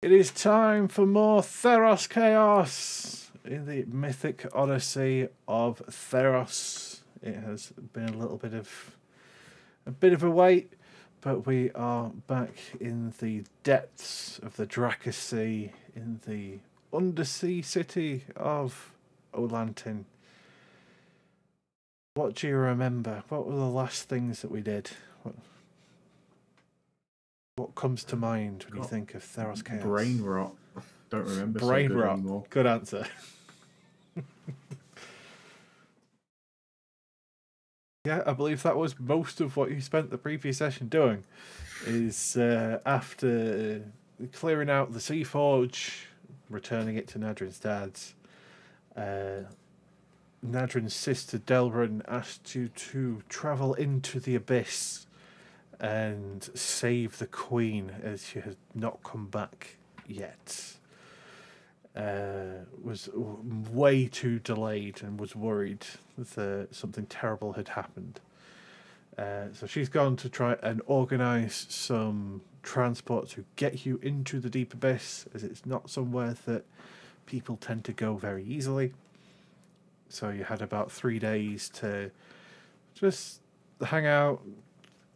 It is time for more Theros Chaos in the mythic odyssey of Theros. It has been a bit of a wait, but we are back in the depths of the Dracus Sea in the undersea city of Olantin. What do you remember? What were the last things that we did? What comes to mind when you think of Theros Chaos? Brain rot. Don't remember Brain so good rot. anymore. Good answer. Yeah, I believe that was most of what you spent the previous session doing. Is after clearing out the Sea Forge, returning it to Nadrin's dad's. Nadrin's sister Delrin asked you to travel into the abyss and save the Queen, as she has not come back yet. Was way too delayed and was worried that something terrible had happened. So she's gone to try and organise some transport to get you into the deep abyss, as it's not somewhere that people tend to go very easily. So you had about 3 days to just hang out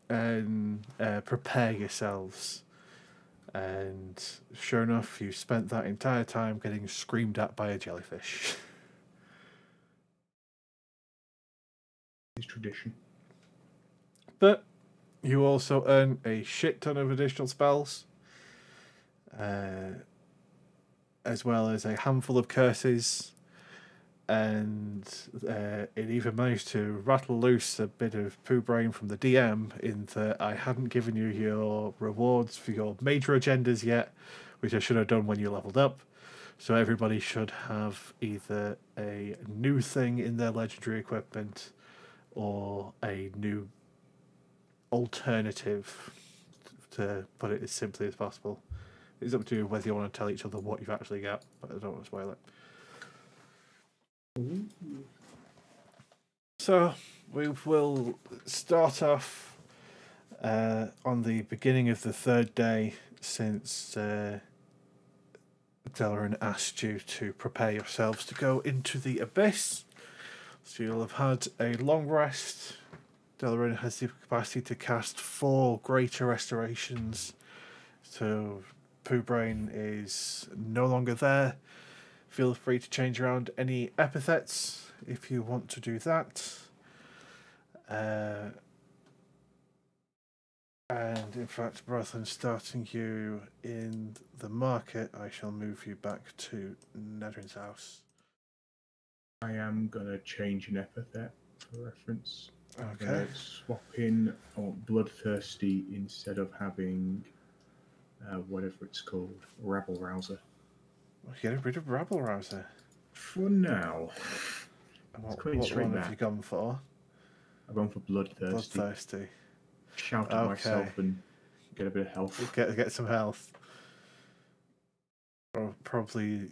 and prepare yourselves. And sure enough, you spent that entire time getting screamed at by a jellyfish. It's tradition. But you also earn a shit ton of additional spells, as well as a handful of curses. And it even managed to rattle loose a bit of poo brain from the DM in that I hadn't given you your rewards for your major agendas yet, which I should have done when you leveled up. So everybody should have either a new thing in their legendary equipment or a new alternative, to put it as simply as possible. It's up to you whether you want to tell each other what you've actually got, but I don't want to spoil it. So we will start off on the beginning of the third day, since Delrin asked you to prepare yourselves to go into the abyss. So you'll have had a long rest. Delrin has the capacity to cast 4 greater restorations, so Poo Brain is no longer there. Feel free to change around any epithets if you want to do that. And in fact, rather than starting you in the market, I shall move you back to Nedrin's house. I am going to change an epithet for reference. I'm Okay. going to swap in bloodthirsty instead of having whatever it's called, rabble rouser. Get rid of rabble rouser. For now. What one have you gone for? I've gone for bloodthirsty. Bloodthirsty. Shout at myself and get a bit of health. Get some health. Probably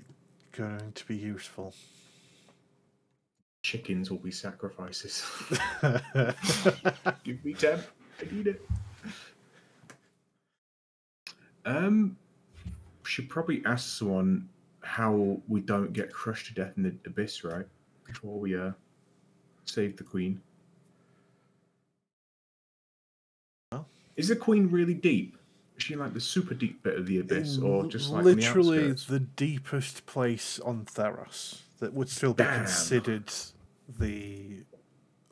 going to be useful. Chickens will be sacrifices. Give me 10. I need it. Should probably ask someone how we don't get crushed to death in the abyss, right? Before we save the Queen. Well, is the Queen really deep? Is she like the super deep bit of the abyss, or just like literally on the outskirts? the deepest place on Theros that would still be considered the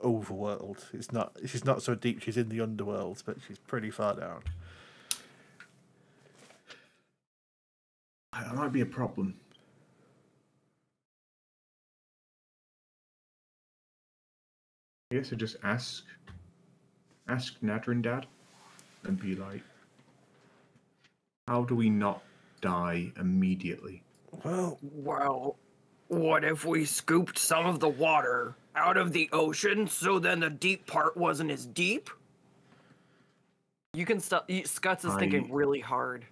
overworld? She's not so deep. She's in the underworld, but she's pretty far down. That might be a problem. I guess I just ask Nadrin Dad and be like, how do we not die immediately? Well, what if we scooped some of the water out of the ocean so then the deep part wasn't as deep? You can stop. Scuts is thinking really hard.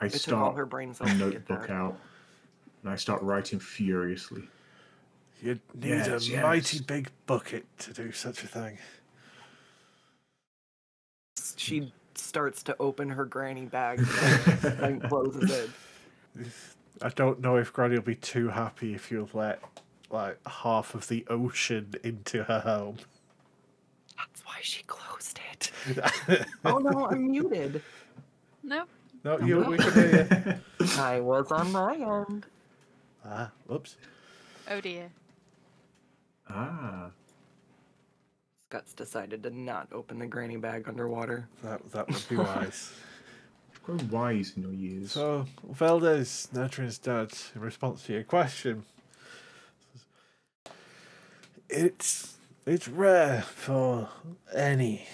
I start a notebook out and I start writing furiously. You'd need a mighty big bucket to do such a thing. She starts to open her granny bag and closes it. I don't know if Granny will be too happy if you let like half of the ocean into her home. That's why she closed it. Oh no, I'm muted. No. No, we can hear you. I was on my end. Ah, whoops. Oh dear. Ah. Scott's decided to not open the granny bag underwater. That would be wise. Grow wise in your years. So, Velda's Natrin's dad, in response to your question, it's rare for any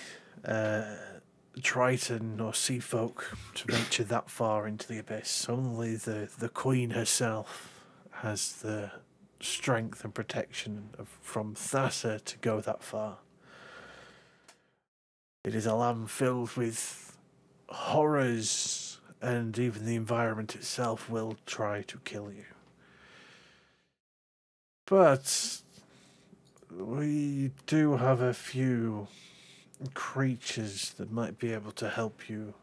Triton or sea folk to venture that far into the abyss. Only the Queen herself has the strength and protection from Thassa to go that far. It is a land filled with horrors, and even the environment itself will try to kill you. But we do have a few creatures that might be able to help you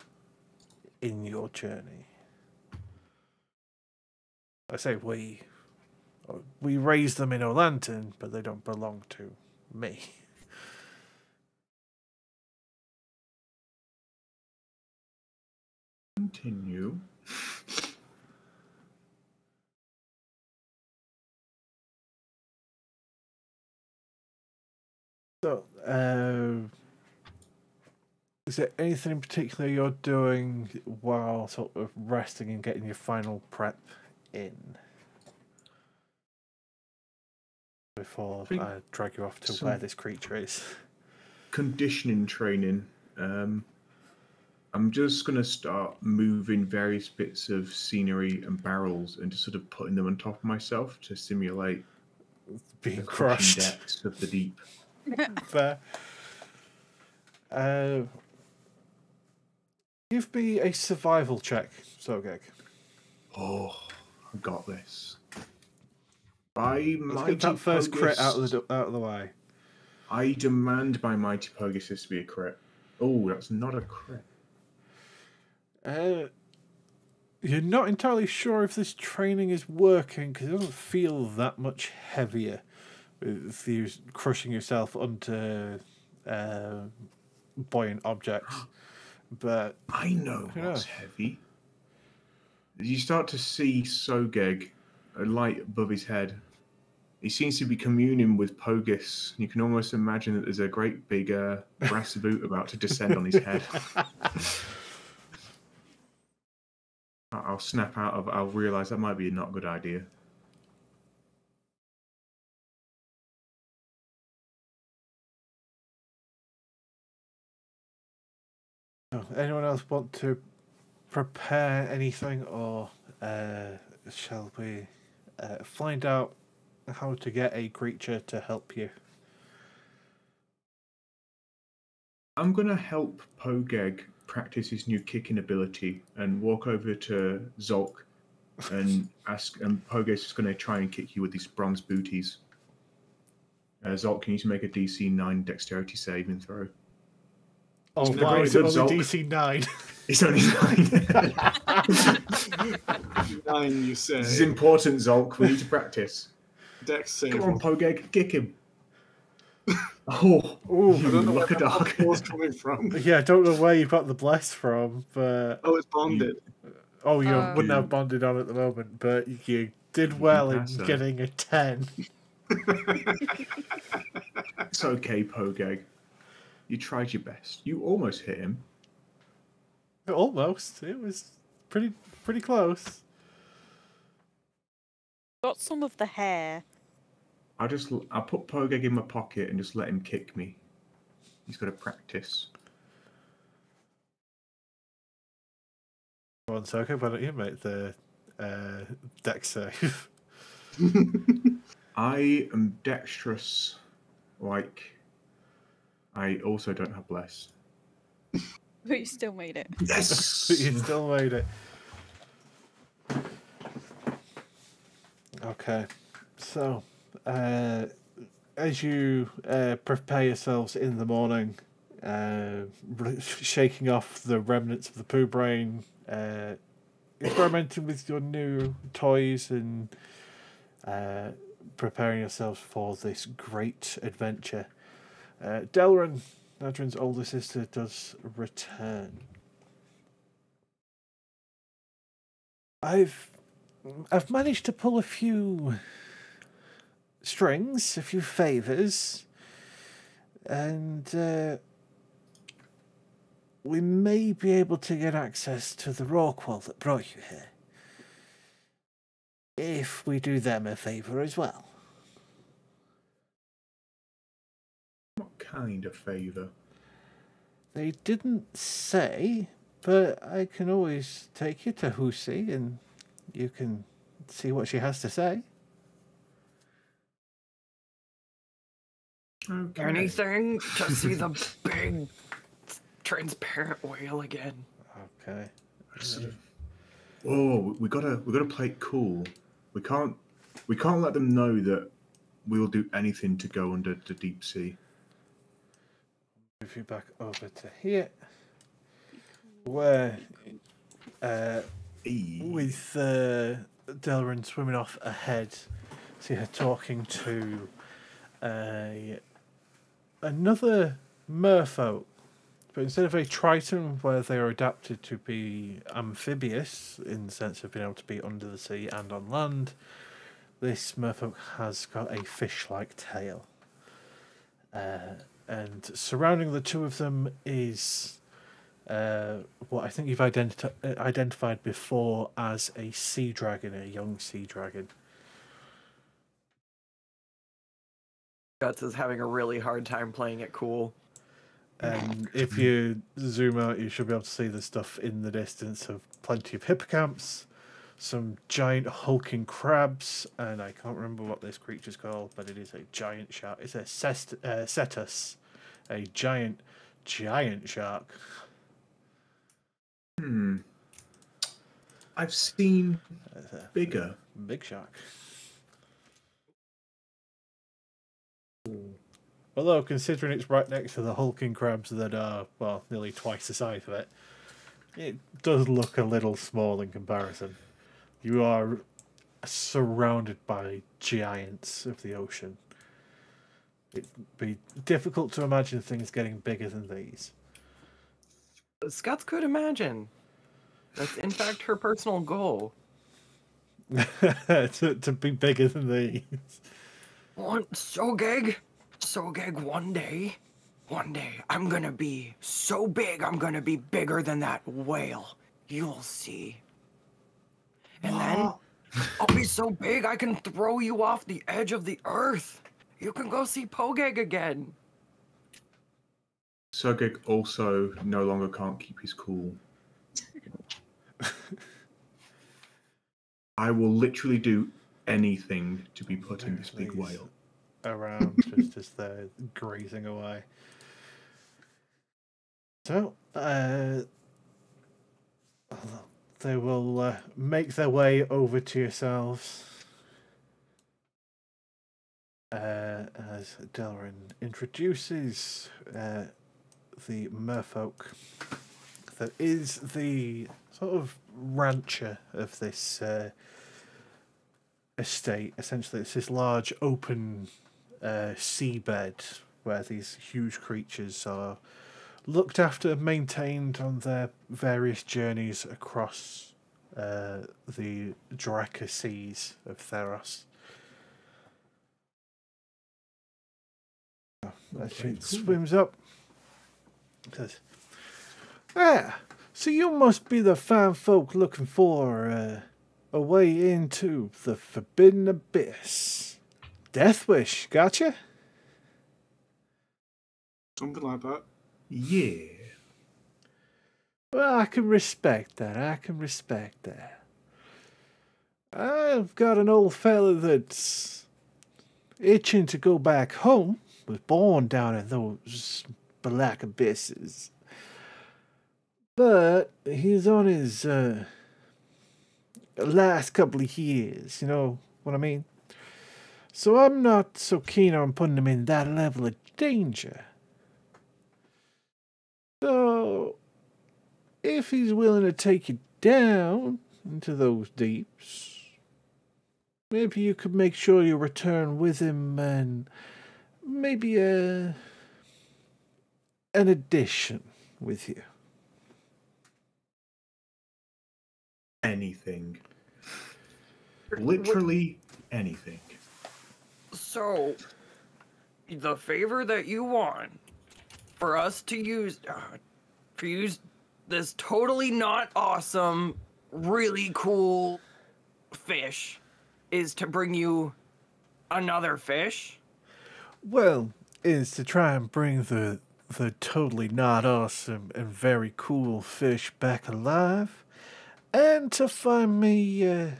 in your journey. I say we raise them in Olantin, but they don't belong to me. Continue. So, is there anything in particular you're doing while sort of resting and getting your final prep in? Before I drag you off to where this creature is. Conditioning training. I'm just going to start moving various bits of scenery and barrels and just sort of putting them on top of myself to simulate Being the crushing crushed. depths of the deep. Fair. Give me a survival check, Sogeg. Oh, I got this. By Let's mighty get that first crit Pogus, out of the way. I demand by mighty Pogus this to be a crit. Oh, that's not a crit. You're not entirely sure if this training is working because it doesn't feel that much heavier with you crushing yourself onto buoyant objects. But I know who what's knows? heavy. You start to see Sogeg, a light above his head. He seems to be communing with Pogus. You can almost imagine that there's a great big brass boot about to descend on his head. I'll snap out of. I'll realise that might be not a good idea. Anyone else want to prepare anything, or shall we find out how to get a creature to help you? I'm going to help Pogeg practice his new kicking ability and walk over to Zolk and ask. And Pogeg's just going to try and kick you with these bronze booties. Zolk, can you make a DC 9 dexterity saving throw? Oh, It's not why very is it good, only Zolk. DC 9? It's only 9. 9, you say. This is important, Zolk. We need to practice. Dex save. Come on, Pogeg, kick him. Oh, Ooh, you I don't know where lucky that dog. was coming from. Yeah, I don't know where you got the bless from, but Oh, it's bonded. oh, you Oh. wouldn't have bonded on at the moment, but you did well in pass that. getting a 10. It's okay, Pogeg. You tried your best. You almost hit him. Almost. It was pretty close. Got some of the hair. I'll put Pogeg in my pocket and just let him kick me. He's got to practice. One second, why don't you make the dex save? I am dexterous. Like, I also don't have bless. But you still made it. Yes! You still made it. Okay, so as you prepare yourselves in the morning, shaking off the remnants of the poo brain, experimenting with your new toys and preparing yourselves for this great adventure, Delrin, Nadrin's older sister, does return. I've managed to pull a few strings, a few favours, and we may be able to get access to the Rockwall that brought you here. If we do them a favour as well. What kind of favour? They didn't say, but I can always take you to Husi and you can see what she has to say. Okay. Anything to see the big transparent whale again. Okay. Sort of- Oh, we gotta play it cool. We can't let them know that we will do anything to go under the deep sea. Move you back over to here, where with Delrin swimming off ahead, see her talking to another merfolk, but instead of a triton where they are adapted to be amphibious in the sense of being able to be under the sea and on land, this merfolk has got a fish-like tail. And surrounding the two of them is what I think you've identified before as a sea dragon, a young sea dragon. Guts is having a really hard time playing it cool. And if you zoom out, you should be able to see the stuff in the distance of plenty of hippocamps, some giant hulking crabs, and I can't remember what this creature's called, but it is a giant shark. It's a cetus, a giant shark. I've seen bigger. Big shark. Although, considering it's right next to the hulking crabs that are, well, nearly twice the size of it, it does look a little small in comparison. You are surrounded by giants of the ocean. It'd be difficult to imagine things getting bigger than these. Scots could imagine. That's in fact her personal goal. to be bigger than these. Sogeg, one day, I'm gonna be so big, I'm gonna be bigger than that whale. You'll see. And then I'll be so big I can throw you off the edge of the earth. You can go see Pogeg again. Sogeg also no longer can't keep his cool. I will literally do anything to be put in this big whale. Around just as they're grazing away. So, they will make their way over to yourselves as Delrin introduces the merfolk that is the sort of rancher of this estate. Essentially, it's this large open seabed where these huge creatures are looked after, maintained on their various journeys across the Draca seas of Theros. As she swims up, says, so you must be the fine folk looking for a way into the Forbidden Abyss. Death Wish, gotcha? Something like that. Yeah. Well, I can respect that. I've got an old fella that's itching to go back home. Was born down in those black abysses. But he's on his last couple of years, you know what I mean? So I'm not so keen on putting him in that level of danger. So, if he's willing to take you down, into those deeps, maybe you could make sure you return with him and maybe an addition with you. Anything. Literally anything. So, the favor that you want for us to use this totally not awesome, really cool fish is to bring you another fish? Well, is to try and bring the totally not awesome and very cool fish back alive, and to find me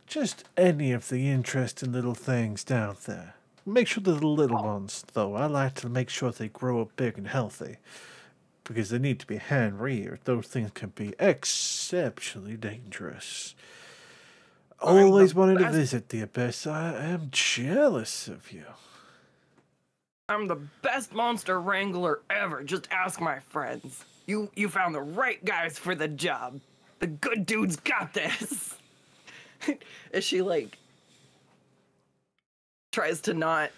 just any of the interesting little things down there. Make sure they're the little ones, though. I like to make sure they grow up big and healthy, because they need to be hand-reared. Those things can be exceptionally dangerous. Always wanted to visit the Abyss. I am jealous of you. I'm the best monster wrangler ever. Just ask my friends. You found the right guys for the job. The good dudes got this. Is she like tries to not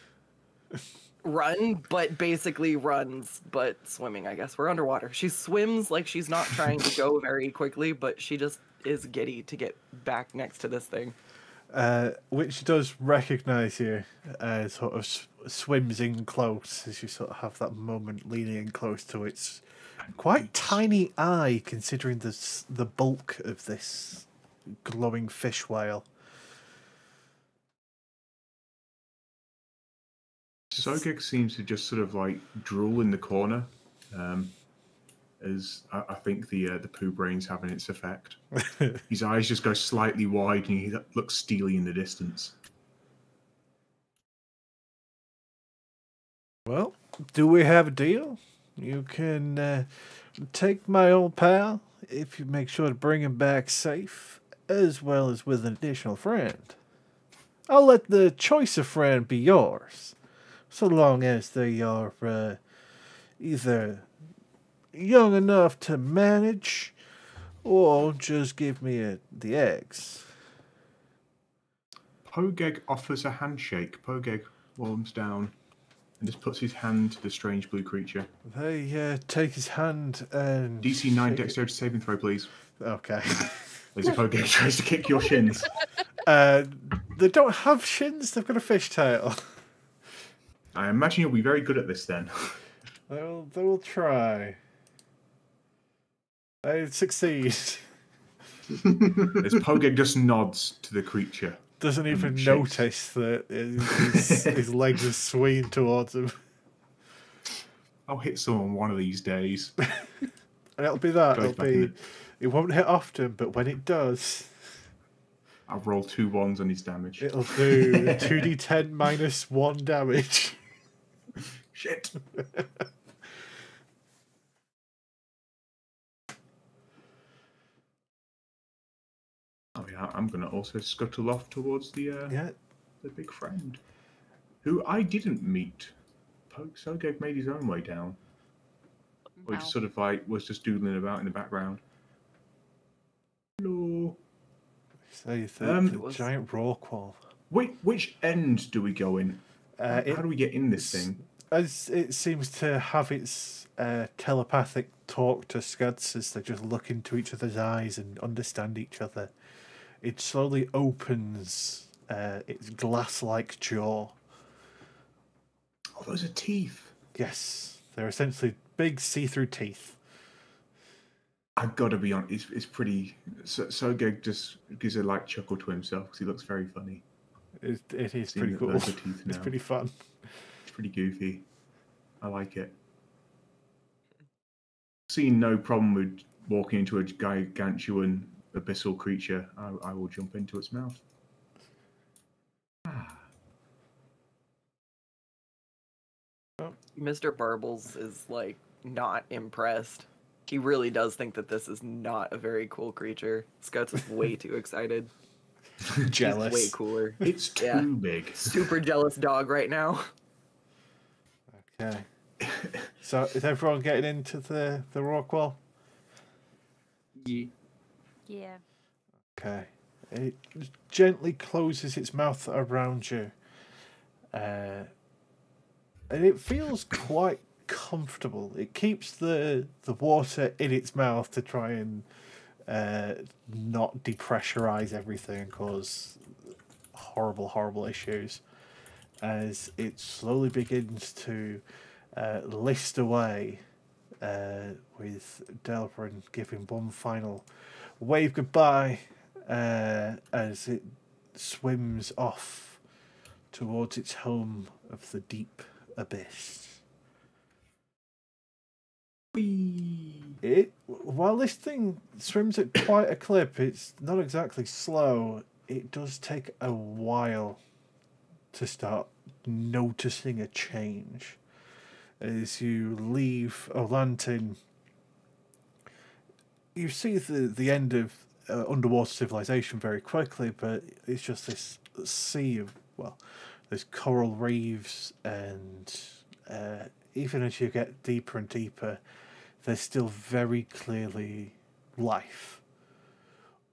run, but basically runs, but swimming, I guess. We're underwater. She swims like she's not trying to go very quickly, but she just is giddy to get back next to this thing. Which does recognise you, sort of swims in close as you sort of have that moment leaning in close to its quite tiny eye, considering the bulk of this glowing fish whale. Sogek seems to just sort of like drool in the corner, as I think the poo brain's having its effect. His eyes just go slightly wide, and he looks steely in the distance. Well, do we have a deal? You can take my old pal if you make sure to bring him back safe, as well as with an additional friend. I'll let the choice of friend be yours, so long as they are either young enough to manage, or just give me the eggs. Pogeg offers a handshake. Pogeg warms down and just puts his hand to the strange blue creature. They take his hand and... DC 9 shake it. dexterity saving throw, please. Okay. Laser Pogeg tries to kick your shins. They don't have shins, they've got a fishtail. I imagine you'll be very good at this then. They will try. They succeed. As Pogeg just nods to the creature. Doesn't even shakes. notice that his legs are swaying towards him. I'll hit someone one of these days. And it'll be that. Goes back in It won't hit often, but when it does, I'll roll 2 1s on his damage. it'll do 2d10 minus 1 damage. Shit. Oh yeah, I'm gonna also scuttle off towards the big friend, who I didn't meet. Sogeg made his own way down. Or he just sort of like was just doodling about in the background. Hello. So the giant rorqual. Which end do we go in? How do we get in this thing? As it seems to have its telepathic talk to Scuds as they just look into each other's eyes and understand each other, it slowly opens its glass-like jaw. Oh, those are teeth. Yes, they're essentially big see-through teeth. I've got to be honest, it's pretty... Sogeg just gives a light chuckle to himself because he looks very funny. It is Seeing pretty that cool. those are teeth It's now. pretty fun. It's pretty goofy. I like it. Seeing no problem with walking into a gargantuan abyssal creature, I will jump into its mouth. Mr. Burbles is like not impressed. He really does think that this is not a very cool creature. Scuts is way too excited. Jealous. He's way cooler. It's too big. Super jealous dog right now. Okay. So is everyone getting into the Rockwell? Yeah. Yeah. Okay. It gently closes its mouth around you. And it feels quite comfortable. It keeps the water in its mouth to try and not depressurize everything and cause horrible issues. As it slowly begins to list away, with Delbrin giving one final wave goodbye as it swims off towards its home of the deep abyss. While this thing swims at quite a clip, it's not exactly slow. It does take a while to start noticing a change. As you leave Olantin, you see the end of underwater civilization very quickly, but it's just this sea of, well, there's coral reefs, and even as you get deeper and deeper, there's still very clearly life.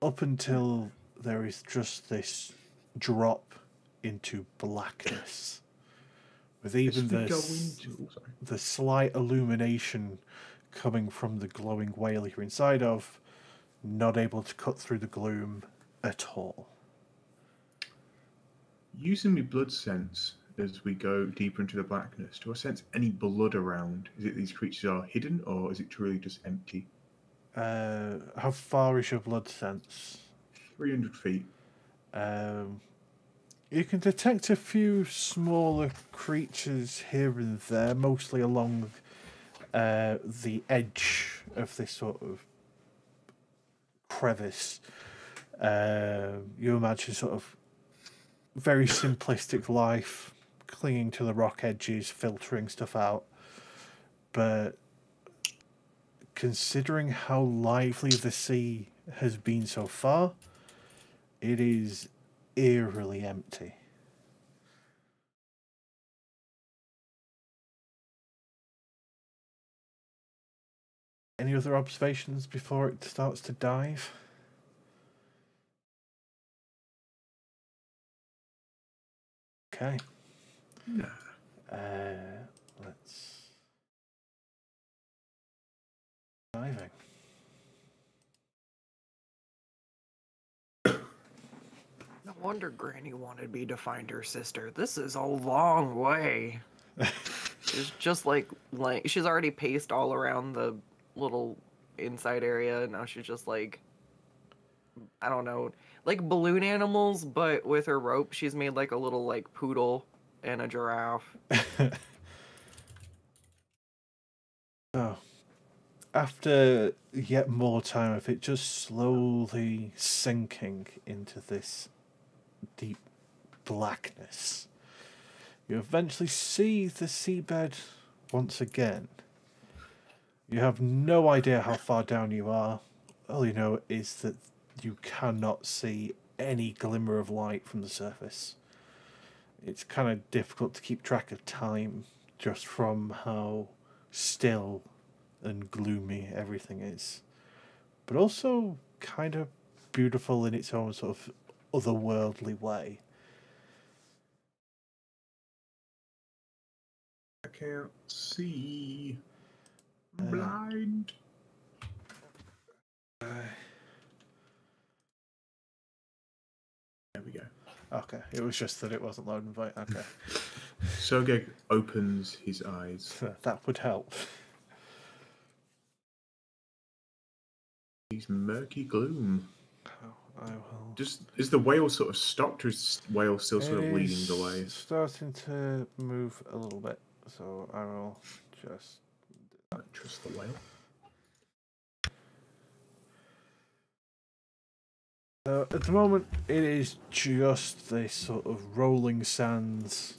Up until there is just this drop into blackness, with even the slight illumination coming from the glowing whale you're inside of, not able to cut through the gloom at all. Using my blood sense as we go deeper into the blackness, do I sense any blood around? Is it these creatures are hidden, or is it truly just empty? How far is your blood sense? 300 feet. You can detect a few smaller creatures here and there, mostly along the edge of this sort of crevice. You imagine sort of very simplistic life, clinging to the rock edges, filtering stuff out. But considering how lively the sea has been so far, it is eerily empty. Any other observations before it starts to dive? Okay. No. Let's diving. No wonder Granny wanted me to find her sister. This is a long way. She's just like she's already paced all around the little inside area. Now she's just like, I don't know, like balloon animals, but with her rope, she's made like a little like poodle and a giraffe. Oh. After yet more time of it just slowly sinking into this deep blackness, you eventually see the seabed once again. You have no idea how far down you are. All you know is that you cannot see any glimmer of light from the surface. It's kind of difficult to keep track of time just from how still and gloomy everything is, but also kind of beautiful in its own sort of otherworldly way. I can't see. I'm blind. There we go. Okay, it was just that it wasn't loading right. Okay. Sergei opens his eyes. That would help. He's murky gloom. Oh, I will. Just is the whale sort of stopped, or is the whale still sort of It leading is the way? starting to move a little bit, so I will just. I don't trust the whale. So at the moment, it is just this sort of rolling sands,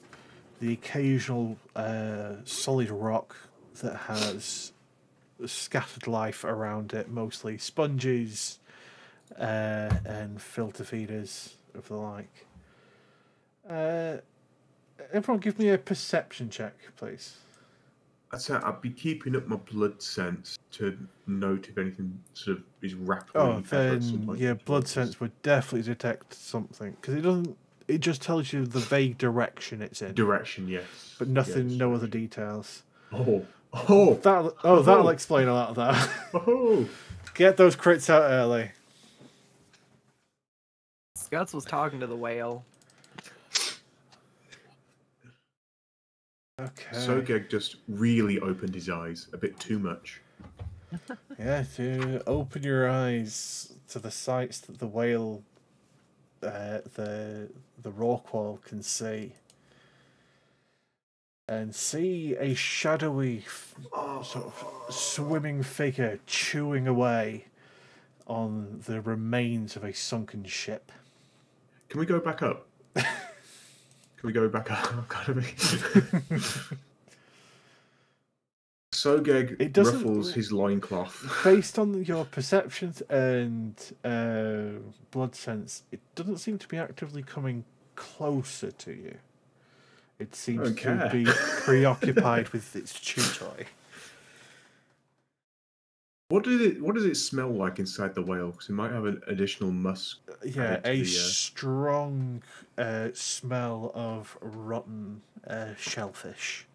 the occasional solid rock that has scattered life around it, mostly sponges and filter feeders of the like. Everyone give me a perception check, please. I'd say I'd be keeping up my blood sense to note if anything sort of is rapidly Oh, ever at some then point your blood towards us. sense would definitely detect something because it doesn't. It just tells you the vague direction it's in, Direction, yes. but nothing, Yes, no other direction. details. Oh, That'll explain a lot of that. oh. Get those crits out early. Guts was talking to the whale. Okay. Sogeg just really opened his eyes a bit too much. Yeah, to open your eyes to the sights that the whale, the rorqual can see, and see a shadowy, sort of swimming figure chewing away on the remains of a sunken ship. Can we go back up? Can we go back up? I've got to be. Sogeg It doesn't- ruffles his loincloth. Based on your perceptions and blood sense, it doesn't seem to be actively coming closer to you. It seems to Okay. be preoccupied with its chew toy. What does it smell like inside the whale? Because it might have an additional musk. Yeah, added to a the, strong smell of rotten shellfish.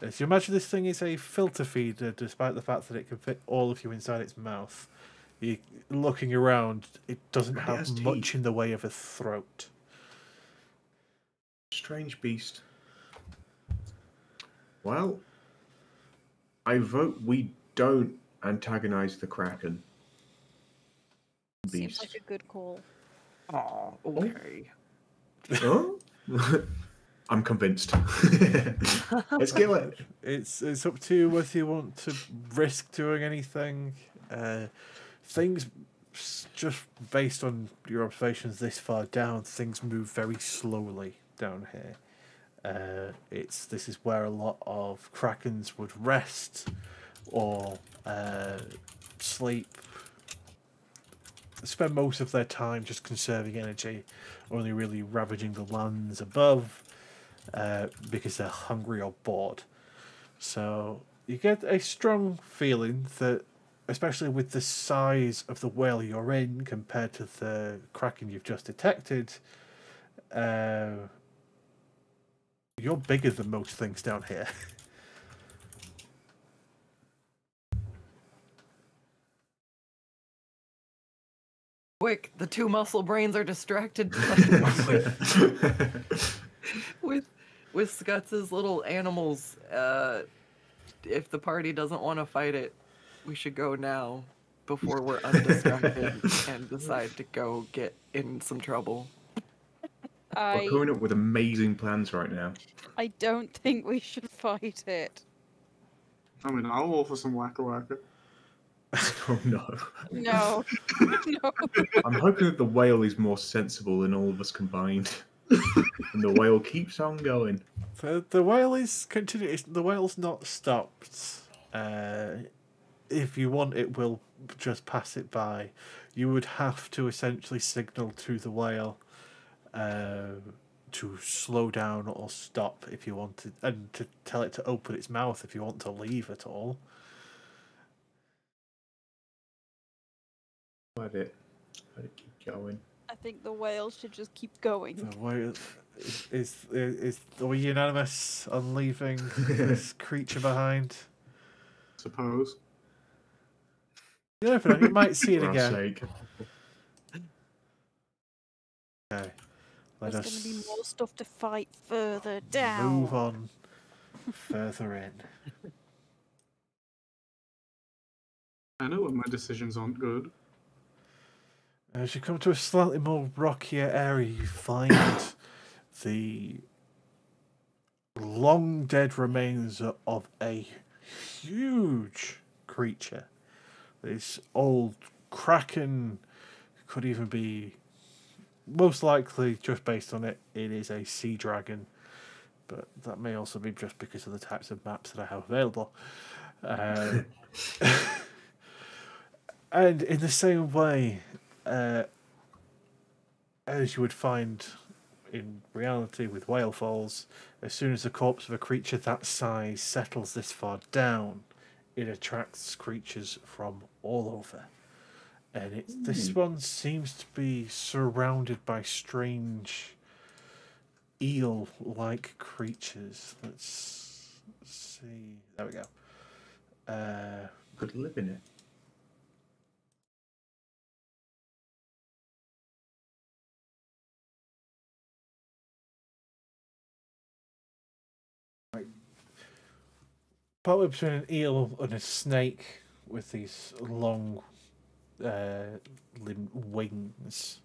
As you imagine, this thing is a filter feeder, despite the fact that it can fit all of you inside its mouth. You looking around, it doesn't But it have has much teeth. in the way of a throat. Strange beast. Well, I vote we don't antagonize the Kraken. Seems Beast. like a good call. Oh, okay. Oh? I'm convinced. Let's kill it. It's up to you whether you want to risk doing anything. Things, just based on your observations this far down, things move very slowly down here. This is where a lot of krakens would rest or sleep. Spend most of their time just conserving energy, only really ravaging the lands above because they're hungry or bored. So you get a strong feeling that, especially with the size of the whale you're in compared to the kraken you've just detected, you're bigger than most things down here. Quick, the two muscle brains are distracted with Skutz's little animals. If the party doesn't want to fight it, we should go now before we're undistracted and decide to go get in some trouble. We're coming up with amazing plans right now. I don't think we should fight it. I mean, I'll offer some wacka wacka. Oh no. No. No. I'm hoping that the whale is more sensible than all of us combined. And the whale keeps on going. The whale is continuing. The whale's not stopped. If you want, it will just pass it by. You would have to essentially signal to the whale to slow down or stop if you wanted, and to tell it to open its mouth if you want to leave at all. Let it keep going. I think the whale should just keep going. The whale are we unanimous on leaving this creature behind? Suppose. You never know, you might see it For our again. sake. Okay. Let There's us going to be more stuff to fight further down. move on further in. I know when my decisions aren't good. As you come to a slightly more rockier area, you find the long dead remains of a huge creature. This old kraken could even be, most likely, just based on it, it is a sea dragon. But that may also be just because of the types of maps that I have available. And in the same way, as you would find in reality with whale falls, as soon as the corpse of a creature that size settles this far down, it attracts creatures from all over. And this one seems to be surrounded by strange eel-like creatures. Let's see. There we go. Could live in it. Partly between an eel and a snake with these long wings.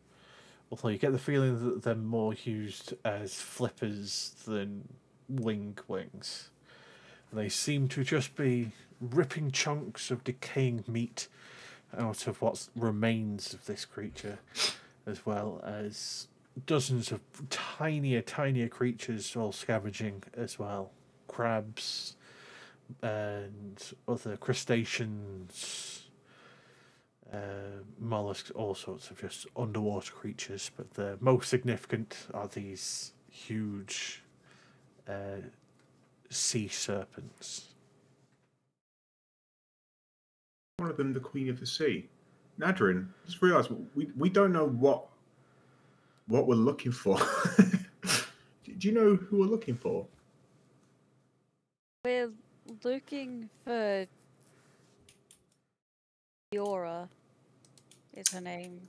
Although you get the feeling that they're more used as flippers than wings. And they seem to just be ripping chunks of decaying meat out of what remains of this creature, as well as dozens of tinier creatures all scavenging as well. Crabs and other crustaceans, mollusks, all sorts of just underwater creatures. But the most significant are these huge sea serpents. One of them, the Queen of the Sea. Nadrin, just realised we don't know what we're looking for. Do you know who we're looking for? We're looking for Kiora, is her name.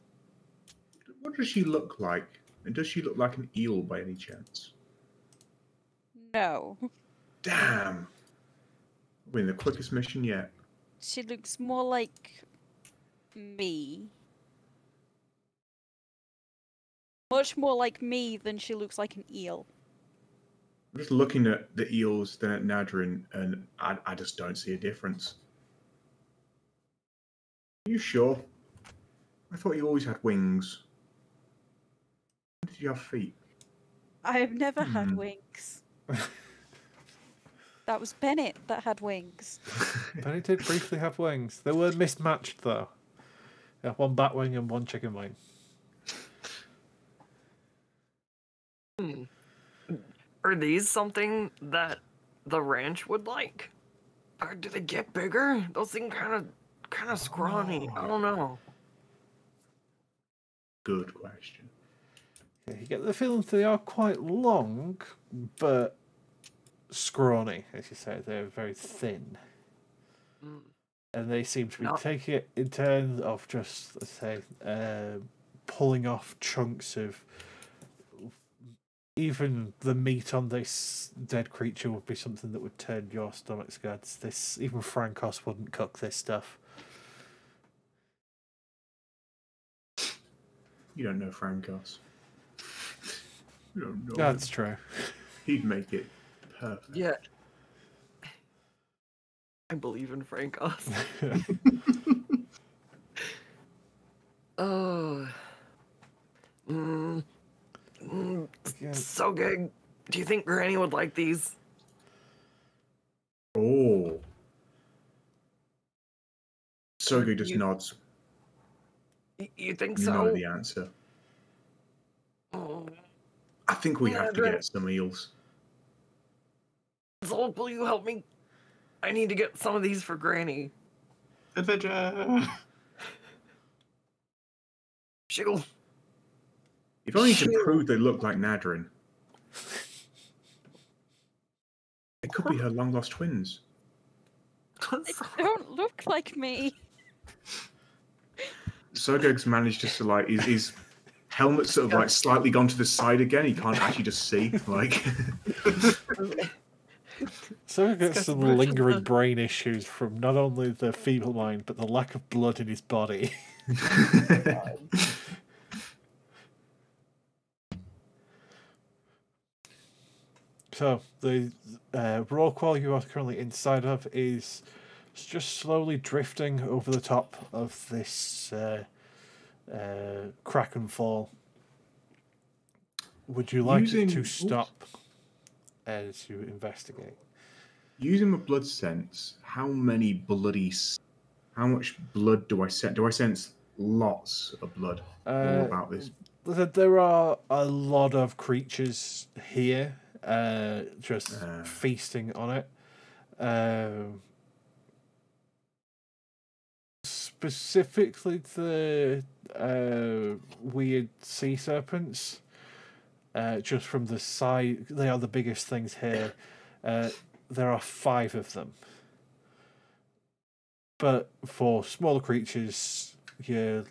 What does she look like? And does she look like an eel by any chance? No. Damn. We're in the quickest mission yet. She looks more like me. Much more like me than she looks like an eel. I'm just looking at the eels, then at Nadrin, and I just don't see a difference. Are you sure? I thought you always had wings. When did you have feet? I have never had wings. That was Bennett that had wings. But it did briefly have wings. They were mismatched though. Yeah, one bat wing and one chicken wing. Are these something that the ranch would like? Or do they get bigger? Those seem kind of scrawny. I don't know. Good question. Yeah, you get the feeling that they are quite long, but scrawny, as you say. They're very thin. And they seem to be taking it in terms of just, let's say, pulling off chunks of... Even the meat on this dead creature would be something that would turn your stomach's guts. This, even Frankos wouldn't cook this stuff. You don't know Frankos. You don't know. That's true. He'd make it perfect. Yeah. I believe in Frankos. Oh. So good. Do you think Granny would like these? Oh. Sogu just nods. You think You so? know the answer. Oh. I think we have to get some eels. So will you help me? I need to get some of these for Granny. Adventure! She'll... If only to prove they look like Nadrin. It could be her long-lost twins. They don't look like me. Sogeg's managed just to like his helmet sort of like slightly gone to the side again. He can't actually just see. Like So he gets some lingering brain issues from not only the feeble mind, but the lack of blood in his body. So the raw qual you are currently inside of is just slowly drifting over the top of this Kraken fall. Would you like it to stop as you investigate? Using my blood sense, how much blood do I sense? Do I sense lots of blood? All about this. there are a lot of creatures here, just feasting on it. Specifically, the weird sea serpents. Just from the size, they are the biggest things here. There are 5 of them. But for smaller creatures, yeah,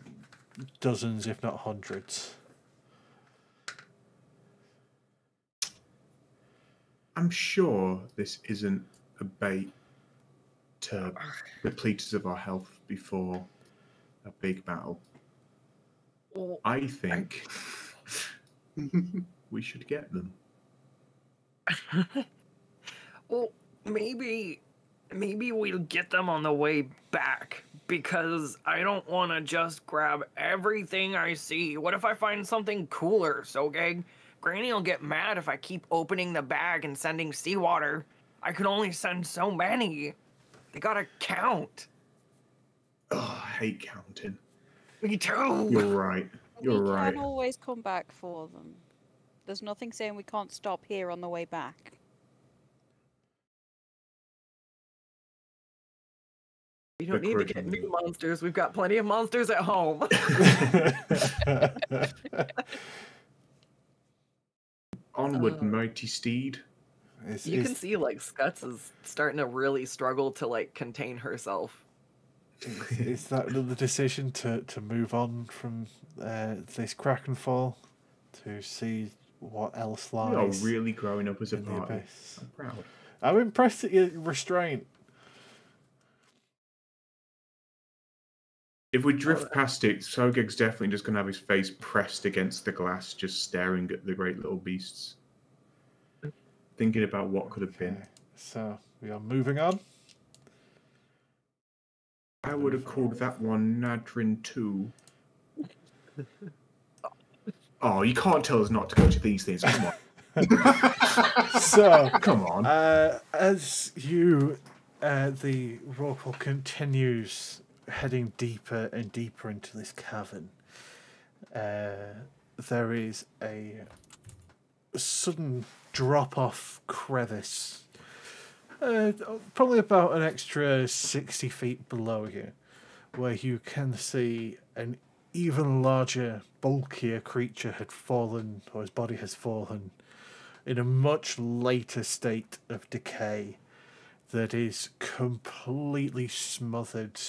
dozens, if not hundreds. I'm sure this isn't a bait to deplete us of our health before a big battle. Well, I think we should get them. well, maybe we'll get them on the way back, because I don't want to just grab everything I see. What if I find something cooler, Sogeg? Granny will get mad if I keep opening the bag and sending seawater. I can only send so many. They gotta count. Oh, I hate counting. Me too. You're right. You're we right. can always come back for them. There's nothing saying we can't stop here on the way back. We don't need to get new monsters. We've got plenty of monsters at home. Onward, mighty steed. You can see, like, Skuts is starting to really struggle to, like, contain herself. Is that the decision to move on from this Krakenfall to see what else lies? We are really growing up as a in the party. abyss? I'm proud. I'm impressed at your restraint. If we drift past it, Sogeg's definitely just going to have his face pressed against the glass, just staring at the great little beasts. Thinking about what could have been. So, we are moving on. I would have called that one Nadrin 2. Oh, you can't tell us not to go to these things. Come on. So, come on. As you, the Rorqual continues heading deeper and deeper into this cavern, there is a sudden drop-off crevice, probably about an extra 60 feet below you, where you can see an even larger, bulkier creature had fallen, or his body has fallen, in a much later state of decay that is completely smothered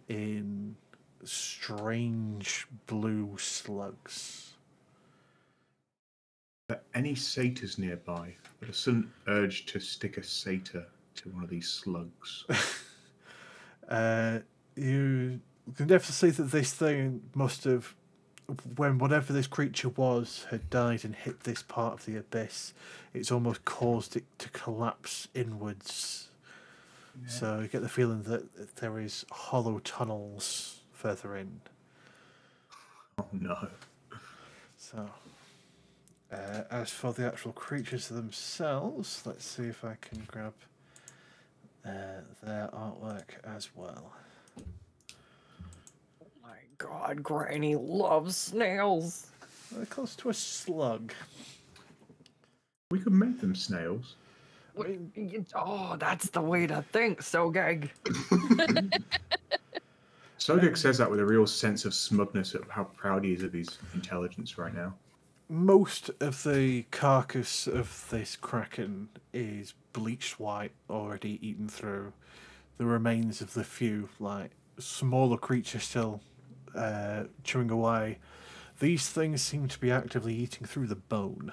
in strange blue slugs. Are any satyrs nearby? But a sudden urge to stick a satyr to one of these slugs. You can definitely see that this thing must have, when whatever this creature was had died and hit this part of the abyss, it's almost caused it to collapse inwards. Yeah. So you get the feeling that there is hollow tunnels further in. Oh no. So, as for the actual creatures themselves, let's see if I can grab their artwork as well. Oh my god, Granny loves snails. They're close to a slug. We could make them snails. Oh, that's the way to think, Sogeg. Sogeg says that with a real sense of smugness at how proud he is of his intelligence right now. Most of the carcass of this kraken is bleached white, already eaten through. The remains of the few, like, smaller creatures still chewing away. These things seem to be actively eating through the bone.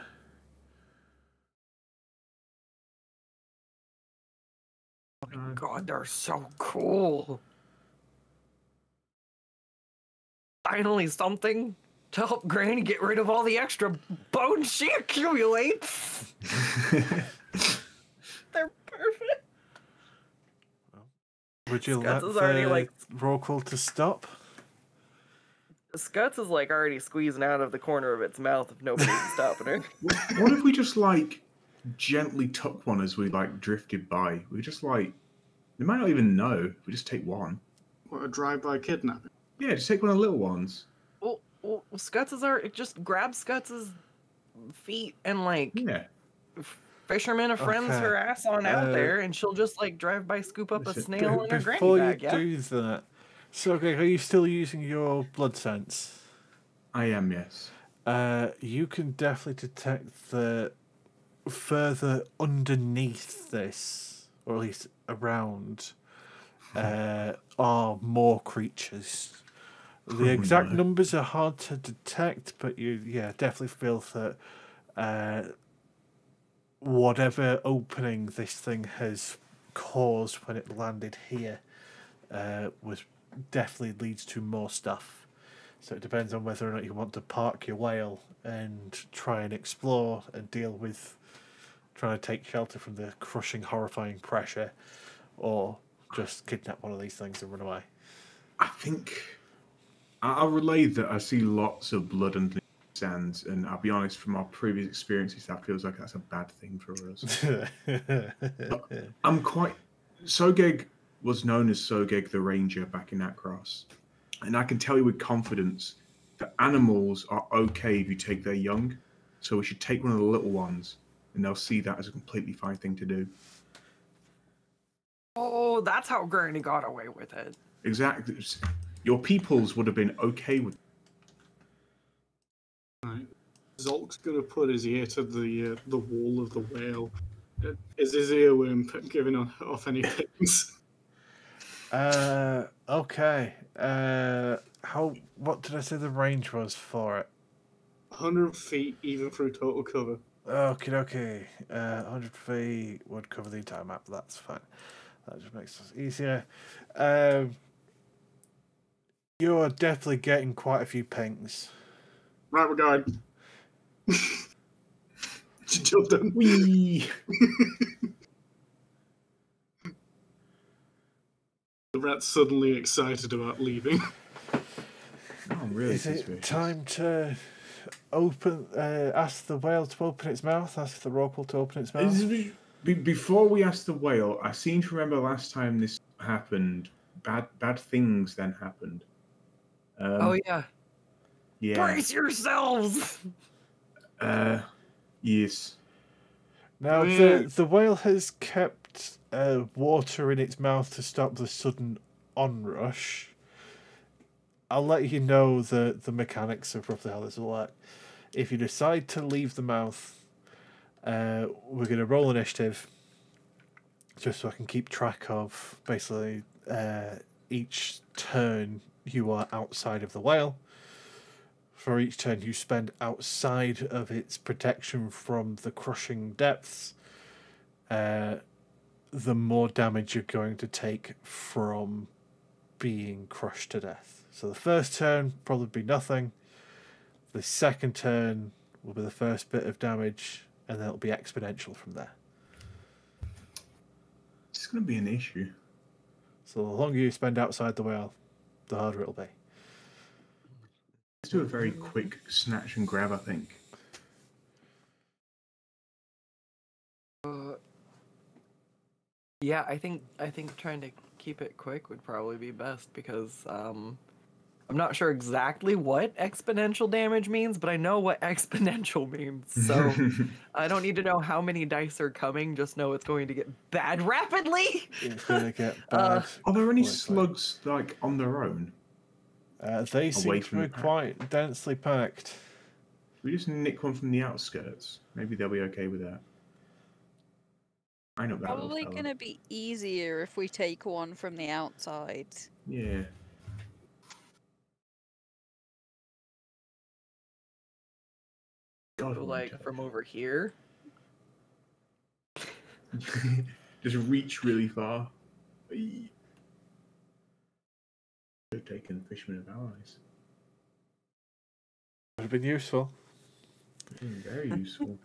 Oh my god, they're so cool. Finally something to help Granny get rid of all the extra bones she accumulates. They're perfect. Would you Skuts let is already, the like, Rorqual to stop? Skuts is like already squeezing out of the corner of its mouth if nobody's stopping her. What if we just like gently tuck one as we like drifted by? We just like, they might not even know. We just take one. What, a drive-by kidnapping? Yeah, just take one of the little ones. Well, Well, just grab Skutz's feet and like Yeah. fisherman of friends Okay. her ass on out there, and she'll just like drive by, scoop up a Listen, snail in her granny Before you bag. Yeah. do that, so okay, are you still using your blood sense? I am, yes. You can definitely detect that further underneath this, or at least around, are more creatures. The exact no. numbers are hard to detect, but you, definitely feel that whatever opening this thing has caused when it landed here was definitely leads to more stuff. So it depends on whether or not you want to park your whale and try and explore and deal with trying to take shelter from the crushing, horrifying pressure, or just kidnap one of these things and run away. I think I'll relay that I see lots of blood underneath the sands, and I'll be honest, from our previous experiences, that feels like that's a bad thing for us. I'm quite... Sogeg was known as Sogeg the Ranger back in Akros, and I can tell you with confidence that animals are okay if you take their young, so we should take one of the little ones, and they'll see that as a completely fine thing to do. Oh, that's how Granny got away with it. Exactly. Your peoples would have been okay with... Right. Zolk's gonna put his ear to the wall of the whale. Is his earworm giving off any pings? Okay. What did I say the range was for it? 100 feet, even through total cover. Okay. 100 feet would cover the entire map. That's fine. That just makes it easier. You're definitely getting quite a few pings. Right, we're going. Jump down. Whee! The rat's suddenly excited about leaving. I'm really Is it suspicious. time to open? Ask the whale to open its mouth. Ask the rorqual to open its mouth. Before we ask the whale, I seem to remember last time this happened, bad things then happened. Oh yeah. Yeah. Brace yourselves. Yes. Now the whale has kept water in its mouth to stop the sudden onrush. I'll let you know the mechanics of roughly how this will work. If you decide to leave the mouth, we're going to roll initiative, just so I can keep track of basically each turn you are outside of the whale. For each turn you spend outside of its protection from the crushing depths, the more damage you're going to take from being crushed to death. So the first turn probably be nothing. The second turn will be the first bit of damage, and then it'll be exponential from there. It's going to be an issue. So the longer you spend outside the whale, the harder it'll be. Let's do a very quick snatch and grab, I think. Yeah, I think trying to keep it quick would probably be best, because I'm not sure exactly what exponential damage means, but I know what exponential means. So I don't need to know how many dice are coming, just know it's going to get bad rapidly. It's going to get bad. Are there any quickly. slugs like on their own? They seem Away to from be the pack? quite densely packed. We just nick one from the outskirts. Maybe they'll be okay with that. I know that little Probably fella. gonna be easier if we take one from the outside. Yeah. God, So, what like a from over here. just reach really far. Could have taken Fisherman of Allies. Would have been useful. Very useful.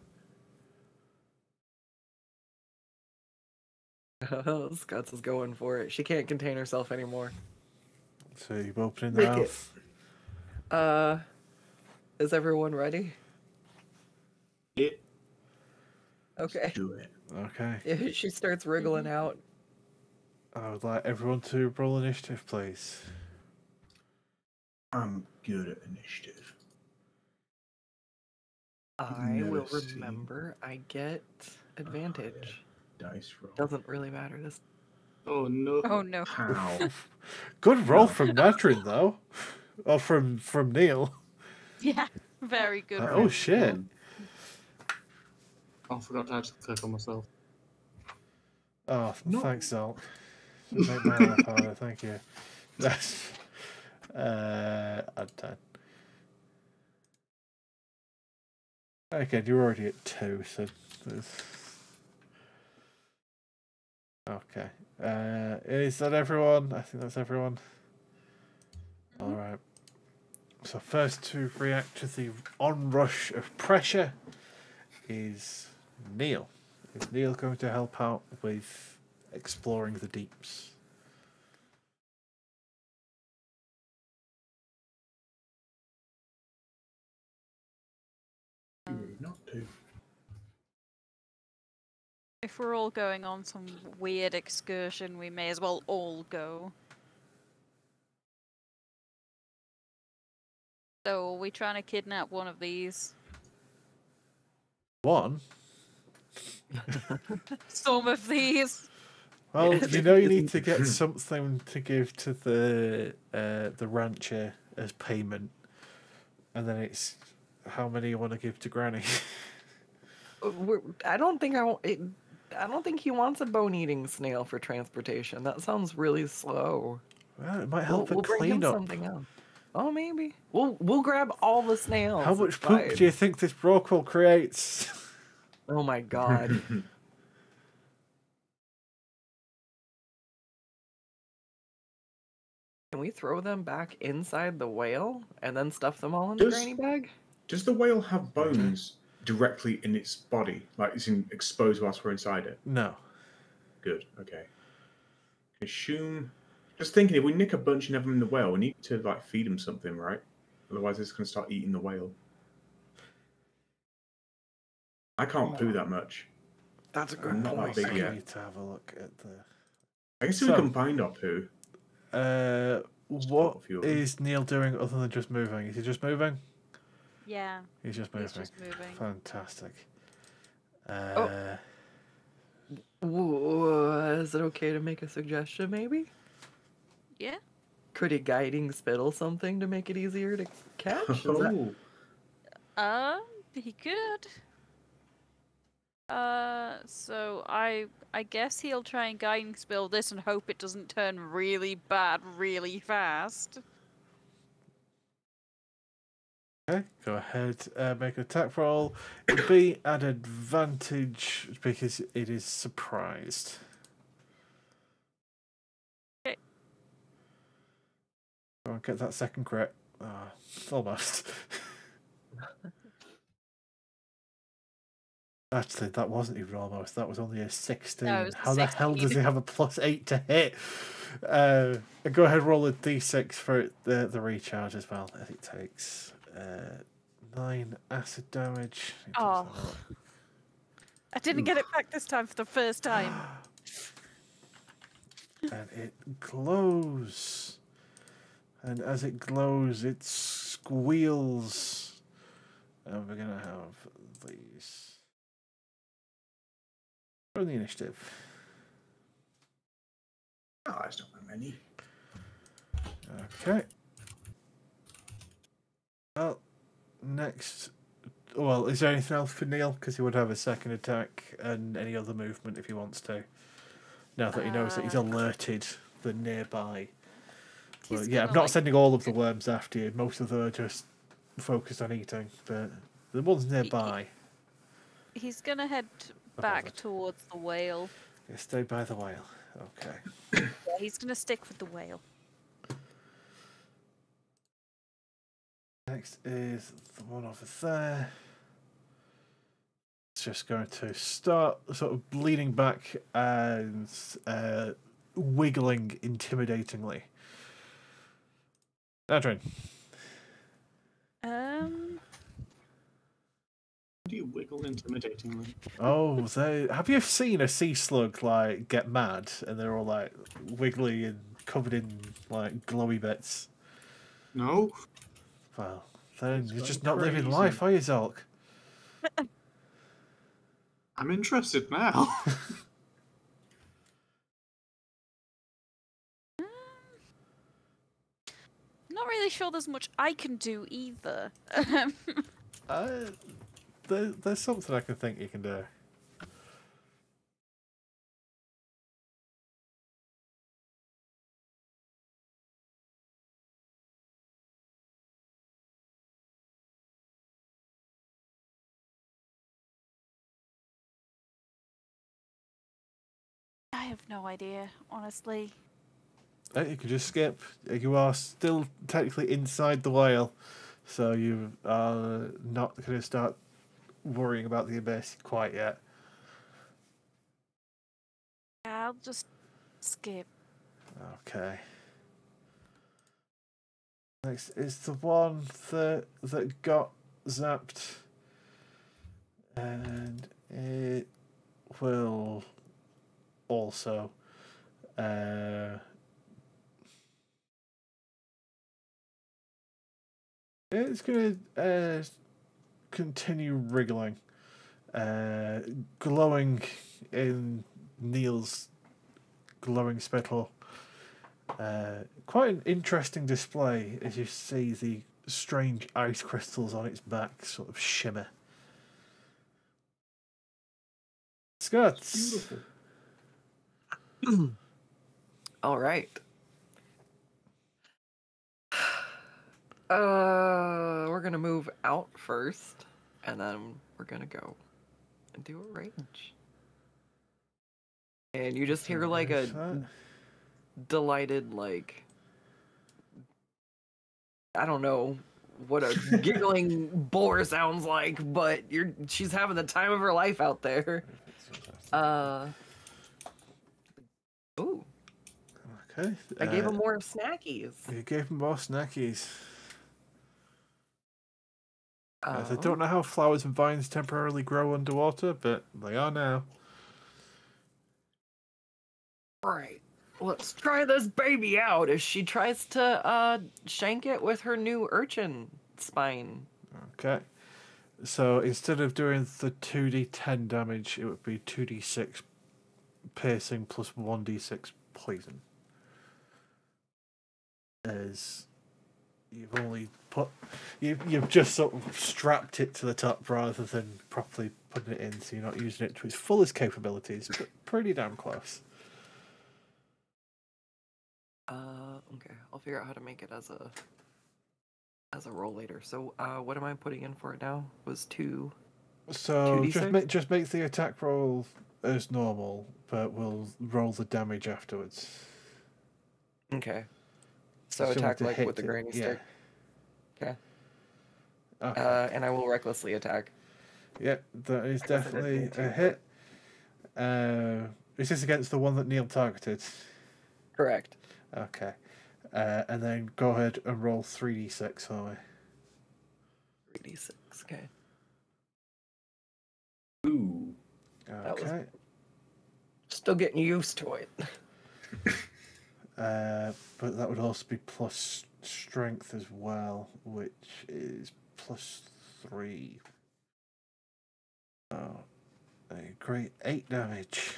Scots is going for it. She can't contain herself anymore. So you open the Make it. mouth. Is everyone ready? Yeah. Okay. Do it. Okay. She starts wriggling out. I would like everyone to roll initiative, please. I'm good at initiative. I will Never seen remember. I get advantage. Dice roll. Doesn't really matter. This. Oh no. Oh no. How? Good roll No. from Matrin though, or from Neil. Yeah. Very good. Oh roll. shit! Oh, I forgot to actually click on myself. Oh, No. thanks, Zalt. Make my life harder. Thank you. That's I'm done. Okay, you're already at 2, so there's... Okay. Is that everyone? I think that's everyone. All right. So first to react to the onrush of pressure is Neil. Is Neil going to help out with exploring the deeps? Not two. If we're all going on some weird excursion, we may as well all go. So, are we trying to kidnap one of these? One? Some of these? Well, Yeah, you know you need to get something to give to the rancher as payment, and then it's how many you want to give to Granny. I don't think I want. I don't think he wants a bone-eating snail for transportation. That sounds really slow. Well, it might help We'll with bring him cleanup. something else. Oh, maybe. We'll grab all the snails. How it's much poop fine. do you think this broquel creates? Oh my god. Can we throw them back inside the whale and then stuff them all in the Does- granny bag? Does the whale have bones directly in its body? Like it's exposed whilst we're inside it? No. Good, okay. Assume. Just thinking, if we nick a bunch and have them in the whale, we need to like feed them something, right? Otherwise, it's going to start eating the whale. I can't poo that much. That's a I'm good not that point. big I yet. need to have a look at the... I guess we So- combined our poo. What a few of them. is Neil doing other than just moving? Is he just moving? Yeah, He's just moving. he's just moving. Fantastic. Is it okay to make a suggestion, maybe? Yeah? Could he guiding spittle something to make it easier to catch? Is that- Oh, He could. So I guess he'll try and guiding spell this and hope it doesn't turn really bad really fast. Okay, go ahead, make an attack roll. It'll be at advantage because it is surprised. Okay. Go on, get that second crit. Almost. Actually, that wasn't even almost. That was only a 16. No, it was a How the hell does 16. he have a +8 to hit? Go ahead, roll a d6 for the recharge as well. I think it takes 9 acid damage. Oh. I didn't get it back this time for the first time. And it glows. And as it glows, it squeals. And we're going to have these. Roll the initiative. oh, that's not that many. Okay. Well, next. Well, is there anything else for Neil? Because he would have a second attack and any other movement if he wants to. Now that he knows that he's alerted the nearby. Well, yeah, I'm not sending all of the worms after you. Most of them are just focused on eating, but the ones nearby. He's gonna head Above back it. towards the whale. Yeah, stay by the whale. Okay. Yeah, he's gonna stick with the whale. Next is the one over there. It's just going to start sort of leaning back and wiggling intimidatingly. Adrian. How do you wiggle intimidatingly? Oh, have you seen a sea slug like get mad and they're all like wiggly and covered in like glowy bits? No. Well, then It's you're just gone not living crazy. life, are you, Zolk? I'm interested now. Not really sure there's much I can do either. There's something I can think you can do. I have no idea, honestly. You can just skip. You are still technically inside the whale, so you are not going to start worrying about the abyss quite yet. I'll just skip. Okay. Next is the one that got zapped, and it will also. It's going to continue wriggling, glowing in Neil's glowing spittle. Quite an interesting display as you see the strange ice crystals on its back sort of shimmer. Scuts. Beautiful. All right. We're gonna move out first, and then we're gonna go and do a range. And you just hear like a delighted, like, I don't know what a giggling boar sounds like, but she's having the time of her life out there. Ooh. Okay. I gave him more snackies. You gave him more snackies. I don't know how flowers and vines temporarily grow underwater, but they are now. Right. Let's try this baby out as she tries to shank it with her new urchin spine. Okay. So instead of doing the 2d10 damage, it would be 2d6 piercing plus 1d6 poison. As you've only you've just sort of strapped it to the top rather than properly putting it in, so you're not using it to its fullest capabilities, but pretty damn close. Okay. I'll figure out how to make it as a roll later. So, what am I putting in for it now? Was 2. So 2d6? just make the attack roll as normal, but we'll roll the damage afterwards. Okay. So Similar attack to like hit with the it, granny yeah. stick. Okay. Okay. And I will recklessly attack. Yeah, that is I guess I did definitely roll a too, hit. Is this against the one that Neil targeted? Correct. Okay. And then go ahead and roll 3d6 for me. 3d6. Okay. Ooh. That was- Okay. Still getting used to it. But that would also be plus strength as well, which is plus 3. Oh, a great 8 damage.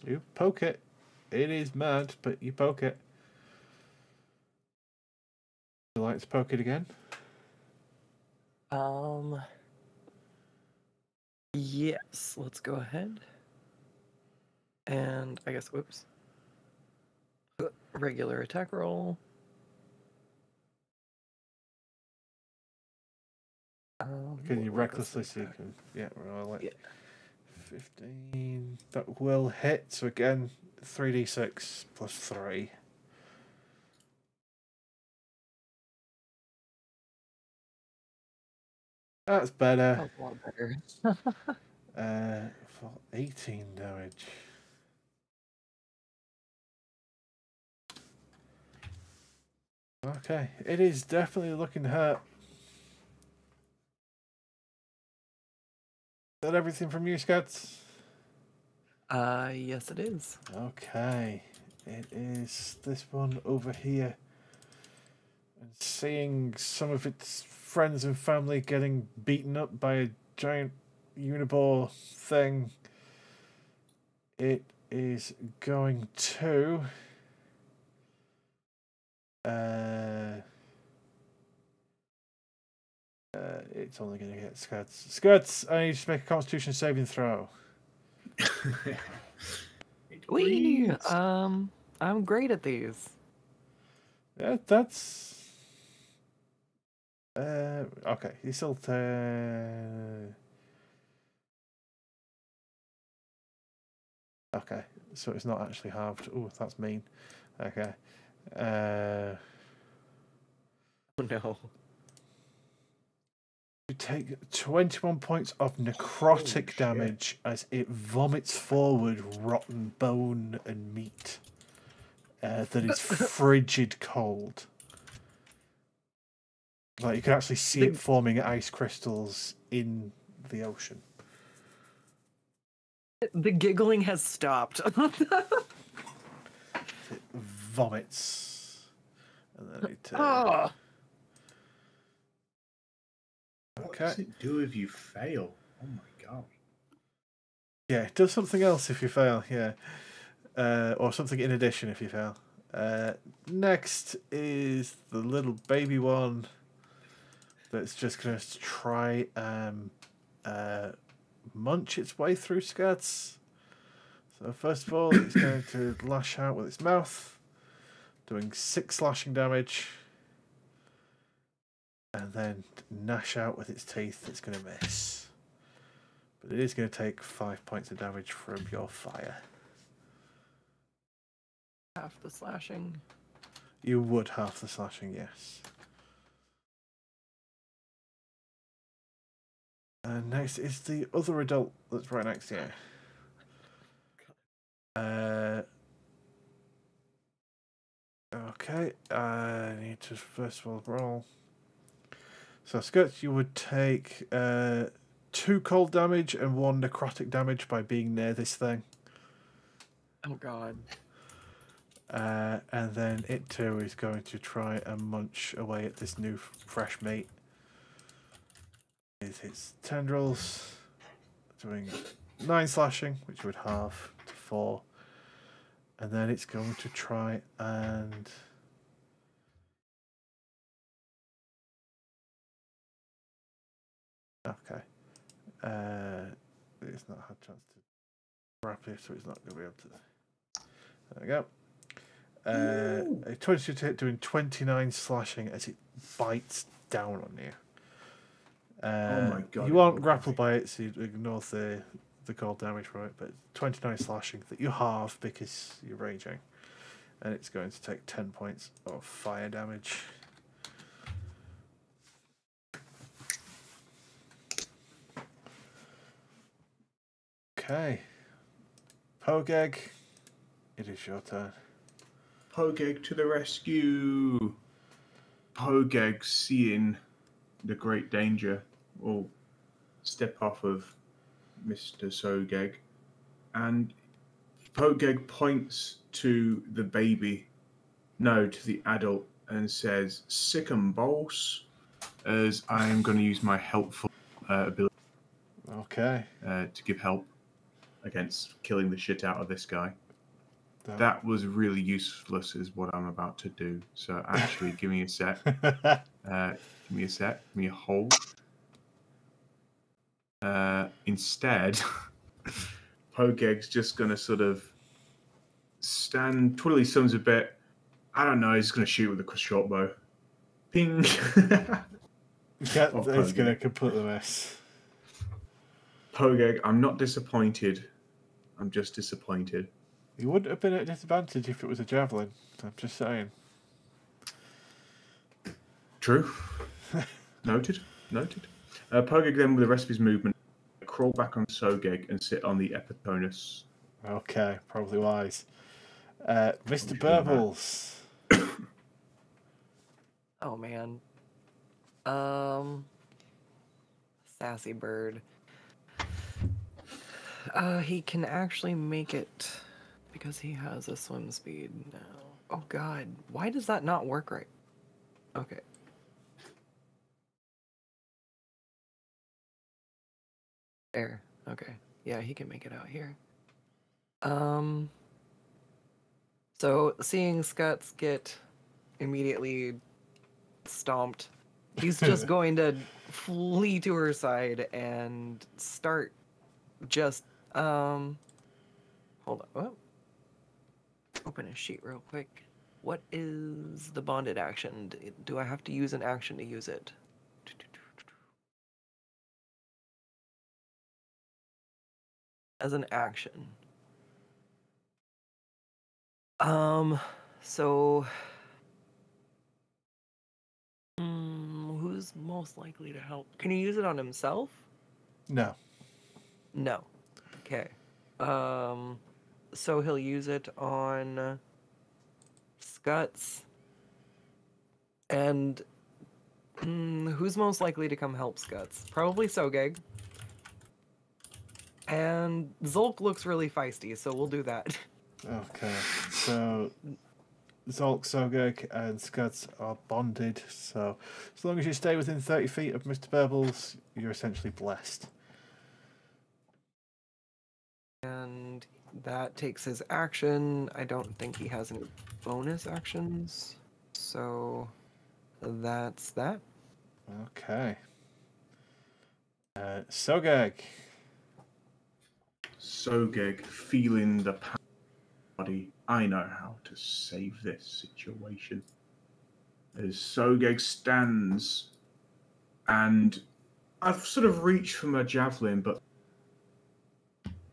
You poke it. It is mad, but you poke it. Would you like to poke it again? Yes, let's go ahead. And I guess, whoops. Regular attack roll. Can you we'll recklessly so you attack. can roll it? Yeah. 15. That will hit. So again, 3d6 plus 3. That's better. That's a lot better. For 18 damage. Okay, it is definitely looking hurt. Is that everything from you, Scuds? Yes, it is. Okay. It is this one over here. And seeing some of its friends and family getting beaten up by a giant uniball thing, it is going to it's only going to get Scuds. Scuds, I need you to make a Constitution saving throw. Wee! I'm great at these. Yeah, that's okay. You still okay, so it's not actually halved. Oh, that's mean. Okay. Oh no. You take 21 points of necrotic damage as it vomits forward rotten bone and meat that is frigid cold. Like you can actually see it forming ice crystals in the ocean. The giggling has stopped. It vomits. And then it... Oh. What does it do if you fail? Oh my god. Yeah, it does something else if you fail, yeah. Or something in addition if you fail. Next is the little baby one that's just going to try munch its way through Skirts. So first of all, it's going to lash out with its mouth, doing 6 slashing damage. And then gnash out with its teeth. It's going to miss. But it is going to take 5 points of damage from your fire. Half the slashing. You would half the slashing, yes. And next is the other adult that's right next to you. Okay, I need to first of all roll. So, Skirts, you would take 2 cold damage and 1 necrotic damage by being near this thing. Oh god. And then it too is going to try and munch away at this new fresh meat. With its tendrils, doing 9 slashing, which would halve to 4. And then it's going to try and... Okay. It's not had a chance to grapple it, so it's not going to be able to... There we go. A 22 to hit, doing 29 slashing as it bites down on you. Oh my god. You aren't grappled by it, so you ignore the cold damage from it, but 29 slashing that you halve because you're raging. And it's going to take 10 points of fire damage. Okay. Pogeg, it is your turn. Pogeg to the rescue. Pogeg, seeing the great danger, will step off of Mr. Sogeg, and Pogeg points to the baby, no, to the adult, and says, "Sick 'em, boss," as I am going to use my helpful ability Okay. to give help against killing the shit out of this guy. That was really useless, is what I'm about to do. So actually, give me a sec. Give me a sec. Give me a hold. Instead, Pogeg's just going to sort of stand, twiddle his thumbs a bit. I don't know, he's going to shoot with a short bow. Ping! Yeah, it's going to completely miss. Pogeg, I'm not disappointed. I'm just disappointed. You wouldn't have been at a disadvantage if it was a javelin. I'm just saying. True. Noted. Pogeg then, with the rest of his movement, crawl back on Sogeg and sit on the Epitonus. Okay, probably wise. Mr. Burbles. Oh man. Sassy bird. He can actually make it because he has a swim speed now. Oh god, why does that not work right? Okay. There. Okay. Yeah, he can make it out here. So seeing Scuts get immediately stomped, he's just going to flee to her side and start just hold on. Oh. Open a sheet real quick. What is the bonded action? Do I have to use an action to use it? As an action. So who's most likely to help? Can he use it on himself? No. No. Okay. So he'll use it on Scuts. And who's most likely to come help Scuts? Probably Sogeg. And Zulk looks really feisty, so we'll do that. Okay, so Zolk, Sogek, and Scuds are bonded, so as long as you stay within 30 feet of Mr. Burbles, you're essentially blessed. And that takes his action. I don't think he has any bonus actions, so that's that. Okay. Sogeg. Sogeg, feeling the power of the body. I know how to save this situation. As Sogeg stands, and I've sort of reached for my javelin, but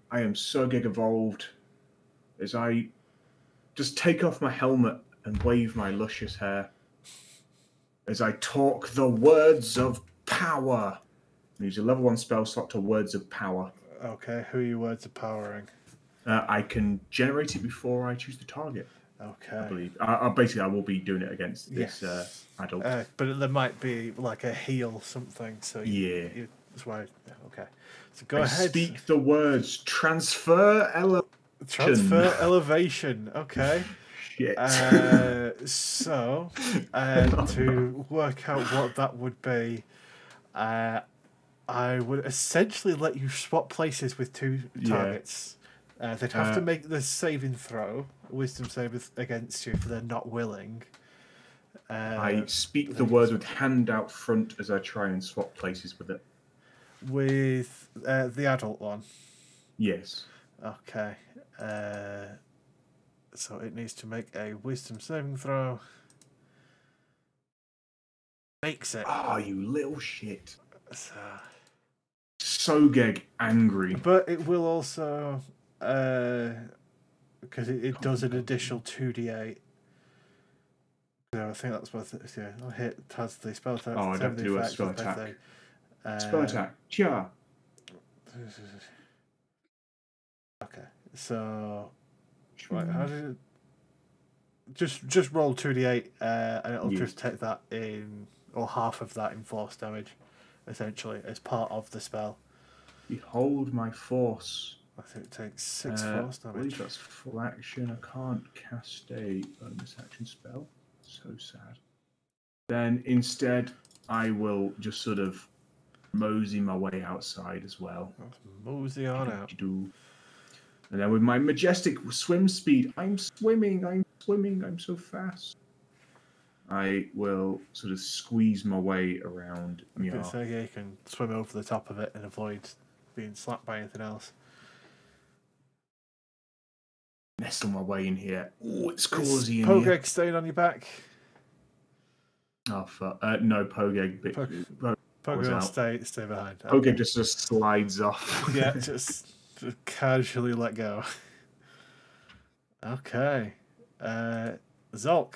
I am Sogeg evolved. As I just take off my helmet and wave my luscious hair, as I talk the words of power. Use a level 1 spell slot to words of power. Okay, who are your words of powering? I can generate it before I choose the target. Okay. I believe. Basically, I will be doing it against this adult. But there might be like a heal something, so that's why. Okay. So go ahead. Speak the words. Transfer elevation. Transfer elevation. Okay. Shit. So to work out what that would be, I would essentially let you swap places with two targets. They'd have to make the saving throw, wisdom save against you if they're not willing. I speak the words with hand out front as I try and swap places with it. With the adult one? Yes. Okay. So it needs to make a wisdom saving throw. Makes it. Oh, you little shit. So... Sogeg angry. But it will also... because it does an additional 2d8. So I think that's what it's yeah. I'll hit has the spell attack. Oh, I'd have to do a spell attack. Spell attack. Yeah. Okay. So right, how did it just roll 2d8 and it'll just take that in or half of that in force damage, essentially, as part of the spell. Behold my force. I think it takes 6 force damage. I believe that's full action. I can't cast a bonus action spell. So sad. Then instead, I will just sort of mosey my way outside as well. Mosey on out. And then with my majestic swim speed, I'm swimming, I'm so fast. I will sort of squeeze my way around. So yeah, you can swim over the top of it and avoid being slapped by anything else. Nestle my way in here. Oh, it's cozy in Pogeg here. staying on your back? Oh, fuck. No, Pogeg. Pogeg will stay behind. Pogeg just slides off. Yeah, just casually let go. Okay. Zolk.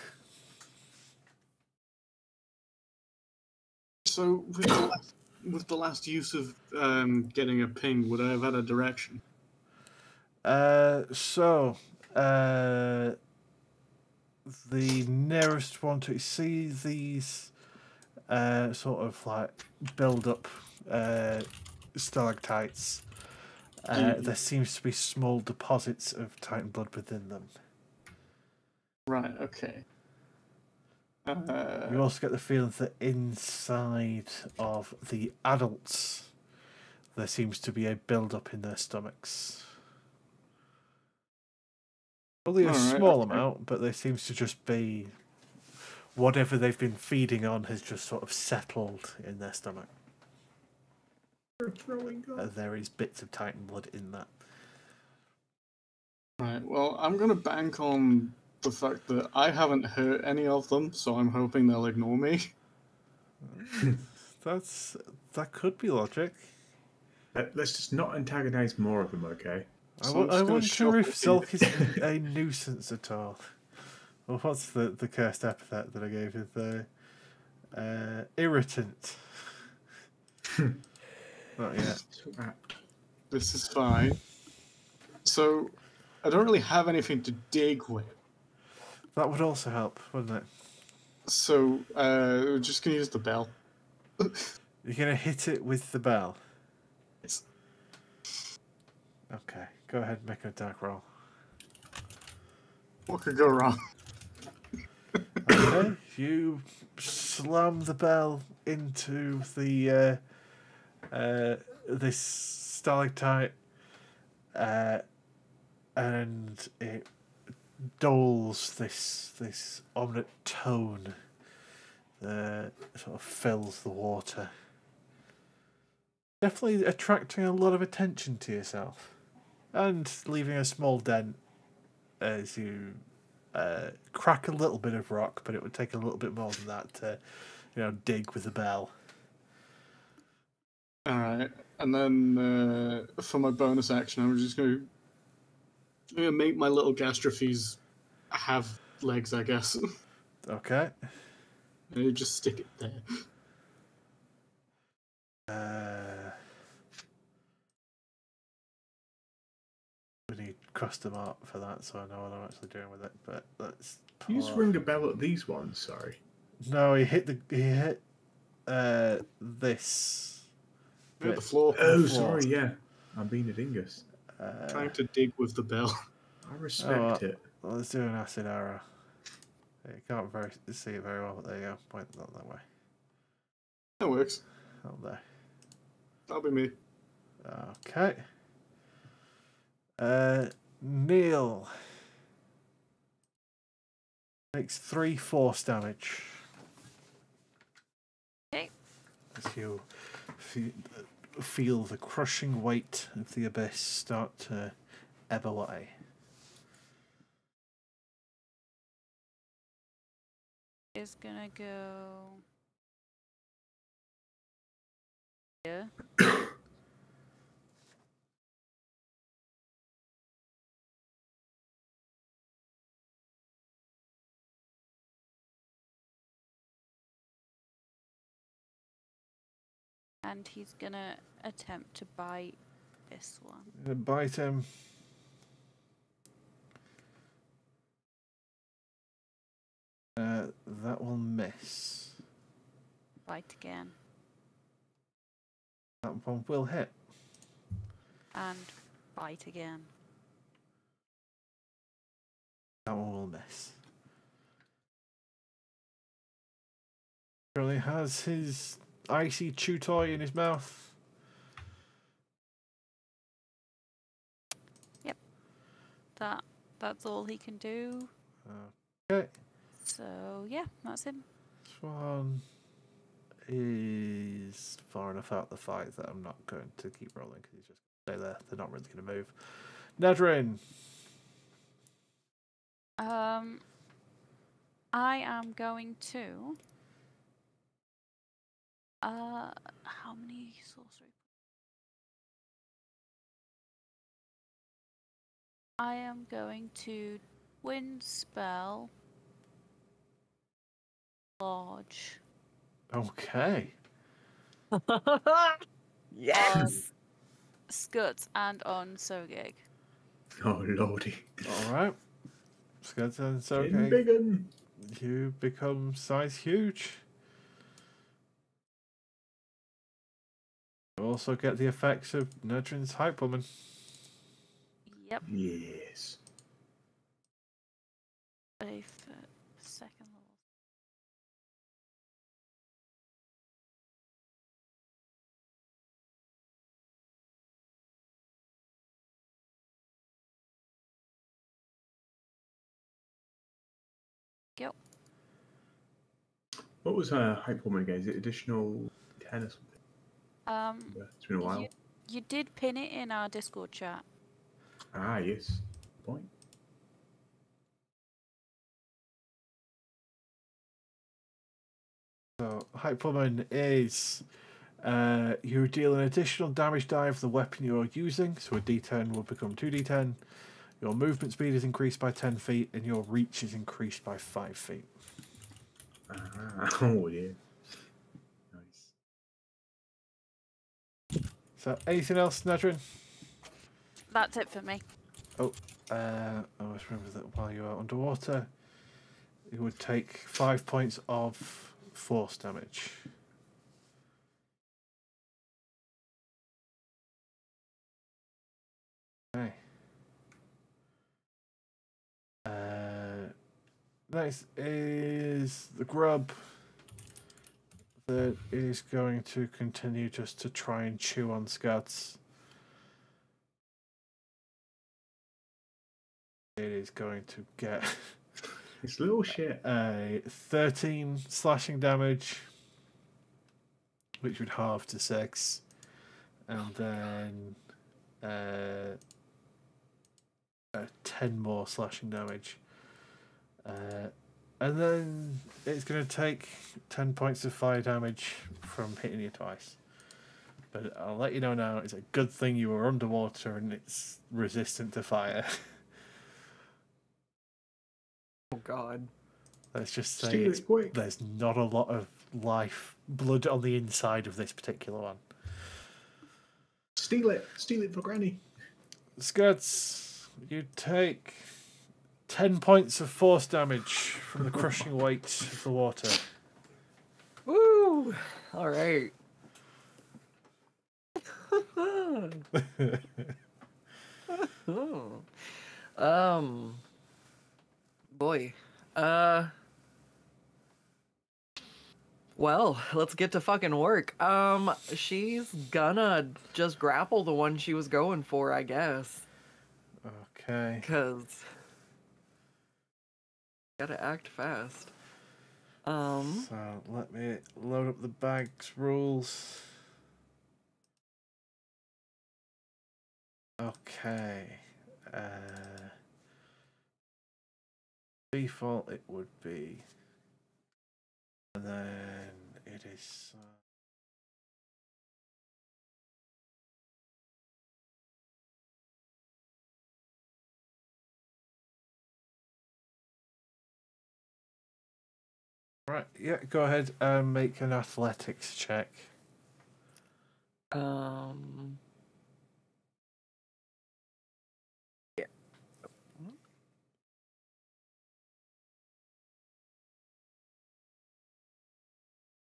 So with the last use of getting a ping, would I have had a direction? The nearest one to see these sort of like build up stalactites There seems to be small deposits of Titan blood within them. Right, okay. You also get the feeling that inside of the adults, there seems to be a build-up in their stomachs. Only a small amount, but there seems to just be whatever they've been feeding on has just sort of settled in their stomach. There is bits of Titan blood in that. Right, well, I'm going to bank on the fact that I haven't hurt any of them, so I'm hoping they'll ignore me. That could be logic. Let's just not antagonize more of them, okay? I So I'm just gonna wonder shove if it in. Zulk is a nuisance at all. Well, what's the cursed epithet that I gave you? The irritant. Not yet. This is fine. So, I don't really have anything to dig with. That would also help, wouldn't it? So, we're just going to use the bell. You're going to hit it with the bell. Yes. Okay, go ahead and make an attack roll. What could go wrong? Okay, you slam the bell into the this stalactite, and it doles this ominous tone that sort of fills the water. Definitely attracting a lot of attention to yourself, and leaving a small dent as you crack a little bit of rock, but it would take a little bit more than that to, dig with the bell. Alright, and then for my bonus action, I'm just going to make my little gastrophes have legs, I guess. Okay. And you just stick it there. We need custom art for that, so I know what I'm actually doing with it. But let's. You just ring a bell at these ones. Sorry. No, he hit this. Near the floor. Oh, sorry. Yeah, I'm being a dingus. Trying to dig with the bell. I respect it. Let's do an acid arrow. You can't see it very well, but there you go. Point that way. That works. Out there. That'll be me. Okay. Neil makes 3 force damage. Okay. As you feel the crushing weight of the abyss start to ebb away. Is gonna go here. And he's gonna attempt to bite this one. Bite him. That will miss. Bite again. That one will hit. And bite again. That one will miss. Currently has his icy chew toy in his mouth. Yep. That's all he can do. Okay. So yeah, that's him. This one is far enough out the fight that I'm not going to keep rolling because he's just going to stay there. They're not really going to move. Nedrin. I am going to. How many sorcery? I am going to twin spell Lodge. Okay. Yes. Skuts and on Sogeg. Oh lordy. All right. Skeleton, so Getting okay. big 'un. You become size huge. You also get the effects of Nedrin's Hype Woman. Yep. Yes. A second level. Yep. What was her hype woman again? Is it additional 10 or something? Yeah, it's been a while. You did pin it in our Discord chat. Ah, yes. Point. So, hype woman is you deal an additional damage die of the weapon you're using, so a d10 will become 2d10. Your movement speed is increased by 10 feet, and your reach is increased by 5 feet. Ah, oh yeah. Nice. So, anything else, Nadrin? That's it for me. Oh, I always remember that while you are underwater, you would take 5 points of force damage. Okay. Next is the grub that is going to continue just to try and chew on Scuds. It is going to get This little shit. 13 slashing damage, which would halve to 6, and then 10 more slashing damage. And then it's going to take 10 points of fire damage from hitting you twice. But I'll let you know now, it's a good thing you were underwater and it's resistant to fire. Oh god. Let's just say Steal it quick. there's not a lot of blood on the inside of this particular one. Steal it for Granny. Scuds, you take 10 points of force damage from the crushing weight of the water. Woo! Alright. Boy. Well, let's get to fucking work. She's gonna just grapple the one she was going for, I guess. Okay. Cause gotta act fast. So let me load up the bag's rules. Okay. Default it would be, and then it is. Right, yeah, go ahead and make an athletics check. Yeah.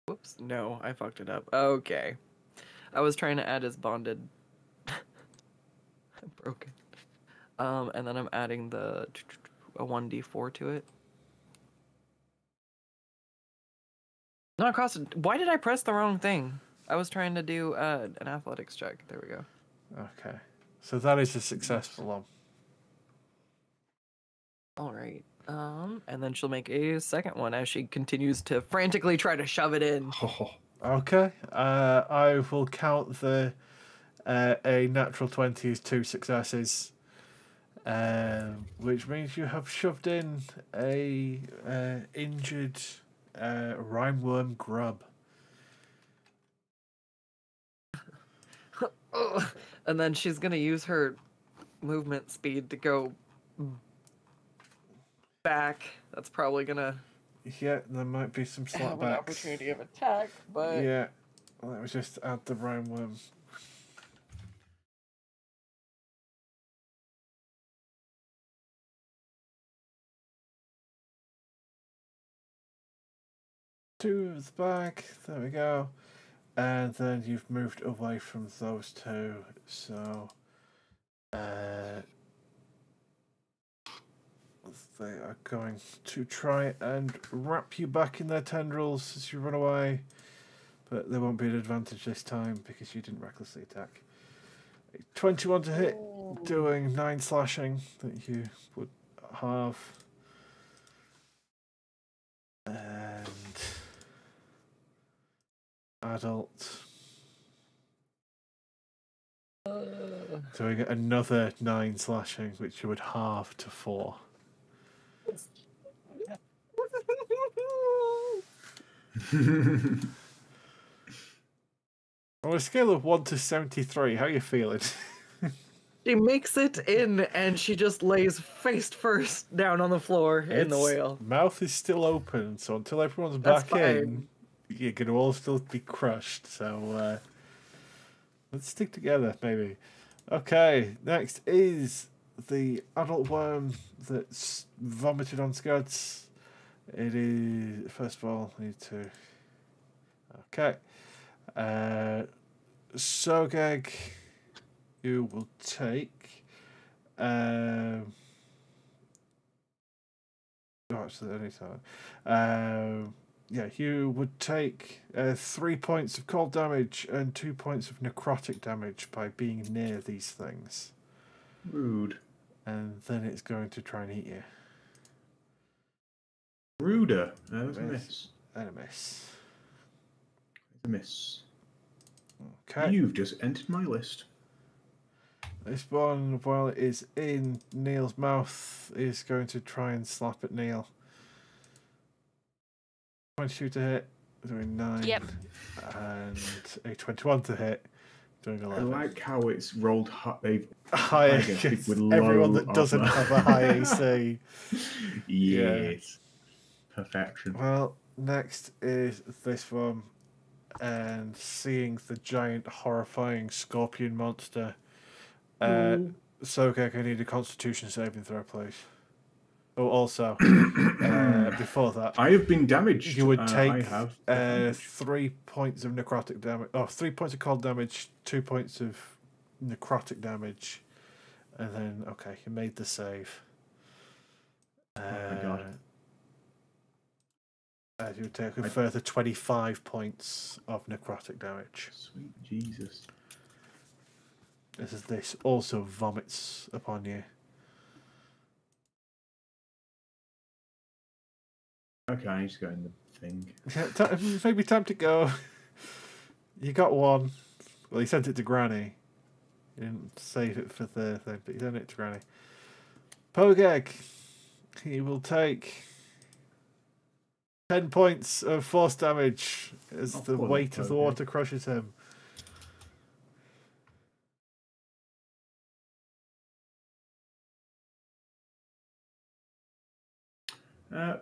Whoops, no, I fucked it up. Okay. I was trying to add his bonded. I broke it. And then I'm adding a 1d4 to it. Not across. Why did I press the wrong thing? I was trying to do an athletics check. There we go. Okay, so that is a successful one. All right. And then she'll make a second one as she continues to frantically try to shove it in. Okay, I will count the a natural 20 as 2 successes, which means you have shoved in a injured rhineworm grub. And then she's gonna use her movement speed to go back. That's probably gonna Yeah, there might be some have an slapbacks. opportunity of attack, but Yeah, let me just add the rhineworm. Two of the back, there we go. And then you've moved away from those two, so they are going to try and wrap you back in their tendrils as you run away. But there won't be an advantage this time because you didn't recklessly attack. 21 to hit, doing 9 slashing that you would have. And adult. Doing another 9 slashing, which you would halve to 4. On a scale of 1 to 73, how are you feeling? She makes it in, and she just lays face first down on the floor in the whale. Mouth is still open, so until everyone's That's back fine. in, you're going to all still be crushed. So let's stick together, maybe. Okay, next is the adult worm that's vomited on Scuds. It is, first of all, I need to... Okay. Sogeg, you will take... actually, anytime. Yeah, you would take 3 points of cold damage and 2 points of necrotic damage by being near these things. Rude. And then it's going to try and eat you. Ruder. That was a miss. And a miss. A miss. Okay. You've just entered my list. This one, while it is in Neil's mouth, is going to try and slap at Neil. 22 to hit, doing 9. Yep. And a 21 to hit, doing 11. I like how it's rolled high. High against people with everyone low that doesn't armor. have a high AC. Yes. Perfection. Well, next is this one. And seeing the giant, horrifying scorpion monster. Sogek, I need a constitution saving throw, please. Oh, also, before that, I have been damaged. you would I take have 3 points of necrotic damage. Oh, 3 points of cold damage, 2 points of necrotic damage. And then, okay, you made the save. Oh my god. You would take a further 25 points of necrotic damage. Sweet Jesus. This also vomits upon you. Okay, I need to go in the thing. Yeah, maybe time to go. You got one. Well, he sent it to Granny. He didn't save it for the thing, but he sent it to Granny. Pogeg. He will take 10 points of force damage as the weight of the water crushes him.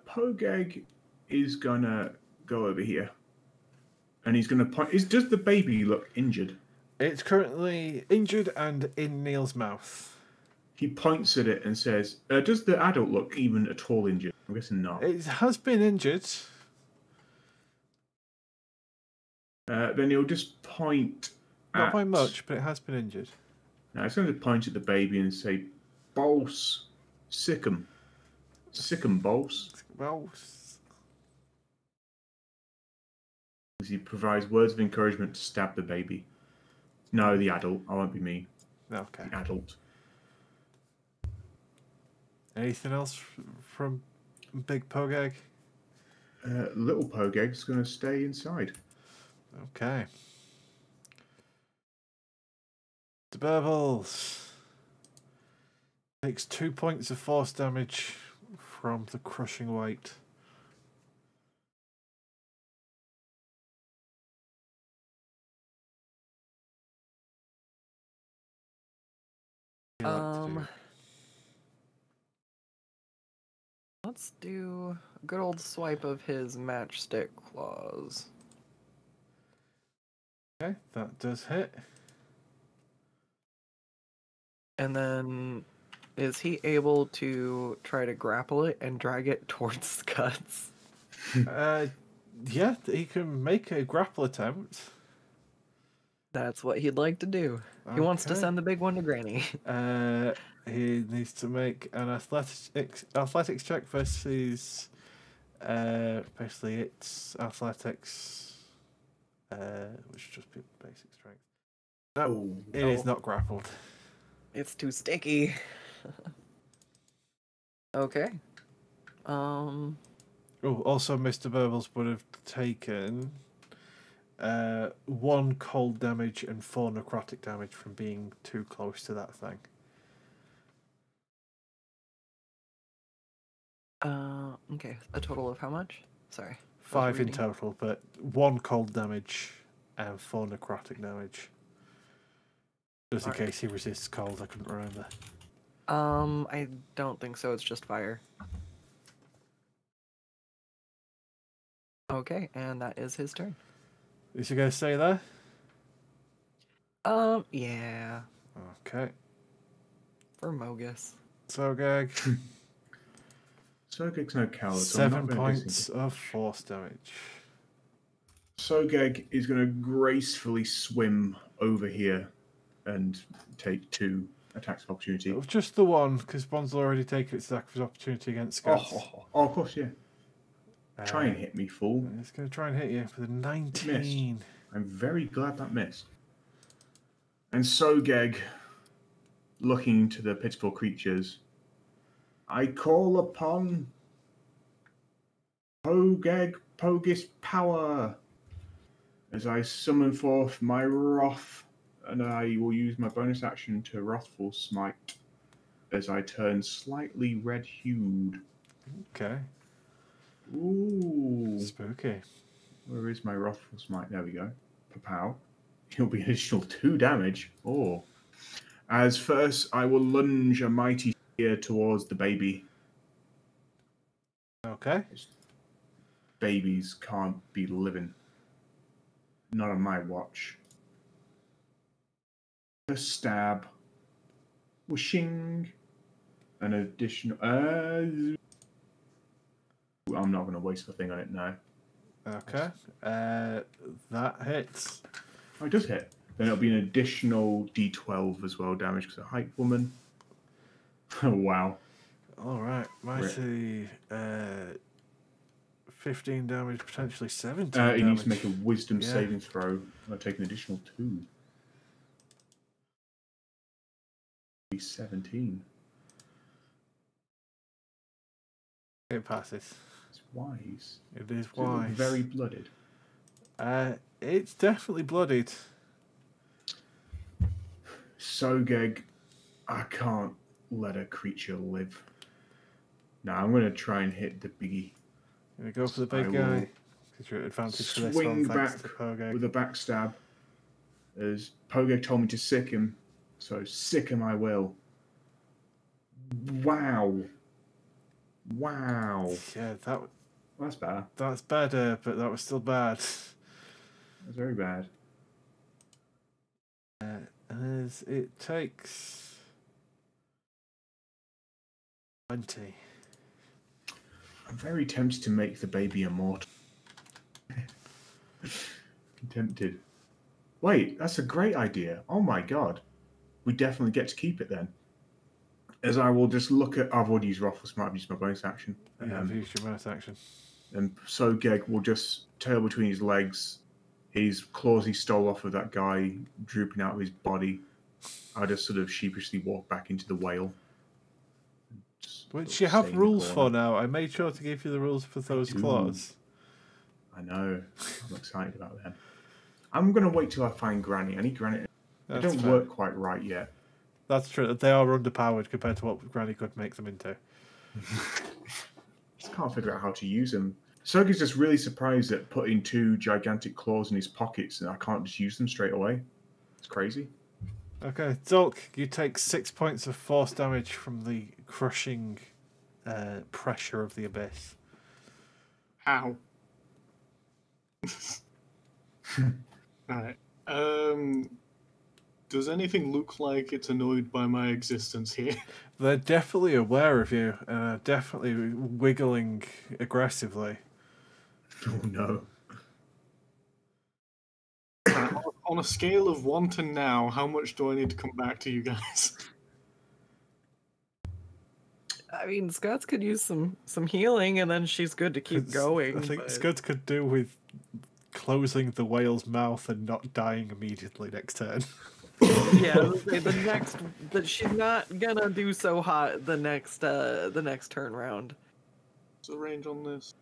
Pogeg is gonna go over here, and he's gonna point. Does the baby look injured? It's currently injured and in Neil's mouth. He points at it and says, "Does the adult look even at all injured?" I'm guessing not. It has been injured. Then he'll just point. Not by much, but it has been injured. Now he's going to point at the baby and say, "Boss, sick 'em, boss." Well, As he provides words of encouragement to stab the baby. No, the adult. I won't be me. okay. The adult. Anything else from Big Pogeg? Little Pogeg's going to stay inside. Okay. The Burbles takes 2 points of force damage from the crushing weight. Let's do a good old swipe of his matchstick claws. Okay, that does hit. And then, is he able to try to grapple it and drag it towards Scuds? Yeah, he can make a grapple attempt. That's what he'd like to do. He wants to Okay. send the big one to Granny. he needs to make an athletics check versus basically it's athletics, which should just be basic strength. No, it is not grappled. It's too sticky. Okay. Oh, also Mr. Burbles would have taken 1 cold damage and 4 necrotic damage from being too close to that thing. Okay. A total of how much? Sorry. 5 in reading. total, but 1 cold damage and 4 necrotic damage. Just in case he resists cold, I couldn't remember. I don't think so. It's just fire. Okay, and that is his turn. Is he going to stay there? Yeah. Okay. For Mogus. Sogag. Sogeg's no coward. So I'm 7 not gonna points of force damage. Sogeg is going to gracefully swim over here and take 2 attacks of opportunity. Just the one, because one's already taken its attack of opportunity against Scots. Oh, of course, yeah. Try and hit me, fool. It's going to try and hit you for the 19. Missed. I'm very glad that missed. And Sogeg, looking to the pitiful creatures, I call upon Pogis power as I summon forth my wrath, and I will use my bonus action to Wrathful Smite as I turn slightly red-hued. Okay. Ooh. Spooky. Where is my Wrathful Smite? There we go. Pow. He'll be an additional 2 damage. Oh. As first, I will lunge a mighty spear towards the baby. Okay. Babies can't be living. Not on my watch. A stab. Whooshing. An additional... I'm not going to waste the thing on it now. Okay. That hits. Oh, it does hit. Then it'll be an additional D12 as well, damage, because a height woman. Oh, wow. Alright. Mighty... 15 damage, potentially 17 He damage. needs to make a wisdom saving throw. I'll take an additional 2. 17. It passes. It's wise. It is Is it wise. very blooded. It's definitely bloodied. Sogeg, I can't let a creature live. Now I'm going to try and hit the biggie. Gonna go for the big I guy. will Because you're at advantage for this swing one, thanks back to Pogeg. with a backstab, as Pogeg told me to sick him, so sick him I will. Wow. Wow. Yeah, That's bad. that's better, but that was still bad. That's very bad. As it takes 20. I'm very tempted to make the baby immortal. Tempted. Wait, that's a great idea. Oh my god. We definitely get to keep it then. As I will just look at... I've already used Wrathful Smite, I've used my bonus action. Yeah, I've used your bonus action. And Sogeg will just tail between his legs. His claws he stole off of that guy drooping out of his body. I'll just sort of sheepishly walk back into the whale. Which you have rules for now. I made sure to give you the rules for those claws. I know. I'm excited about them. I'm going to wait till I find Granny. I need Granny. They don't work quite right yet. That's true. They are underpowered compared to what Granny could make them into. Just can't figure out how to use them. Sogeg's just really surprised at putting 2 gigantic claws in his pockets and I can't just use them straight away. It's crazy. Okay, Zulk, you take 6 points of force damage from the crushing pressure of the abyss. How? Alright. Does anything look like it's annoyed by my existence here? They're definitely aware of you and are definitely wiggling aggressively. Oh no. On a scale of 1 to now, how much do I need to come back to you guys? I mean, Scots could use some healing, and then she's good to keep going. I think but- Scud could do with closing the whale's mouth and not dying immediately next turn. Yeah, I was gonna say, the next, but she's not gonna do so hot the next turn round. What's the range on this?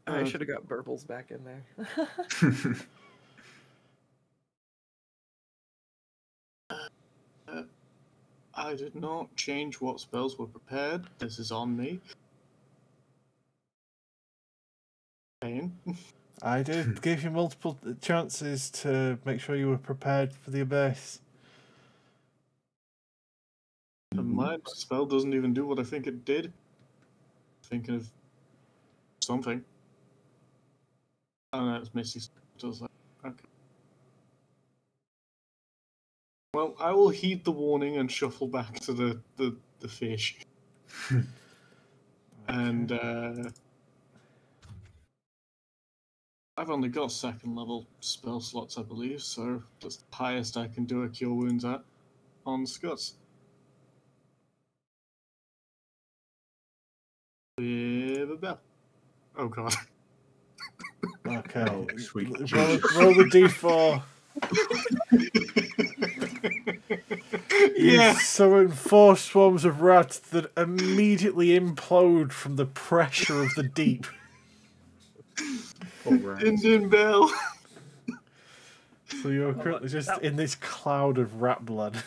I should have got Burbles back in there. I did not change what spells were prepared. This is on me. Pain. I did give you multiple chances to make sure you were prepared for the abyss. And my spell doesn't even do what I think it did. Thinking of something. Oh no, it's Misty. Does that. Okay. Well, I will heed the warning and shuffle back to the fish. And I've only got second level spell slots, I believe, so that's the highest I can do a cure wounds at on Scots. With a bell. Oh god. Okay. Oh, sweet Roll the d4. You Yeah. summon 4 swarms of rats that immediately implode from the pressure of the deep. All right. Indian bell. So you're currently just in this cloud of rat blood.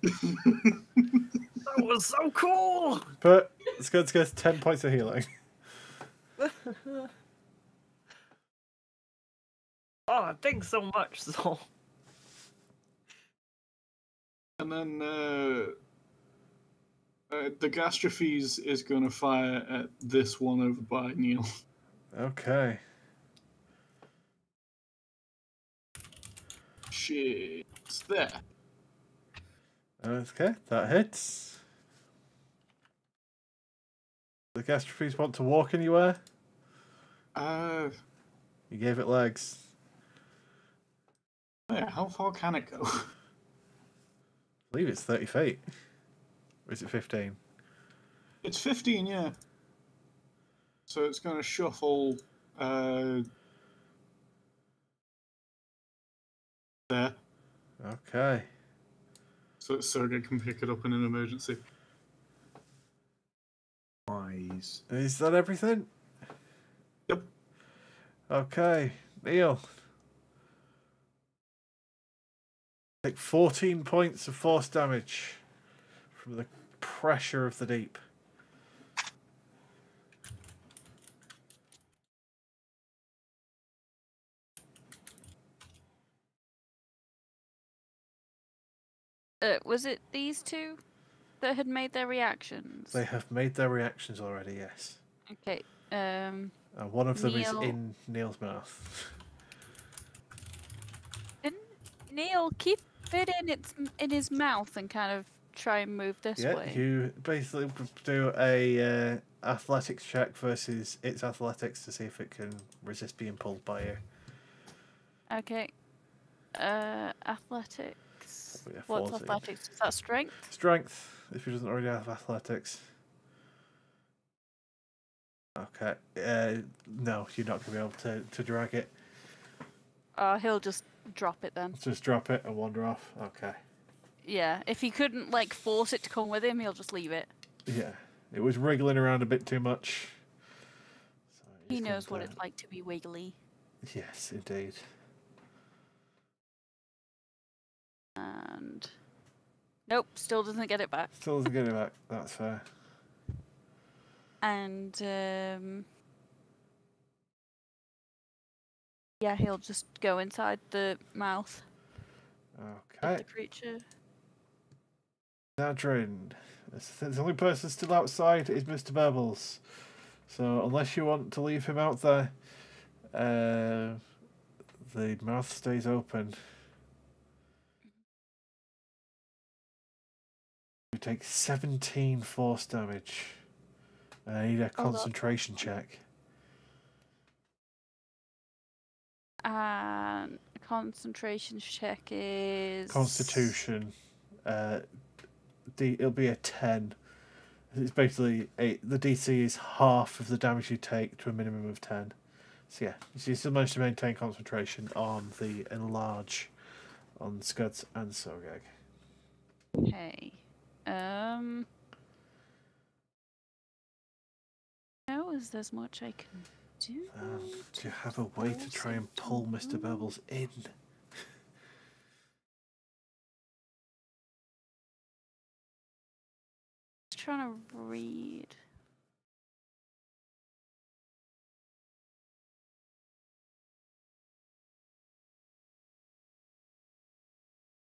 That was so cool. But Scud gets 10 points of healing. Oh, thanks so much, Sol. And then the Gastrophes is going to fire at this one over by Neil. Okay. Shit. It's there. Okay, that hits. The Gastrophes want to walk anywhere? You gave it legs. Yeah, how far can it go? I believe it's 30 feet. Or is it 15? It's 15, yeah. So it's going to shuffle there. Okay. So Sergei can pick it up in an emergency. Wise. Is that everything? Yep. Okay, Neil. Take 14 points of force damage from the pressure of the deep. Was it these two that had made their reactions? They have made their reactions already, yes. Okay. And one of them is Neil- in Neil's mouth. Didn't Neil keep it in his mouth and kind of try and move this Yeah, way? you basically do a athletics check versus its athletics to see if it can resist being pulled by you. Okay. Athletics. Yeah, What's 14. athletics? Is that strength? Strength, if he doesn't already have athletics. Okay. No, you're not going to be able to drag it. He'll just drop it then. Just drop it and wander off. Okay. Yeah, if he couldn't like force it to come with him, he'll just leave it. Yeah. It was wriggling around a bit too much. So He he's knows going what to- it's like to be wiggly. Yes, indeed. And nope, still doesn't get it back. Still doesn't get it back. That's fair. And yeah, he'll just go inside the mouth of Okay. the creature. Nadrin. The only person still outside is Mr. Bubbles. So unless you want to leave him out there, the mouth stays open. You take 17 force damage. I need a concentration check. And concentration check is Constitution. It'll be a 10. It's basically the DC is half of the damage you take to a minimum of 10. So yeah, so you still manage to maintain concentration on the enlarge on Scuds and Sogag. Okay. Now is there's much I can do. Do you have a way to try and pull Mr. Burbles in? Just trying to read.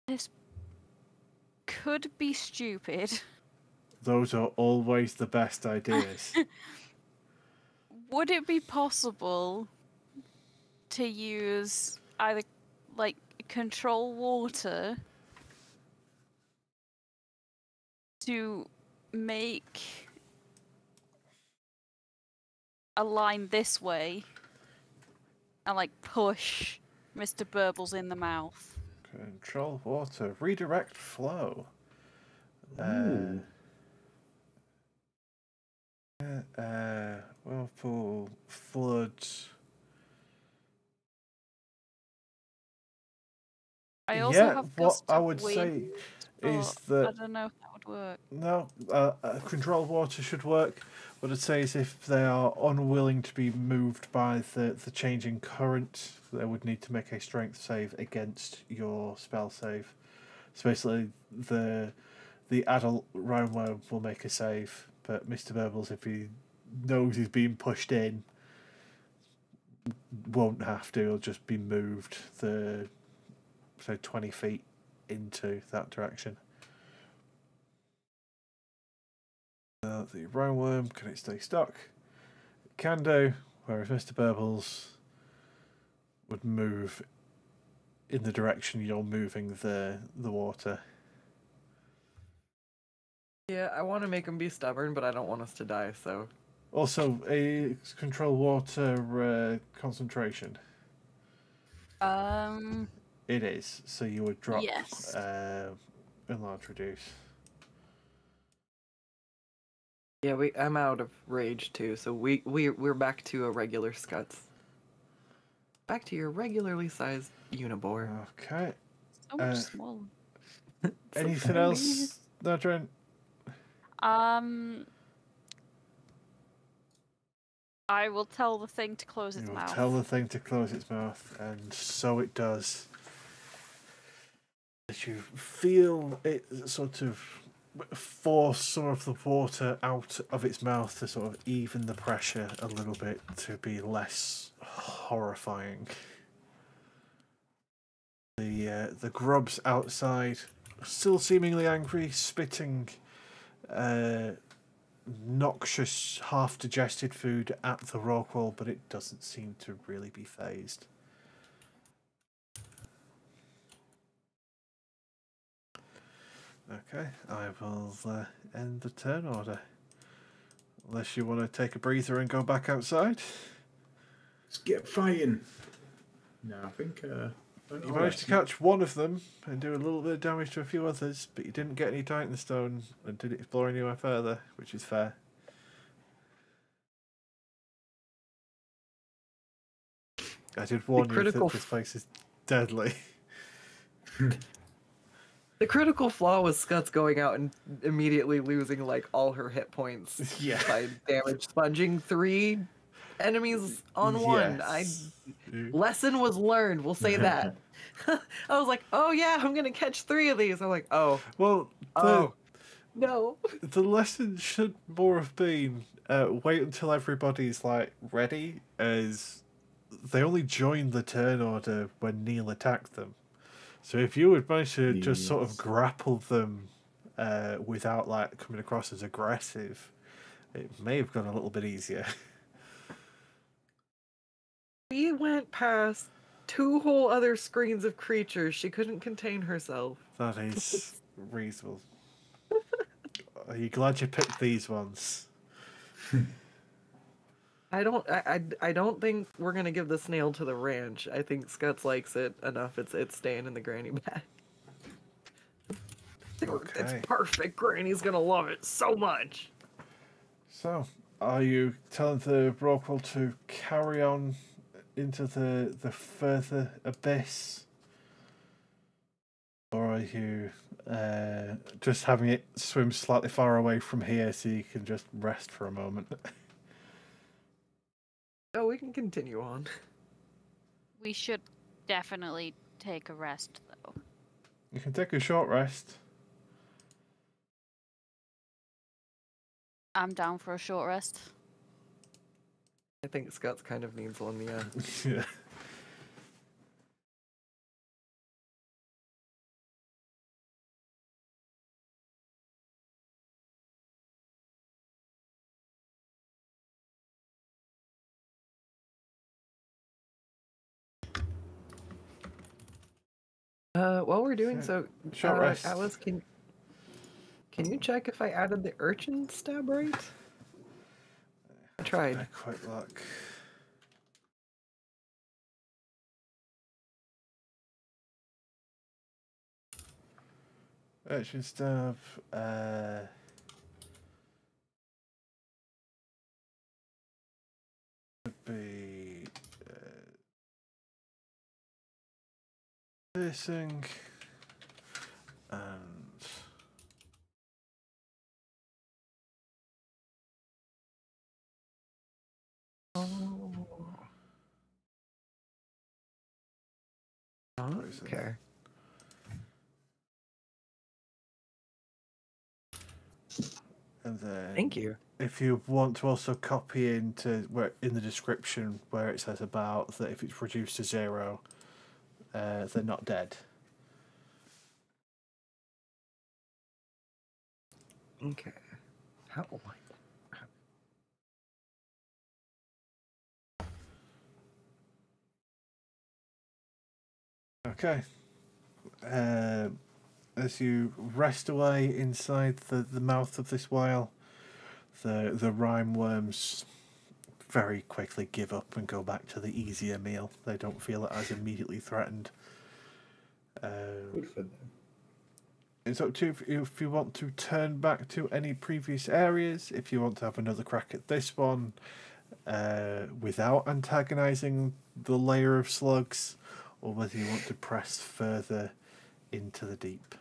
This could be stupid. Those are always the best ideas. Would it be possible to use either like control water to make a line this way and like push Mr. Burbles in the mouth? Control water, redirect flow. Whirlpool, flood. I also Yeah, have what gust I of would wind, say is but I that don't know if that would work. no, control water should work. What I'd say is if they are unwilling to be moved by the changing current, they would need to make a strength save against your spell save. So basically, the adult roundworm will make a save, but Mr. Burbles, if he knows he's being pushed in, won't have to. He'll just be moved 20 feet into that direction. The roundworm, can it stay stuck? It can do, whereas Mr. Burbles would move in the direction you're moving the water. Yeah, I want to make him be stubborn, but I don't want us to die, so... Also, a control water concentration. It is, so you would drop Yes. enlarge reduce. Yeah, I'm out of rage too, so we're back to a regular Scuts. Back to your regularly sized Unibor. Okay. So much smaller. Anything else, Nadrin? I will tell the thing to close its You will mouth. tell the thing to close its mouth, and so it does. As you feel it sort of force some of the water out of its mouth to sort of even the pressure a little bit to be less horrifying. The grubs outside still seemingly angry, spitting noxious, half-digested food at the Rockwall, but it doesn't seem to really be phased. Okay, I will end the turn order. Unless you want to take a breather and go back outside. Let's get fighting. No, I think... You managed to catch one of them and do a little bit of damage to a few others, but you didn't get any Titan Stone and didn't explore anywhere further, which is fair. I did warn you that this place is deadly. The critical flaw was Scuts going out and immediately losing like all her hit points by damage sponging 3 enemies on one. Lesson was learned, we'll say that. I was like, oh yeah, I'm gonna catch 3 of these. I'm like, oh. Well, No. The lesson should more have been wait until everybody's like ready, as they only joined the turn order when Neil attacked them. So if you had managed to just sort of grapple them without like coming across as aggressive, it may have gone a little bit easier. We went past 2 whole other screens of creatures. She couldn't contain herself. That is reasonable. Are you glad you picked these ones? I don't think we're gonna give the snail to the ranch. I think Scuts likes it enough. It's staying in the granny bag. Okay. It's perfect. Granny's gonna love it so much. So, are you telling the Rockwell to carry on into the further abyss? Or are you just having it swim slightly far away from here so you can just rest for a moment? No, we can continue on. We should definitely take a rest, though. You can take a short rest. I'm down for a short rest. I think Scott's kind of needs one, yeah. Yeah. While we're doing so, Short rest. Alice, can you check if I added the urchin stab right? I tried. A quick look. Urchin stab. Would be piercing and Oh. Okay. and then Thank you. if you want to also copy into where in the description where it says about that if it's reduced to 0, they're not dead. Okay. How? Okay. As you rest away inside the mouth of this whale, the rime worms very quickly give up and go back to the easier meal. They don't feel as immediately threatened. Good for them. It's up to you if you want to turn back to any previous areas, if you want to have another crack at this one without antagonizing the layer of slugs, or whether you want to press further into the deep.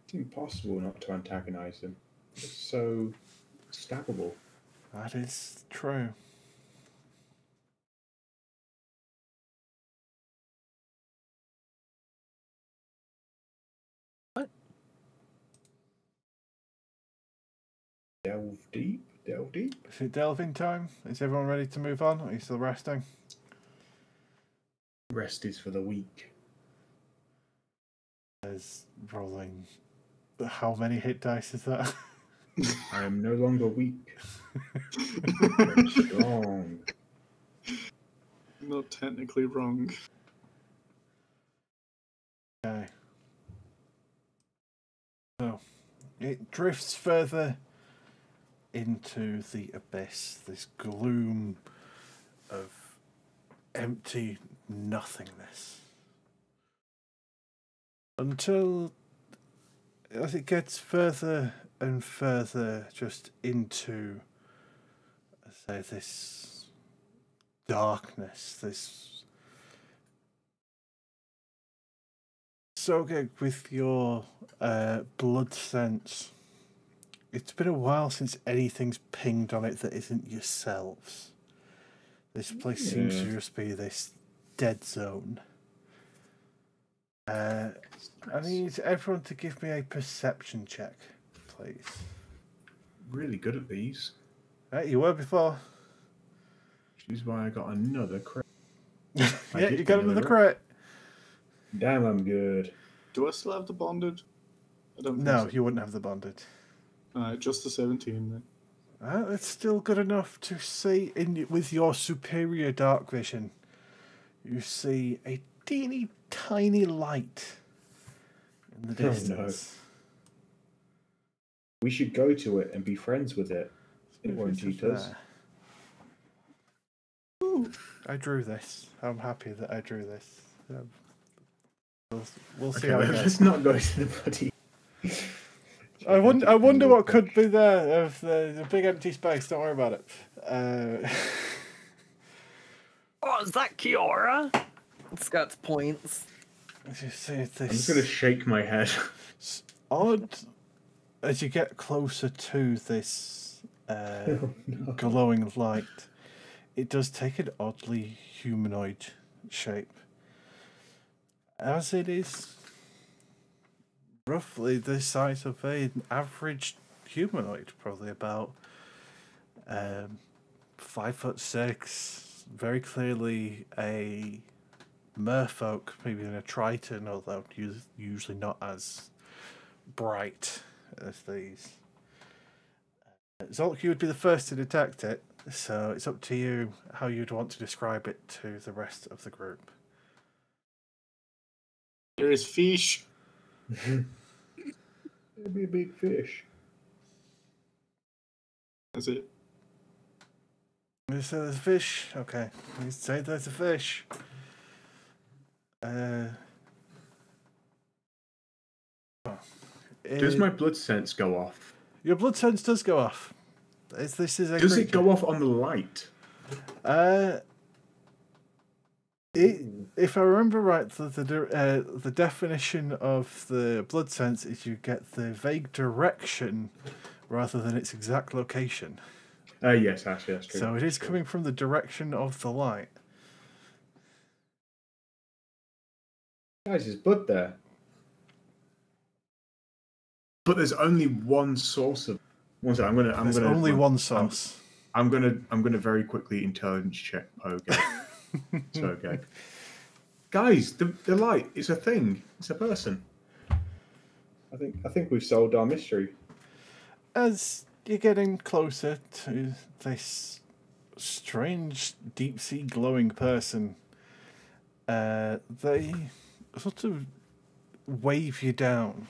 It's impossible not to antagonize them. It's so stabbable. That is true. What? Delve deep, delve deep. Is it delving time? Is everyone ready to move on? Are you still resting? Rest is for the weak. There's rolling. How many hit dice is that? I am no longer weak. I'm strong. Not technically wrong. Okay. So it drifts further into the abyss, this gloom of empty nothingness. Until as it gets further and further just into, say, this darkness, this Sogeg, with your blood sense, it's been a while since anything's pinged on it that isn't yourselves. This place seems to just be this dead zone. I need everyone to give me a perception check, please. Really good at these. You were before. Which is why I got another crit. Yeah, you got another crit. Damn, I'm good. Do I still have the bonded? I don't think No, so. you wouldn't have the bonded. Alright, just the 17 then. It's still good enough to see with your superior dark vision. You see a teeny tiny light in the distance. We should go to it and be friends with it. It won't It's cheat us. there. I drew this. I'm happy that I drew this. We'll see Okay, how it goes. let's not go to the bloody. I wonder what could be there of the big empty space. Don't worry about it. Oh, is that Kiora? Scott's points. You see this I'm just going to shake my head. odd as you get closer to this glowing light. It does take an oddly humanoid shape, as it is roughly the size of an average humanoid, probably about 5'6", very clearly a merfolk, maybe even a triton, although usually not as bright as these. Zolk, you would be the first to detect it, so it's up to you how you'd want to describe it to the rest of the group. There is fish. It'd be a big fish. That's it. So there's a fish. Okay, you say there's a fish. Does my blood sense go off? Your blood sense does go off. This is a Does it creature. go off on the light? If I remember right, the definition of the blood sense is you get the vague direction rather than its exact location. Yes, actually, that's true. So it is coming from the direction of the light. Guys, there's blood there. But there's only one source of. One second, There's only one source. I'm gonna very quickly intelligence check Pogo. So okay. Guys, the light is a thing. It's a person. I think we've solved our mystery. As you're getting closer to this strange deep sea glowing person, they sort of wave down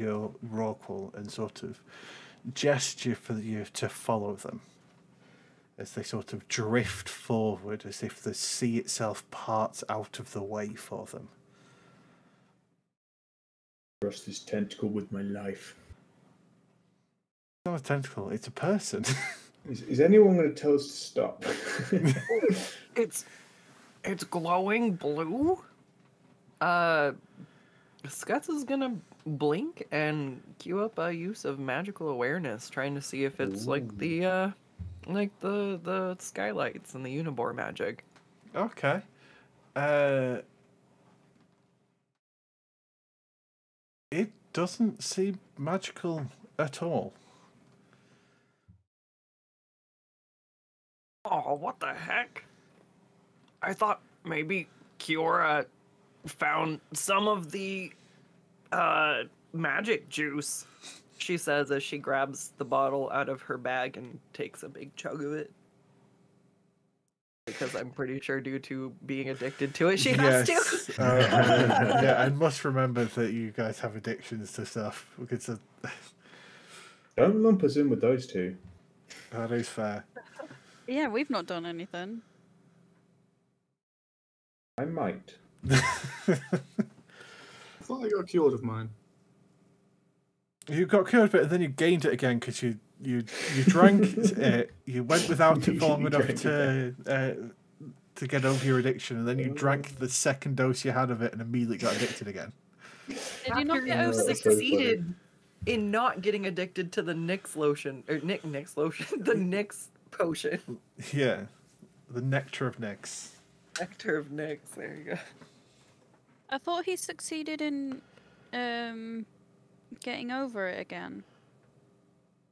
your rorqual and sort of gesture for you to follow them as they sort of drift forward as if the sea itself parts out of the way for them. Trust this tentacle with my life. It's not a tentacle, it's a person. Is anyone going to tell us to stop? It's glowing blue. Scuts is gonna blink and queue up a use of magical awareness, trying to see if it's like the skylights and the Unibor magic. Okay. It doesn't seem magical at all. Oh, what the heck? I thought maybe Kiora found some of the magic juice, she says as she grabs the bottle out of her bag and takes a big chug of it. Because I'm pretty sure due to being addicted to it, she has to. Yeah, I must remember that you guys have addictions to stuff. Because Don't lump us in with those two. that is fair. Yeah, we've not done anything. I might. I thought I got cured of mine. You got cured of it and then you gained it again because you drank it. You went without it for long enough to get over your addiction, and then you drank the second dose you had of it and immediately got addicted again. Did you not get over that's the so Succeeded in not getting addicted to the Nyx lotion, or Nyx lotion, the Nyx potion. Yeah, the nectar of Nyx. Nectar of Nyx. There you go. I thought he succeeded in getting over it again.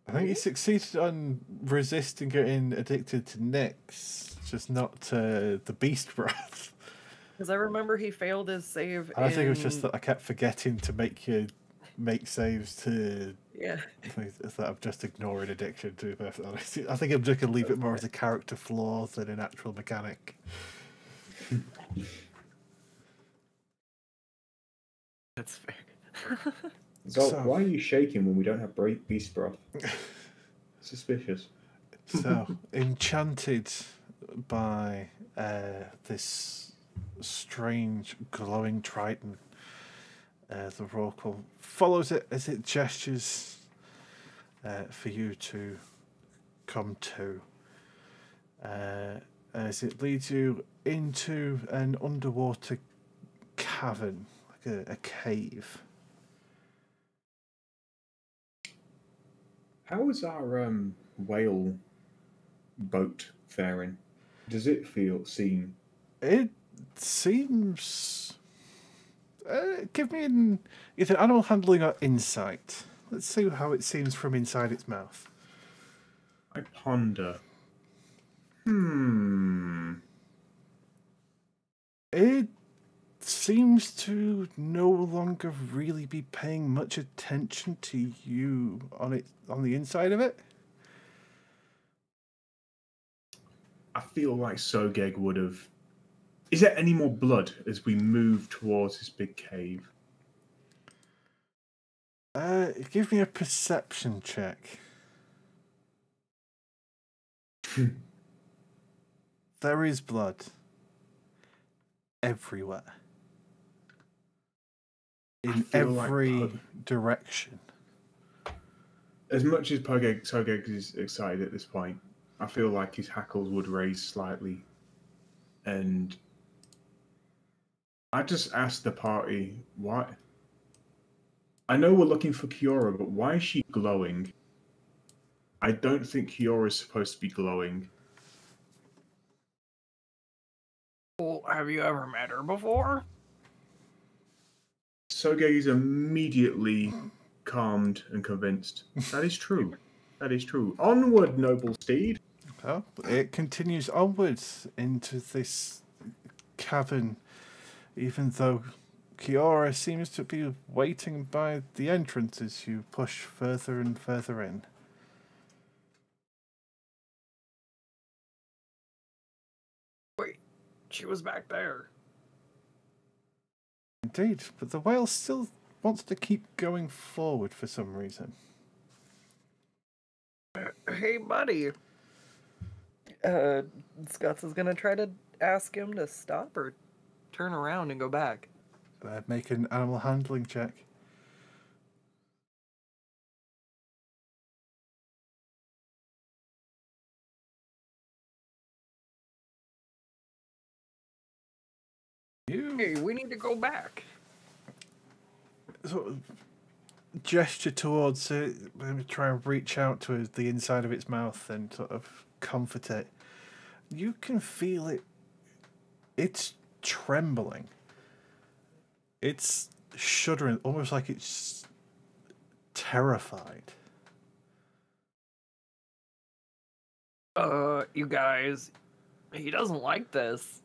I think he succeeded on resisting getting addicted to Nyx, just not to the beast breath. Because I remember he failed his save. I think it was just that I kept forgetting to make saves to. Yeah. That I'm just ignoring addiction, to be perfectly honest. I think I'm just going to leave it more as a character flaw than an actual mechanic. That's fair. So, So- why are you shaking when we don't have beast broth? Suspicious. So, enchanted by this strange glowing triton, the Rorqual follows it as it gestures for you to come to. As it leads you into an underwater cavern, like a cave. How is our whale boat faring? Does it seem? It seems. Give me either animal handling or insight. Let's see how it seems from inside its mouth. I ponder. It seems to no longer really be paying much attention to you on the inside of it. I feel like Sogeg would have. Is there any more blood as we move towards this big cave? Give me a perception check. There is blood everywhere. In every direction. As much as Sogeg is excited at this point, I feel like his hackles would raise slightly. And I just asked the party, why? I know we're looking for Kiora, but why is she glowing? I don't think Kiora is supposed to be glowing. Well, have you ever met her before? Sogeg is immediately calmed and convinced. That is true. That is true. Onward, noble steed. Well, it continues onwards into this cavern, even though Kiora seems to be waiting by the entrance as you push further and further in. Wait, she was back there. Indeed, but the whale still wants to keep going forward for some reason. Hey, buddy. Scots is gonna try to ask him to stop or turn around and go back. Make an animal handling check. Hey, we need to go back. Sort of gesture towards it, maybe try and reach out to the inside of its mouth and sort of comfort it. You can feel it. It's trembling. It's shuddering, almost like it's terrified. You guys, he doesn't like this.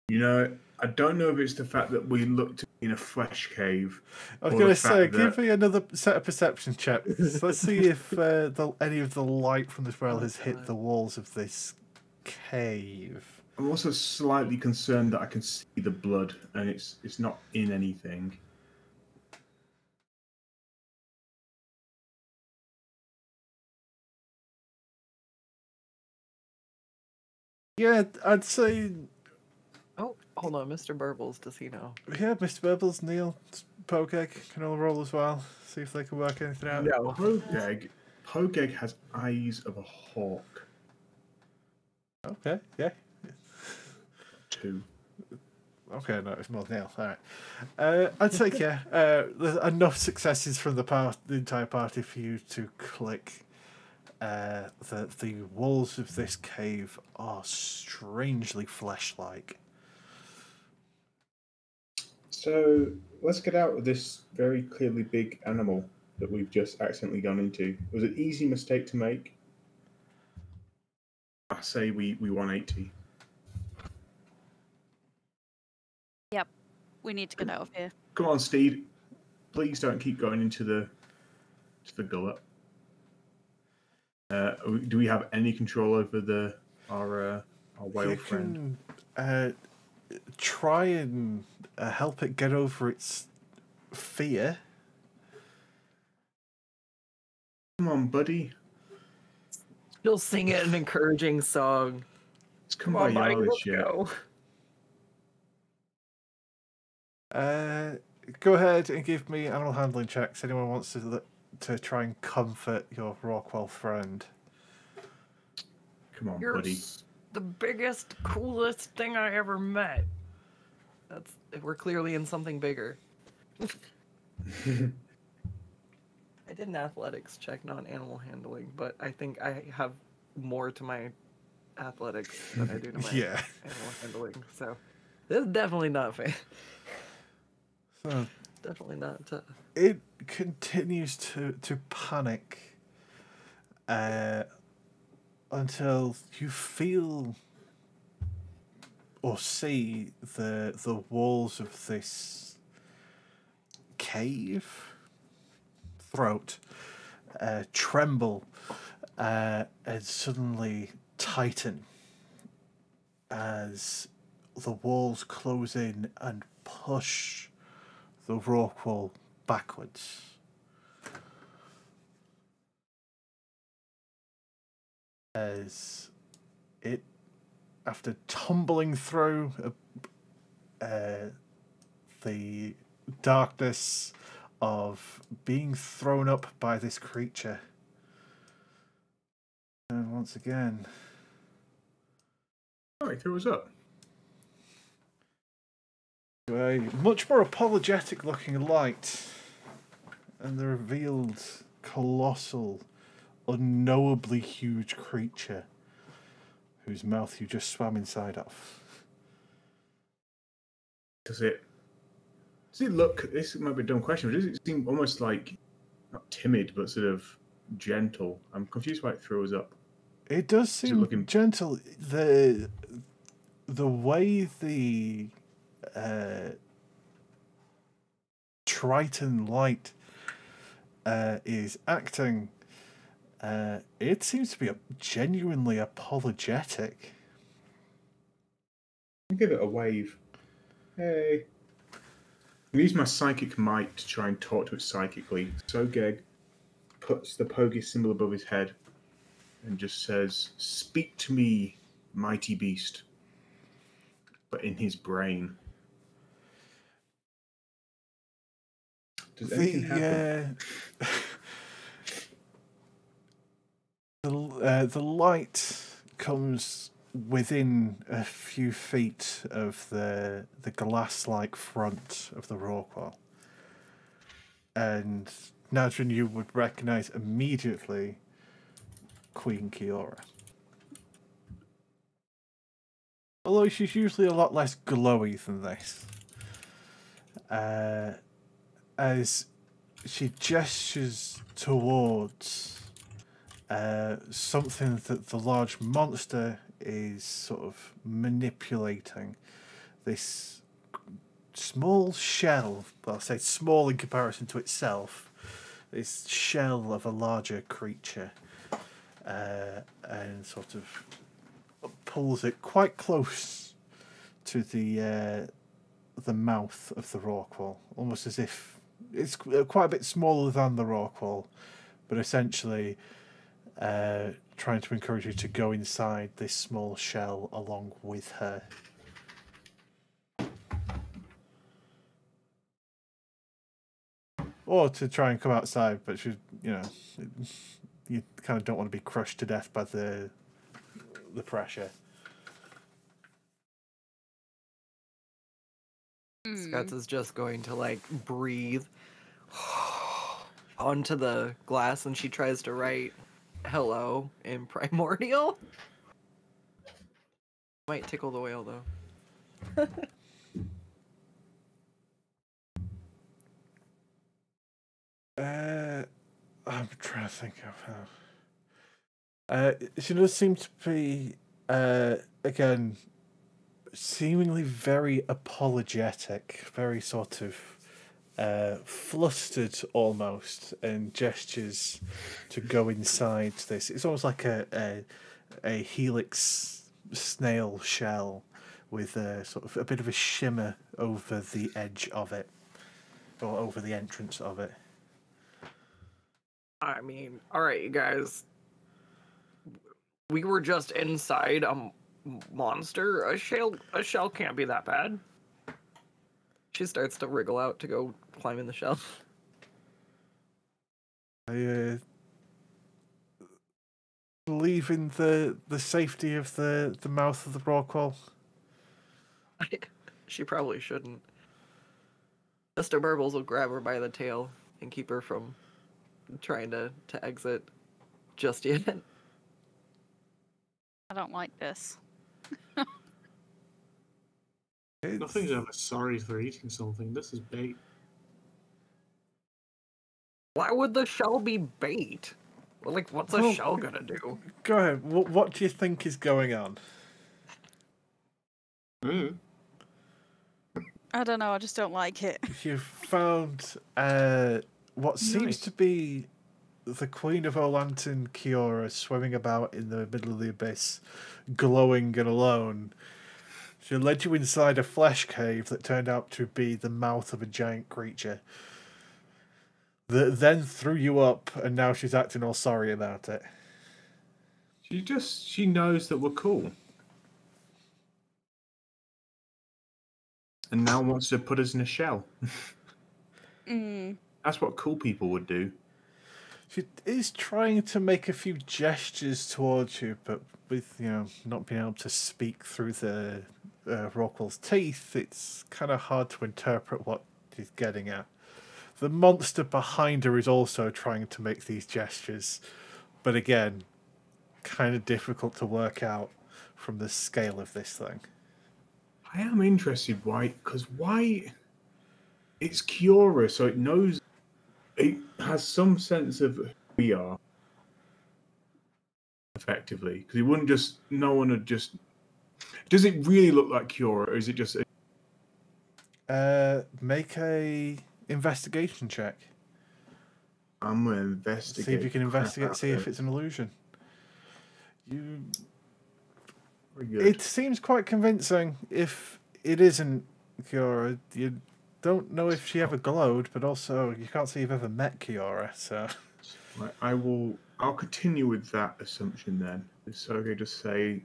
You know, I don't know if it's the fact that we looked in a flesh cave. I was going to say, give me another set of perception checks. Let's see if any of the light from this well has hit the walls of this cave. I'm also slightly concerned that I can see the blood and it's not in anything. Yeah, I'd say. Oh, hold on, Mr. Burbles, does he know? Yeah, Mr. Burbles, Neil, Pogeg can all roll as well. See if they can work anything out. No. Pogeg has eyes of a hawk. Okay, yeah. 2. Okay, no, it's more Neil. All right. I'd say, yeah, there's enough successes from the entire party for you to click. The walls of this cave are strangely flesh-like. So let's get out of this very clearly big animal that we've just accidentally gone into. It was an easy mistake to make. I say we 180. Yep. We need to get out of here. Come on, Steed. Please don't keep going into the gullet. Do we have any control over our whale friend? Can try and help it get over its fear. Come on, buddy. She'll sing it an encouraging song. It's come by buddy, Yalish let's yet. go. Go ahead and give me animal handling checks. Anyone wants to to try and comfort your Rockwell friend. Come on, You're buddy. the biggest, coolest thing I ever met. We're clearly in something bigger. I did an athletics check, not animal handling, but I think I have more to my athletics than I do to my Yeah. animal handling. So this is definitely not fair. So Definitely not. it continues to panic until you feel or see the walls of this cave throat tremble and suddenly tighten as the walls close in and push the rock wall backwards. As it, after tumbling through the darkness of being thrown up by this creature, and once again, Oh, he threw us up. to a much more apologetic looking light, and the revealed colossal, unknowably huge creature whose mouth you just swam inside of. Does it look, this might be a dumb question, but does it seem almost like, not timid, but sort of gentle? I'm confused why it threw us up. It does seem looking- gentle. The way the Triton light is acting, it seems to be genuinely apologetic. I'll give it a wave. Hey. I use my psychic might to try and talk to it psychically. So Geg puts the Pogi symbol above his head and just says, "Speak to me, mighty beast," but in his brain. Does anything happen? The light comes within a few feet of the glass-like front of the Rorqual. And Nadrin, you would recognize immediately Queen Kiora. Although she's usually a lot less glowy than this. As she gestures towards something that the large monster is sort of manipulating. This small shell, well, I'll say small in comparison to itself, this shell of a larger creature, and sort of pulls it quite close to the mouth of the Rorqual, almost as if it's quite a bit smaller than the Rorqual, but essentially trying to encourage you to go inside this small shell along with her. Or to try and come outside, but you kind of don't want to be crushed to death by the pressure. Scuts is just going to like breathe onto the glass, and she tries to write hello in primordial. Might tickle the whale though. I'm trying to think of how. She does seem to be again seemingly very apologetic, very sort of flustered almost, and gestures to go inside this. It's almost like a helix snail shell with a sort of a bit of a shimmer over the edge of it, or over the entrance of it. I mean, all right, you guys. We were just inside a monster. A shell can't be that bad. She starts to wriggle out to go climb in the shell. believe in the safety of the mouth of the Rockwell. She probably shouldn't. Mr. Burbles will grab her by the tail and keep her from trying to exit just yet. I don't like this. Nothing's ever sorry for eating something. This is bait. Why would the shell be bait? Well, like, what's a Well, shell gonna do? Go ahead. What do you think is going on? Mm. I don't know. I just don't like it. You've found what seems Nice. to be the Queen of Olantin, Kiora, swimming about in the middle of the abyss, glowing and alone. She led you inside a flesh cave that turned out to be the mouth of a giant creature. That then threw you up, and now she's acting all sorry about it. She knows that we're cool. And now wants to put us in a shell. That's what cool people would do. She is trying to make a few gestures towards you, but with, not being able to speak through the Rockwell's teeth, it's kind of hard to interpret what she's getting at. The monster behind her is also trying to make these gestures, but again, kind of difficult to work out from the scale of this thing. I am interested why it's Kiora, so it knows, it has some sense of who we are, effectively. Because it wouldn't just, no one would just. Does it really look like Kiora, or is it just? Make a investigation check. I'm gonna investigate. See if you can the crap investigate. out See of if it's an illusion. You. Very good. It seems quite convincing. If it isn't Kiora, you don't know if she ever glowed, but also you can't say you've ever met Kiora. So Right, I'll continue with that assumption then. So okay, just say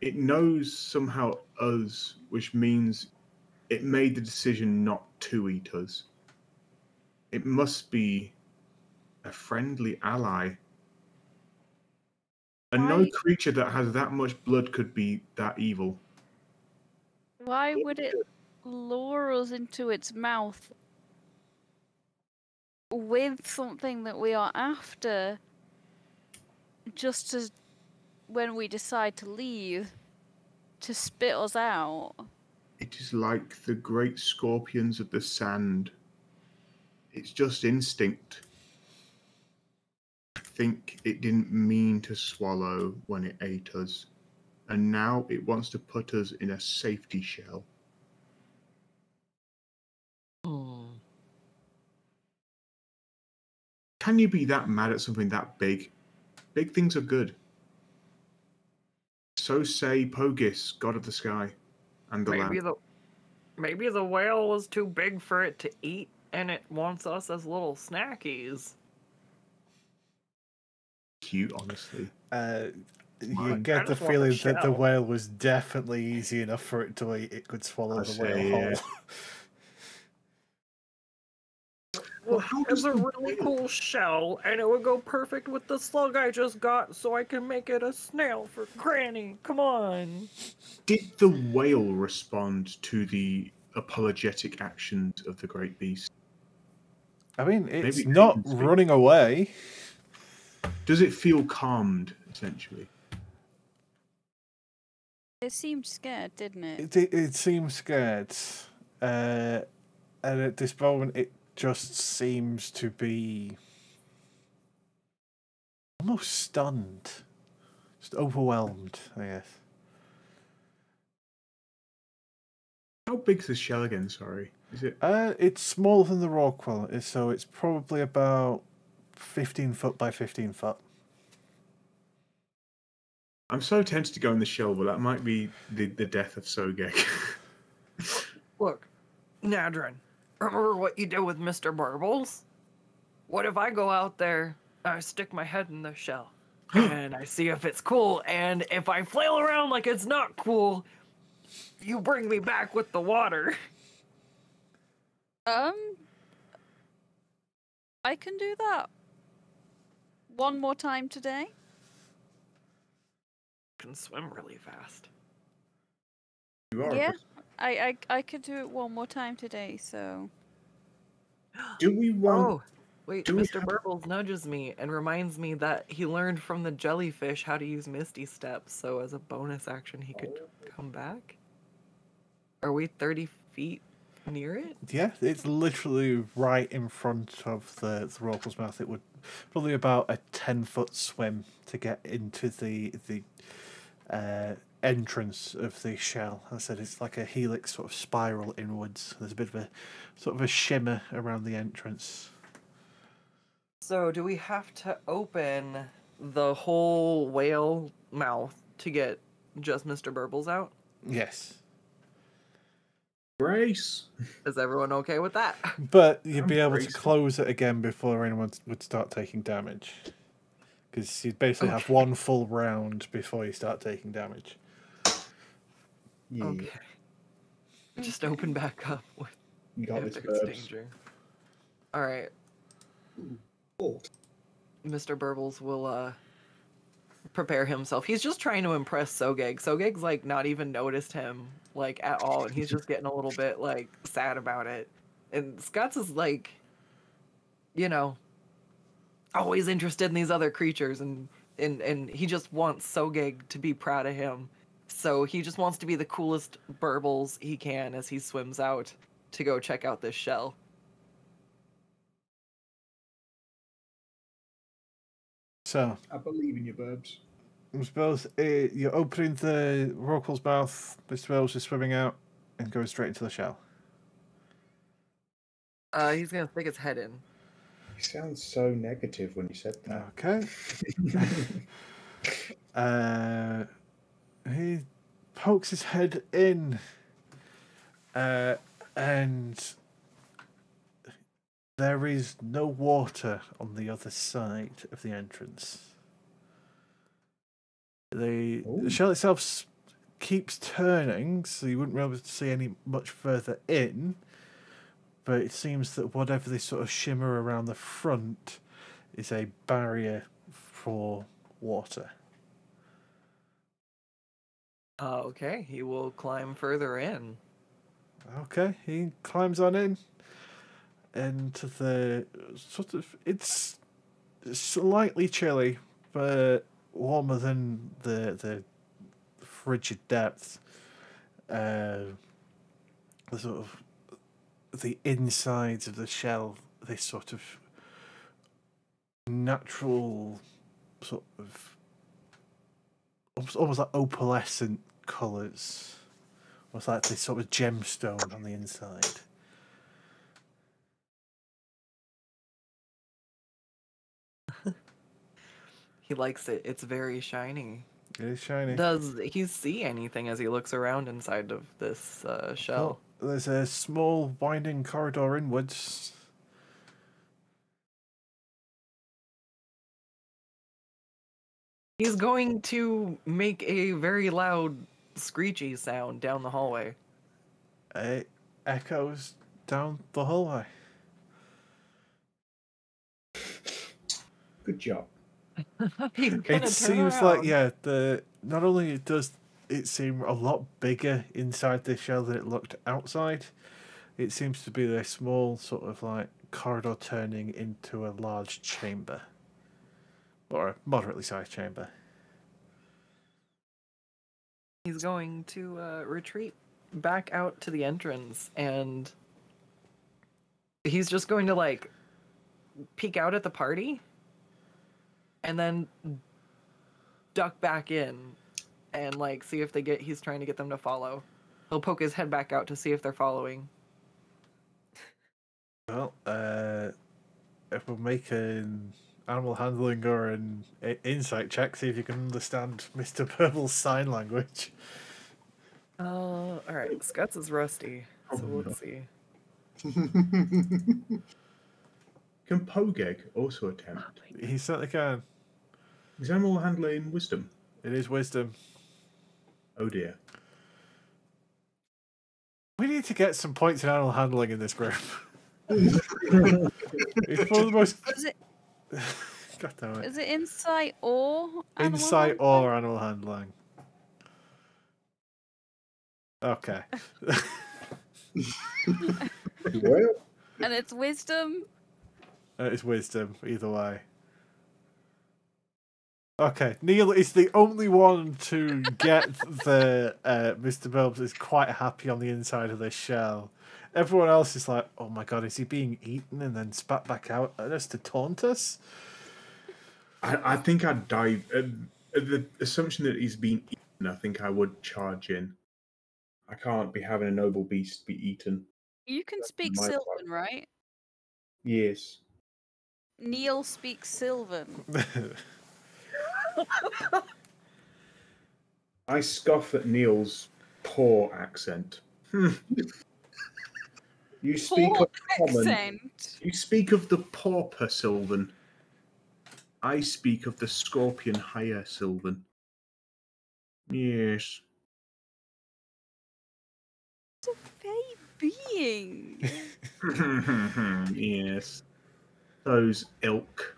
it knows somehow us, which means it made the decision not to eat us. It must be a friendly ally. And no Why- creature that has that much blood could be that evil. Why would it lure us into its mouth with something that we are after, just to, when we decide to leave, to spit us out? It is like the great scorpions of the sand. It's just instinct. I think it didn't mean to swallow when it ate us. And now it wants to put us in a safety shell. Can you be that mad at something that big? Big things are good. So say Pogis, god of the sky, and the land. Maybe the whale was too big for it to eat, and it wants us as little snackies. Cute, honestly. you Mine. get I the just want the feeling that the shell. whale was definitely easy enough for it to eat. It could swallow I the say, whale yeah. whole. Well, how It's does a the really whale- cool shell, and it would go perfect with the slug I just got, so I can make it a snail for Granny. Come on. Did the whale respond to the apologetic actions of the great beast? I mean, it's Maybe not agency. running away. Does it feel calmed, essentially? It seemed scared, didn't it? It seems scared. And at this moment, it just seems to be almost stunned. Just overwhelmed, I guess. How big's the shell again, sorry? Is it? It's smaller than the Rockwell, so it's probably about 15 foot by 15 foot. I'm so tempted to go in the shell, but that might be the death of Sogek. Look, Nadrin, remember what you did with Mr. Burbles? What if I go out there, I stick my head in the shell, and I see if it's cool, and if I flail around like it's not cool, you bring me back with the water. I can do that. one more time today? Can swim really fast. You are. Yeah, I could do it one more time today. So Do we want? Oh, wait, do we Mr. Burbles nudges me and reminds me that he learned from the jellyfish how to use Misty Steps, so as a bonus action he could come back? Are we 30 feet near it? Yeah, it's literally right in front of the Rorqual's mouth. It would probably about a 10-foot swim to get into the entrance of the shell. As I said, it's like a helix sort of spiral inwards. There's a bit of a sort of a shimmer around the entrance. So do we have to open the whole whale mouth to get just Mr. Burbles out? Yes. Brace. Is everyone okay with that? But you'd be I'm able to braced. close it again before anyone would start taking damage. Because you'd basically have one full round before you start taking damage. Yeah. Okay. Just open back up with You got this, if Burbs. there's danger. Alright, Oh, Mr. Burbles will prepare himself. He's just trying to impress Sogeg. Sogeg's like not even noticed him like at all, and he's just getting a little bit like sad about it. And Scott's is like, you know, always interested in these other creatures, and he just wants Sogeg to be proud of him. So he just wants to be the coolest Burbles he can as he swims out to go check out this shell. So, I believe in you, Burbs. Mr. Bells, you're opening the Rorqual's mouth. Mr. Bells is swimming out and going straight into the shell. He's gonna stick his head in. You sound so negative when you said that. Okay. He pokes his head in, and there is no water on the other side of the entrance. The shell itself keeps turning, so you wouldn't be able to see any much further in. But it seems that whatever this sort of shimmer around the front is a barrier for water. Okay, he will climb further in. Okay, he climbs on in into the sort of, it's slightly chilly, but warmer than the frigid depths. The sort of the insides of the shell, this sort of natural sort of almost like opalescent colours. Almost like this sort of gemstone on the inside. He likes it. It's very shiny. It is shiny. Does he see anything as he looks around inside of this shell? Oh, there's a small winding corridor inwards. He's going to make a very loud screechy sound down the hallway. It echoes down the hallway. Good job. It seems like, yeah, not only does it seem a lot bigger inside this shell than it looked outside, it seems to be a small sort of like corridor turning into a large chamber. Or a moderately sized chamber. He's going to retreat back out to the entrance, and he's just going to like peek out at the party and then duck back in and like see if he's trying to get them to follow. He'll poke his head back out to see if they're following. Well, if we'll make an animal handling or an insight check, see if you can understand Mr. Purple's sign language. Alright, Scott's is rusty, so let's see. Can Pogeg also attempt? He certainly can. Is animal handling wisdom? It is wisdom. Oh dear. We need to get some points in animal handling in this group. It's one of the most... Was it? God damn it. Is it insight or animal Insight handling? or animal handling? Okay. Well, And it's wisdom. It's wisdom, either way. Okay, Neil is the only one to get the Mr. Bulbs is quite happy on the inside of this shell. Everyone else is like, oh my god, is he being eaten and then spat back out at us to taunt us? I think I'd dive. The assumption that he's been eaten, I think I would charge in. I can't be having a noble beast be eaten. You can speak my Sylvan, right? Yes. Neil speaks Sylvan. I scoff at Neil's poor accent. You speak Poor of common. accent. You speak of the pauper Sylvan. I speak of the scorpion higher Sylvan. Yes. It's a fey being. Yes. Those ilk.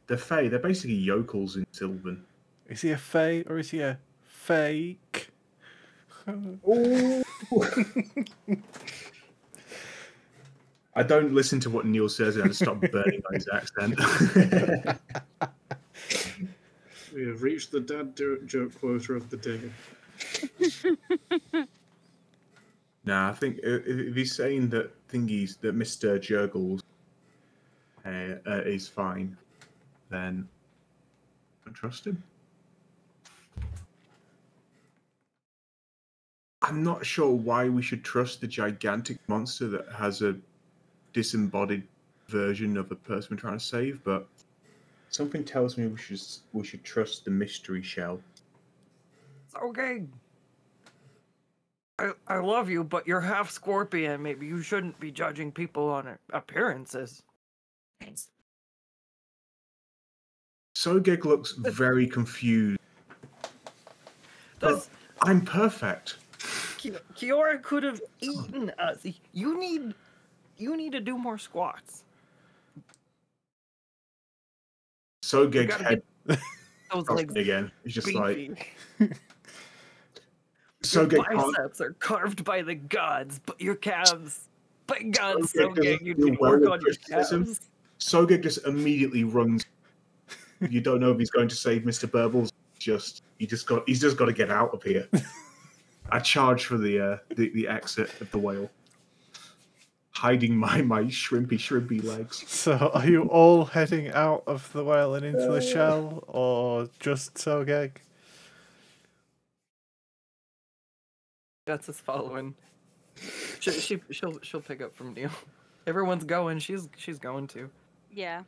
The Fae, they're basically yokels in Sylvan. Is he a fae or is he a fake? Ooh. I don't listen to what Neil says and I stop burning on his accent. We have reached the dad joke quota of the day. Nah, I think if he's saying that thingies that Mr. Jurgles is fine, then I trust him. I'm not sure why we should trust the gigantic monster that has a disembodied version of a person we're trying to save, but something tells me we should trust the mystery shell. It's okay. I love you, but you're half scorpion. Maybe you shouldn't be judging people on appearances. Sogeg looks very confused. But I'm perfect. Kiora could have eaten us. You need to do more squats. Sogeg's head Those legs again. He's just beefy. like Your Sogeg can't. biceps are carved by the gods, but your calves, by God, Sogeg Sogeg, doesn't you do need to well work with on your criticism. calves. Sogeg just immediately runs. You don't know if he's going to save Mr. Burbles. He's just got to get out of here. I charge for the exit of the whale, hiding my shrimpy legs. So are you all heading out of the whale and into the shell, or just Sogeg? That's his following. She'll pick up from Neil. Everyone's going. She's going to. Yeah.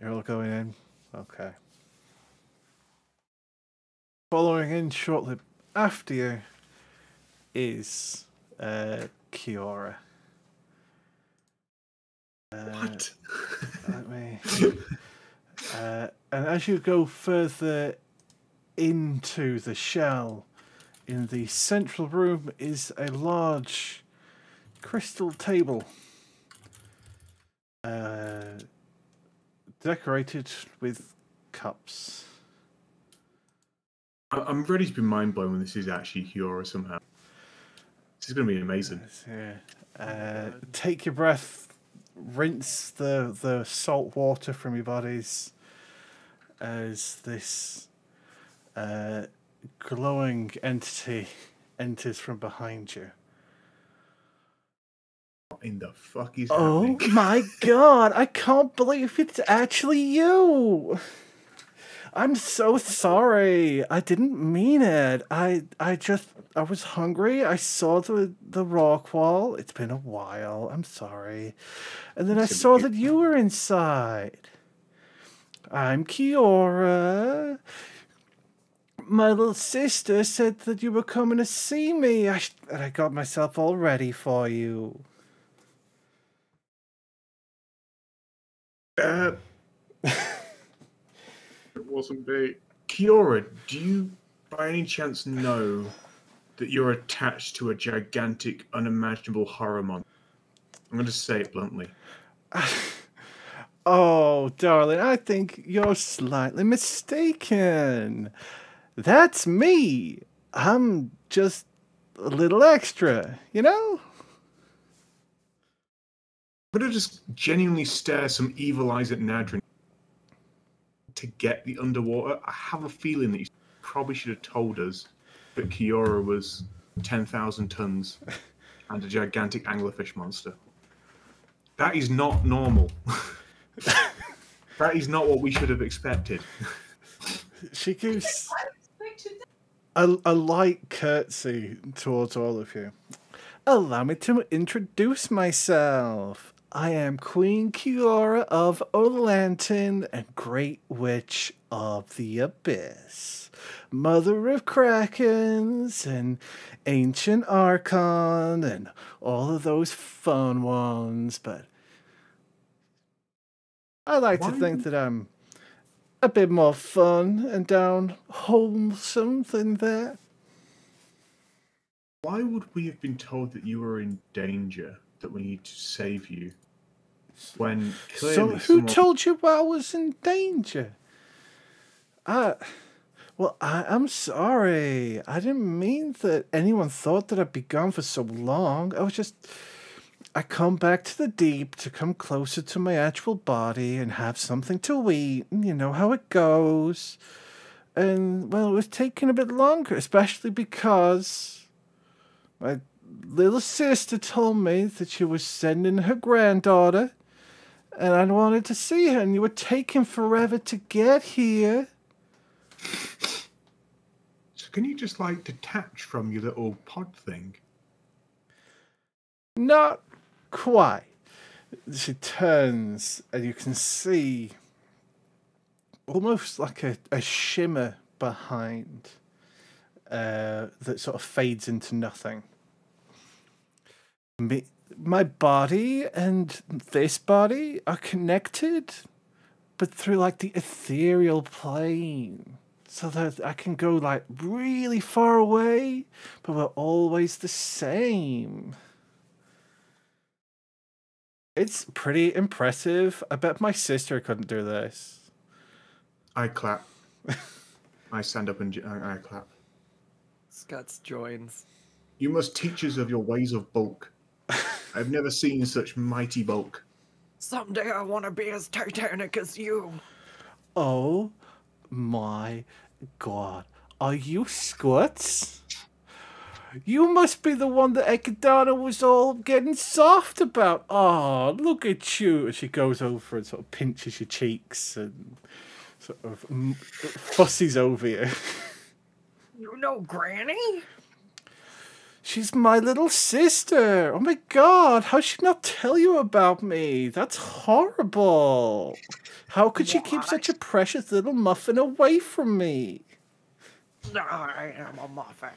You're all going in? Okay. Following in shortly after you is Kiora. What? Let me. And as you go further into the shell, in the central room is a large crystal table, decorated with cups. I'm ready to be mind blown when this is actually Kiora somehow. This is going to be amazing. Take your breath, rinse the salt water from your bodies as this glowing entity enters from behind you. What in the fuck is Oh happening? my god, I can't believe it's actually you! I'm so sorry. I didn't mean it. I was hungry. I saw the rock wall. It's been a while. I'm sorry. And then I saw that you were inside. I'm Kiora. My little sister said that you were coming to see me. And I got myself all ready for you. It wasn't bait. Kiora, do you by any chance know that you're attached to a gigantic, unimaginable horror monster? I'm going to say it bluntly. Oh, darling, I think you're slightly mistaken. That's me. I'm just a little extra, you know? I'm going to just genuinely stare some evil eyes at Nadrin to get the underwater. I have a feeling that you probably should have told us that Kiora was 10,000 tons and a gigantic anglerfish monster. That is not normal. That is not what we should have expected. She gives a light curtsy towards all of you. Allow me to introduce myself. I am Queen Kiora of Olantin and Great Witch of the Abyss. Mother of Krakens and Ancient Archon and all of those fun ones, but I like to think that I'm a bit more fun and down wholesome than that. Why would we have been told that you were in danger, that we need to save you, when So clearly who told you I was in danger? I'm sorry. I didn't mean that anyone thought that I'd be gone for so long. I come back to the deep to come closer to my actual body and have something to eat. You know how it goes. And, well, it was taking a bit longer, especially because my little sister told me that she was sending her granddaughter, and I wanted to see her, and you were taking forever to get here. So can you just, like, detach from your little pod thing? Not quite. She turns, and you can see almost like a shimmer behind that sort of fades into nothing. My body and this body are connected, but through like the ethereal plane. So that I can go like really far away, but we're always the same. It's pretty impressive. I bet my sister couldn't do this. I clap. I stand up and I clap. Scuts joins. You must teach us of your ways of bulk. I've never seen such mighty bulk. Someday I want to be as titanic as you. Oh my god. Are you Squats? You must be the one that Ekidana was all getting soft about. Oh, look at you. And she goes over and sort of pinches your cheeks and sort of fussies over you. You know Granny? She's my little sister. Oh my god, how should she not tell you about me? That's horrible. How could she keep such a precious little muffin away from me? I am a muffin.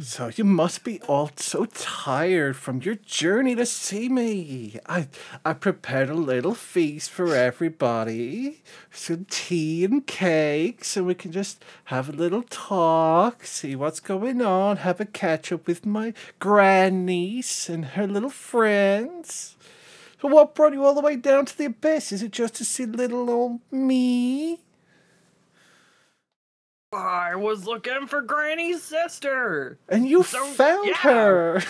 So you must be all so tired from your journey to see me. I prepared a little feast for everybody. Some tea and cakes, and we can just have a little talk, see what's going on, have a catch up with my grandniece and her little friends. So what brought you all the way down to the abyss? Is it just to see little old me? I was looking for Granny's sister. And you found her.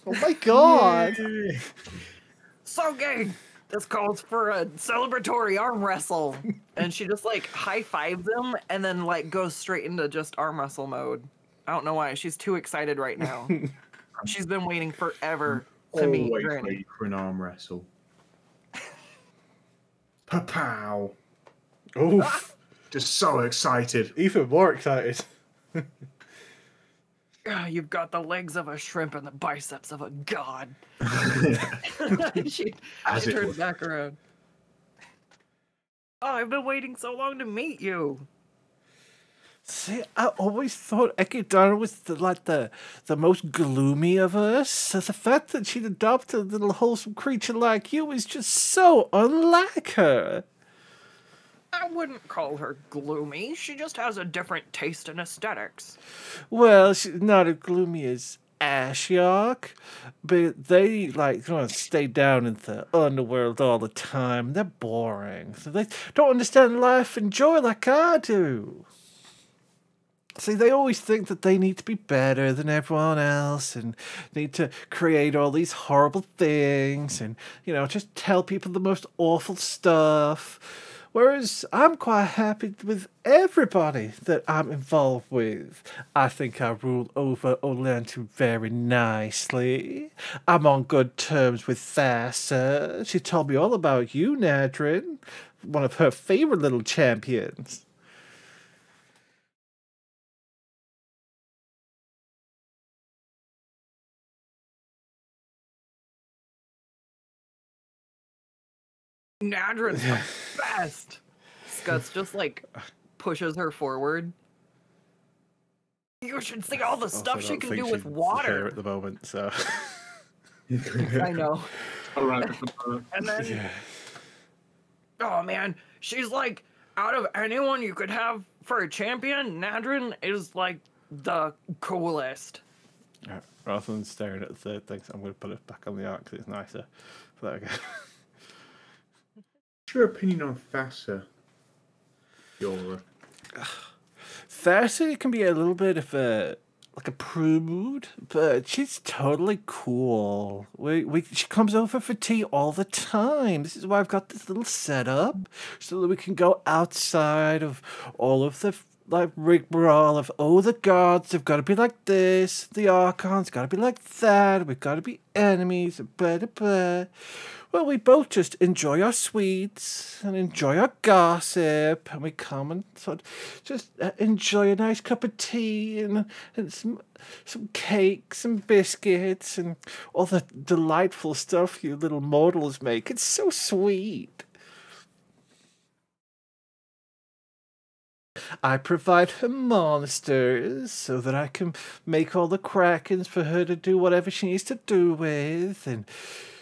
Oh my god. So gang, this calls for a celebratory arm wrestle. And she just like high fives him and then like goes straight into just arm wrestle mode. I don't know why. She's too excited right now. She's been waiting forever to meet Granny. Wait for an arm wrestle. Pa-pow. Oof. Just so excited. Even more excited. You've got the legs of a shrimp and the biceps of a god. she turns back around. Oh, I've been waiting so long to meet you. See, I always thought Ekidana was the most gloomy of us. So the fact that she'd adopted a little wholesome creature like you is just so unlike her. I wouldn't call her gloomy. She just has a different taste in aesthetics. Well, she's not as gloomy as Ashiok, but they like want to stay down in the underworld all the time. They're boring, so they don't understand life and joy like I do. See, they always think that they need to be better than everyone else and need to create all these horrible things and, just tell people the most awful stuff. Whereas I'm quite happy with everybody that I'm involved with. I think I rule over Olantin very nicely. I'm on good terms with Thassa. She told me all about you, Nadrin, one of her favorite little champions. Nadrin's the best. Scuts just pushes her forward. You should see all the stuff she can do with water at the moment. So I know. All right. And then, yeah. Oh man, she's out of anyone you could have for a champion, Nadrin is the coolest. Rather than staring at the third thing, so I'm going to put it back on the arc because it's nicer. There we go. What's your opinion on Thassa, Kiora? Thassa can be a little bit of a prude, but she's totally cool. She comes over for tea all the time. This is why I've got this little setup so that we can go outside of all of the rigmarole of the gods have got to be like this, the archons got to be like that, we've got to be enemies, blah blah blah. Well, we both just enjoy our sweets and enjoy our gossip, and we come and sort of just enjoy a nice cup of tea and some cakes and biscuits and all the delightful stuff you little mortals make. It's so sweet. I provide her monsters so that I can make all the krakens for her to do whatever she needs to do with, and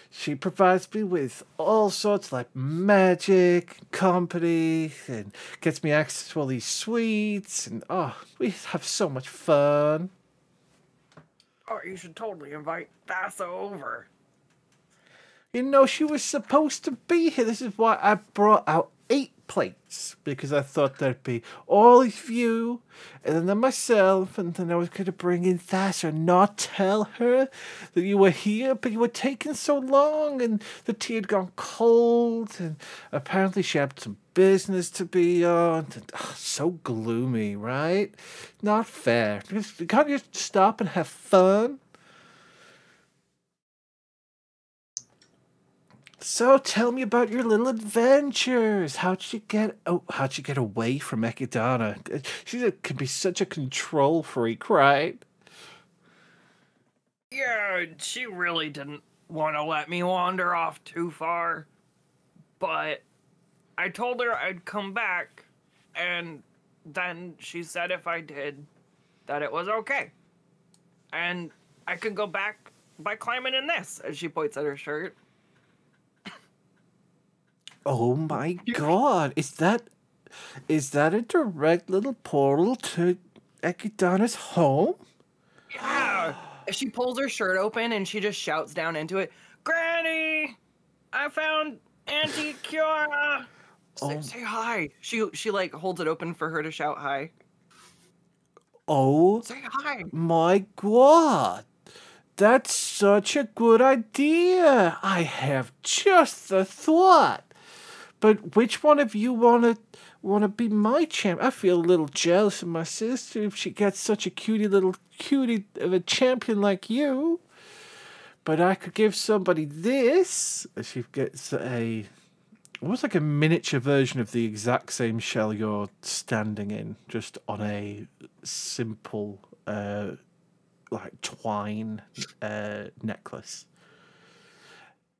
she provides me with all sorts magic, company, and gets me access to all these sweets, and we have so much fun. Oh, you should totally invite Thassa over. She was supposed to be here. This is why I brought out 8 plates, because I thought there'd be all of you, and then myself, and then I was going to bring in Thassa and not tell her that you were here, but you were taking so long, and the tea had gone cold, and apparently she had some business to be on. And, so gloomy, right? Not fair. Can't you just stop and have fun? So tell me about your little adventures. How'd you get away from Ekidana? She can be such a control freak, right? Yeah, she really didn't want to let me wander off too far. But I told her I'd come back, and then she said if I did, that it was okay. And I could go back by climbing in this, as she points at her shirt. Oh my god, is that a direct little portal to Ekidana's home? Yeah! She pulls her shirt open and she just shouts down into it, Granny! I found Auntie Kiora! Say hi. She holds it open for her to shout hi. Oh, say hi. My god! That's such a good idea! I have just the thought! But which one of you wanna be my champ? I feel a little jealous of my sister if she gets such a cutie of a champion like you. But I could give somebody this. She gets almost like a miniature version of the exact same shell you're standing in, just on a simple twine necklace.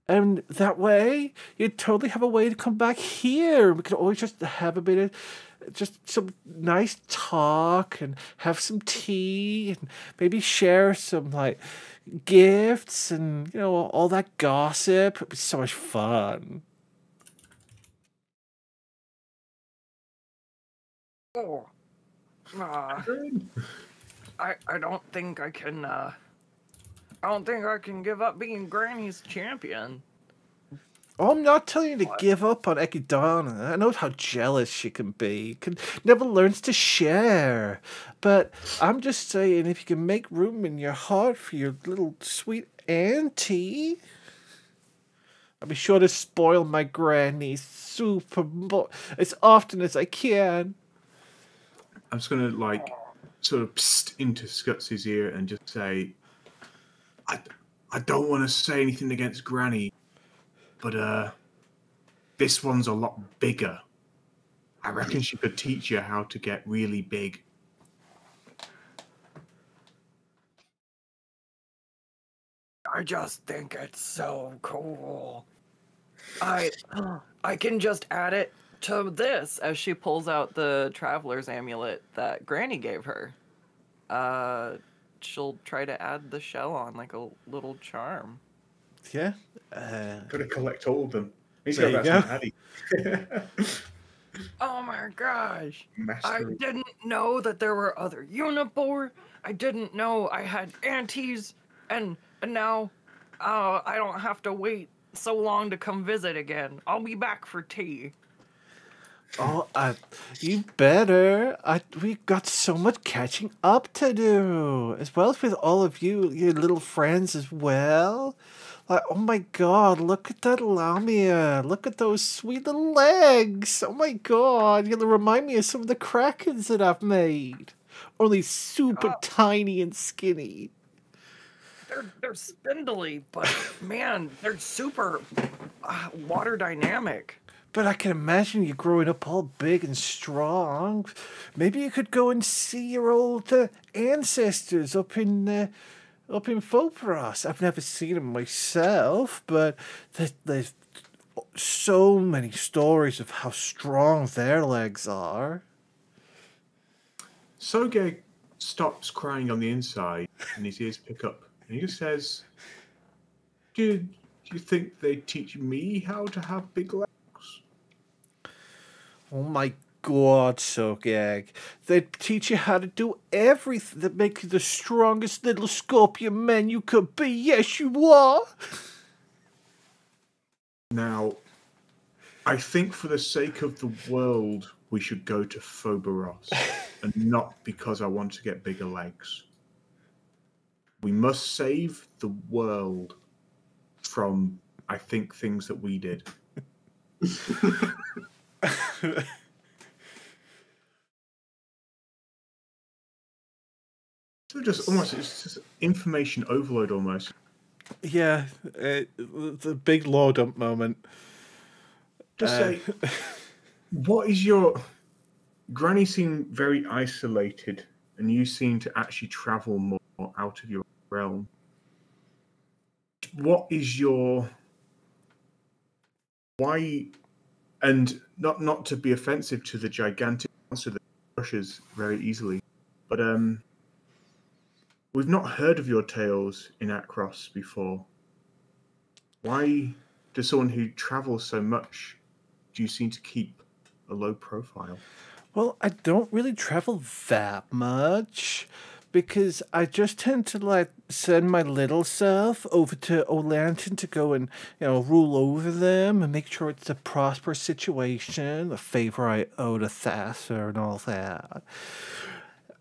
And that way, you'd totally have a way to come back here. We could always just have a bit of just some nice talk and have some tea and maybe share some gifts and all that gossip. It'd be so much fun. Oh. I don't think I can, I don't think I can give up being Granny's champion. Oh, I'm not telling you to give up on Ekidana. I know how jealous she can be. Never learns to share. But I'm just saying, if you can make room in your heart for your little sweet auntie, I'll be sure to spoil my granny as often as I can. I'm just gonna like sort of psst into Scuts' ear and just say, I don't want to say anything against Granny, but this one's a lot bigger. I reckon she could teach you how to get really big. I just think it's so cool. I can just add it to this as she pulls out the traveler's amulet that Granny gave her. She'll try to add the shell on like a little charm. Yeah. Gotta collect all of them. He's There got you about some Addy. Oh my gosh! I Mastery. didn't know that there were other Unibor. I didn't know I had aunties, and now I don't have to wait so long to come visit again. I'll be back for tea. Oh, you better. We've got so much catching up to do, as well as with all of you, your little friends as well. Like, oh my God, look at that Lamia. Look at those sweet little legs. Oh my God, you're gonna remind me of some of the krakens that I've made. Only super tiny and skinny. They're spindly, but man, they're super water dynamic. But I can imagine you growing up all big and strong. Maybe you could go and see your old ancestors up in Fopros. I've never seen them myself, but there's so many stories of how strong their legs are. Soge stops crying on the inside and his ears pick up. And he just says, do you think they teach me how to have big legs? Oh my God, Sogag. They teach you how to do everything that make you the strongest little scorpion man you could be. Yes, you are. Now, I think for the sake of the world, we should go to Phoberos, and not because I want to get bigger legs. We must save the world from, I think, things that we did. So it's just information overload almost. Yeah, the big law dump moment. Just say, what is your... Granny seemed very isolated, and you seem to actually travel more out of your realm. What is your... Why... And not to be offensive to the gigantic monster that crushes very easily, but we've not heard of your tales in Akros before. Why does someone who travels so much do you seem to keep a low profile? Well, I don't really travel that much because I just tend to send my little self over to Olantin to go and rule over them and make sure it's a prosperous situation, a favor I owe to Thasser and all that.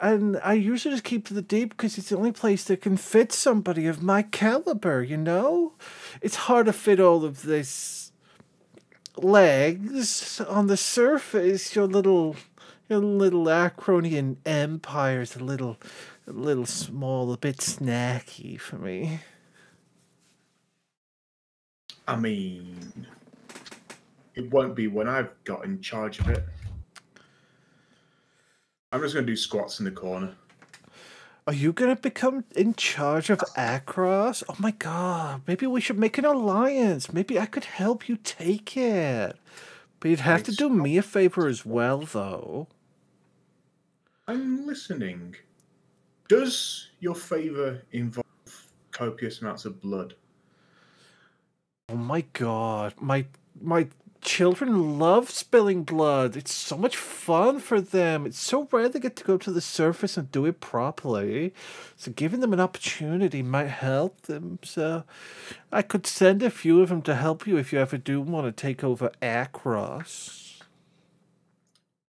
And I usually just keep to the deep because it's the only place that can fit somebody of my caliber, It's hard to fit all of this legs on the surface. Your little Acronian empire's a little small, a bit snacky for me. I mean, it won't be when I've got in charge of it. I'm just going to do squats in the corner. Are you going to become in charge of Akros? Oh my God, maybe we should make an alliance. Maybe I could help you take it. But you'd have to do me a favor as well, though. I'm listening. Does your favor involve copious amounts of blood? Oh my God, my children love spilling blood. It's so much fun for them. It's so rare they get to go to the surface and do it properly. So giving them an opportunity might help them. So I could send a few of them to help you if you ever do want to take over Akros.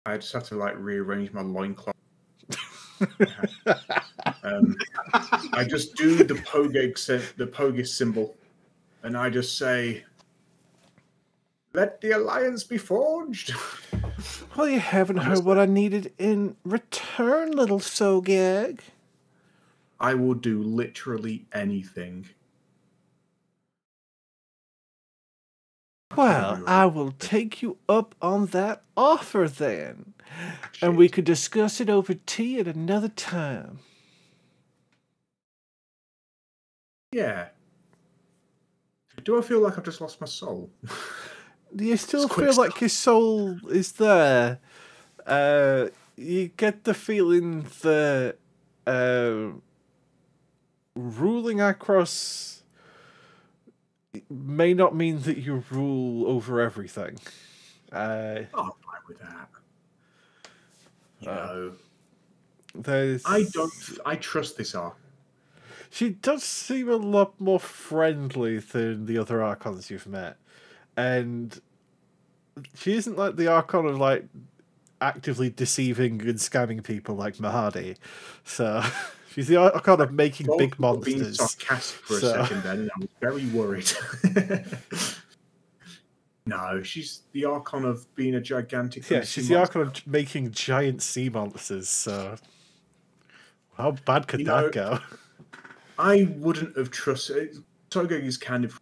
I just have to like rearrange my loincloth. I just do the Pogeg symbol, and I just say, "Let the alliance be forged." Well, you haven't heard what I needed in return, little Sogag. I will do literally anything. Well, I will take you up on that offer then. And we could discuss it over tea at another time. Yeah. Do I feel like I've just lost my soul? Do you still It's quick feel like stuff. your soul is there? You get the feeling that ruling across may not mean that you rule over everything. I'm fine with that. You know, There's... I trust this arc. She does seem a lot more friendly than the other Archons you've met. And she isn't like the Archon of like actively deceiving and scamming people like Mahadi. So she's the Archon of making big monsters. Being sarcastic for a second then, and I was very worried. No, she's the Archon of being a gigantic... Yeah, she's the Archon of making giant sea monsters, so... How bad could that go? I wouldn't have trusted... Sogeg is kind of... A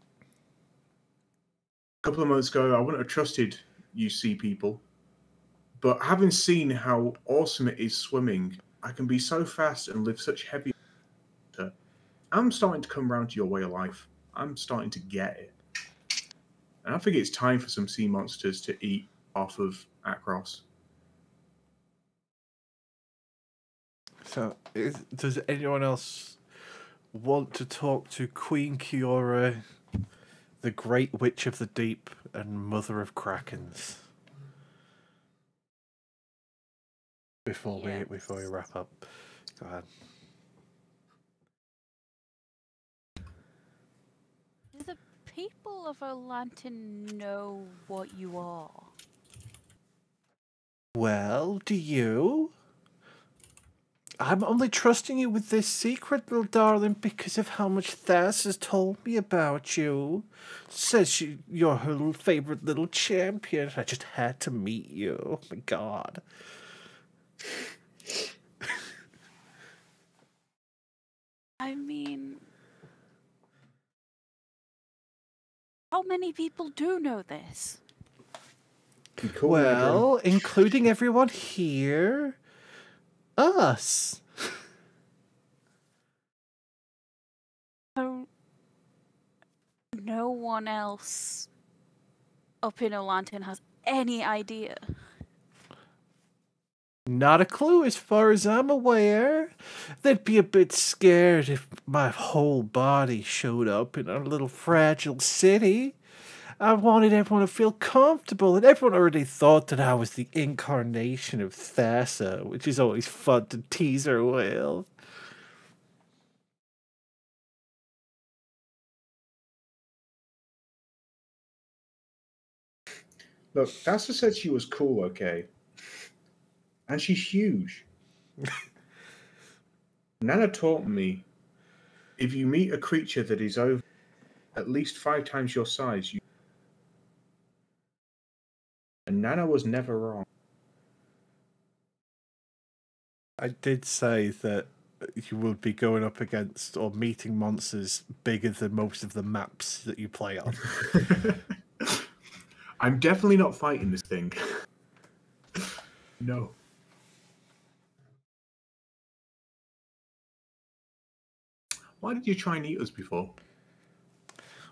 couple of months ago, I wouldn't have trusted you sea people. But having seen how awesome it is swimming, I can be so fast and live such heavy... I'm starting to come around to your way of life. I'm starting to get it. And I think it's time for some sea monsters to eat off of Akros. So, does anyone else want to talk to Queen Kiora, the Great Witch of the Deep and Mother of Krakens? Before we wrap up, go ahead. Do the people of Olantin know what you are? Well, do you? I'm only trusting you with this secret, little darling, because of how much Thas has told me about you. Says you're her favorite little champion. I just had to meet you. Oh my god. I mean, how many people do know this? Well, including everyone here. Us. So, no one else up in Olantin has any idea. Not a clue as far as I'm aware. They'd be a bit scared if my whole body showed up in our little fragile city. I wanted everyone to feel comfortable, and everyone already thought that I was the incarnation of Thassa, which is always fun to tease her with. Look, Thassa said she was cool, okay? And she's huge. Nana taught me, if you meet a creature that is over at least 5 times your size, you... And Nana was never wrong. I did say that you would be going up against or meeting monsters bigger than most of the maps that you play on. I'm definitely not fighting this thing. No. Why did you try and eat us before?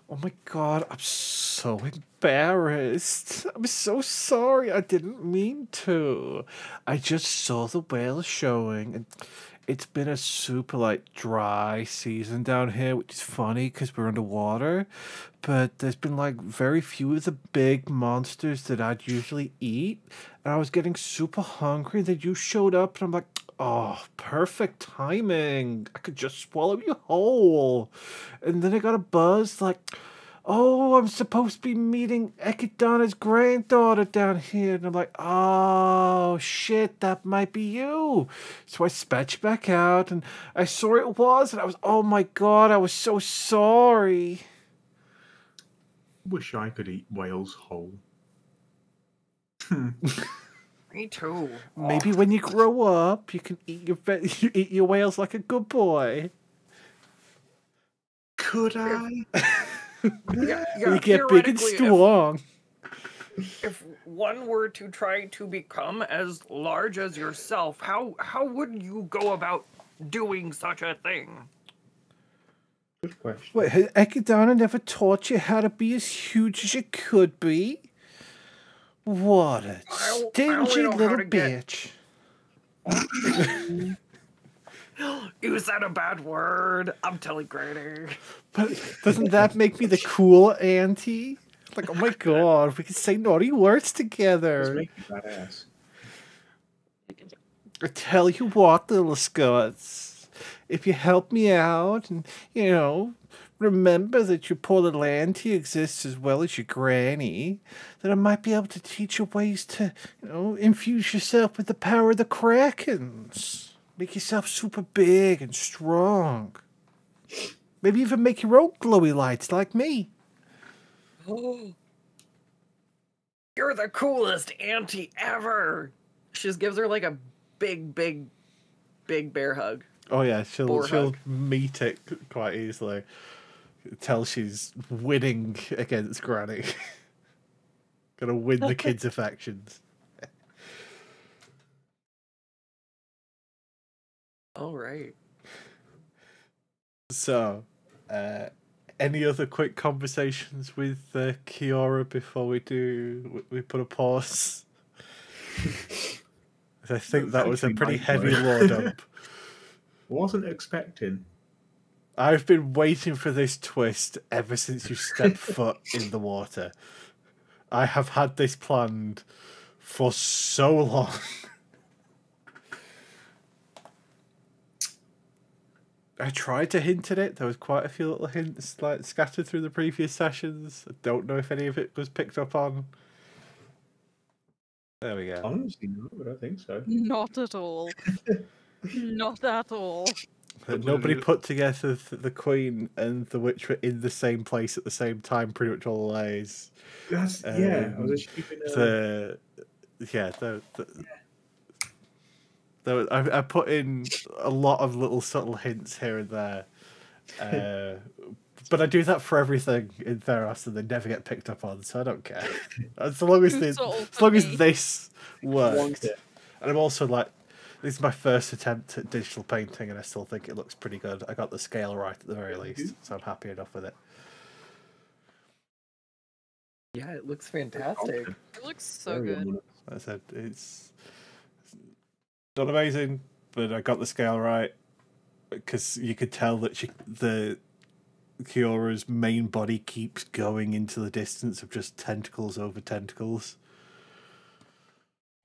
Oh my god, I'm so embarrassed. I'm so sorry. I didn't mean to. I just saw the whale showing, and it's been a super like dry season down here, which is funny because we're underwater. But there's been like very few of the big monsters that I'd usually eat, and I was getting super hungry. Then you showed up, and I'm like, oh, perfect timing. I could just swallow you whole. And then I got a buzz like, oh, I'm supposed to be meeting Ekidana's granddaughter down here. And I'm like, oh, shit, that might be you. So I spat you back out, and I saw it was, and I was, oh my God, I was so sorry. Wish I could eat whales whole. Me too. Maybe when you grow up, you can eat you eat your whales like a good boy. Could I? Yeah, You get big and theoretically, strong. If one were to try to become as large as yourself, how would you go about doing such a thing? Good question. Wait, has Ekidana never taught you how to be as huge as you could be? What a I only stingy know how little to get- bitch. You said a bad word. I'm telling Granny. But doesn't that make me the cool auntie? Like, oh my God, we can say naughty words Let's together. make you badass. I tell you what, little Scots, if you help me out and, you know, remember that your poor little auntie exists as well as your granny, then I might be able to teach you ways to, you know, infuse yourself with the power of the Krakens. Make yourself super big and strong. Maybe even make your own glowy lights like me. You're the coolest auntie ever. She just gives her like a big bear hug. Oh yeah, she'll Boar hug. meet it quite easily. Tell she's winning against Granny. Gonna win the kids' affections. All right. So, any other quick conversations with Kiora before we put a pause? I think that was a pretty heavy load up. Wasn't expecting. I've been waiting for this twist ever since you stepped foot in the water. I have had this planned for so long. I tried to hint at it. There was quite a few little hints like scattered through the previous sessions. I don't know if any of it was picked up on. There we go. Honestly, no, I don't think so. Not at all. Not at all. Nobody put together the Queen and the Witch were in the same place at the same time pretty much all the ways. That's yeah. I was keeping I put in a lot of little subtle hints here and there. But I do that for everything in Theros and they never get picked up on, so I don't care. As long as this worked. And I'm also like, this is my first attempt at digital painting and I still think it looks pretty good. I got the scale right at the very least, so I'm happy enough with it. Yeah, it looks fantastic. It looks so good. Like I said, it's not amazing, but I got the scale right because you could tell that the Kiora's main body keeps going into the distance of just tentacles over tentacles.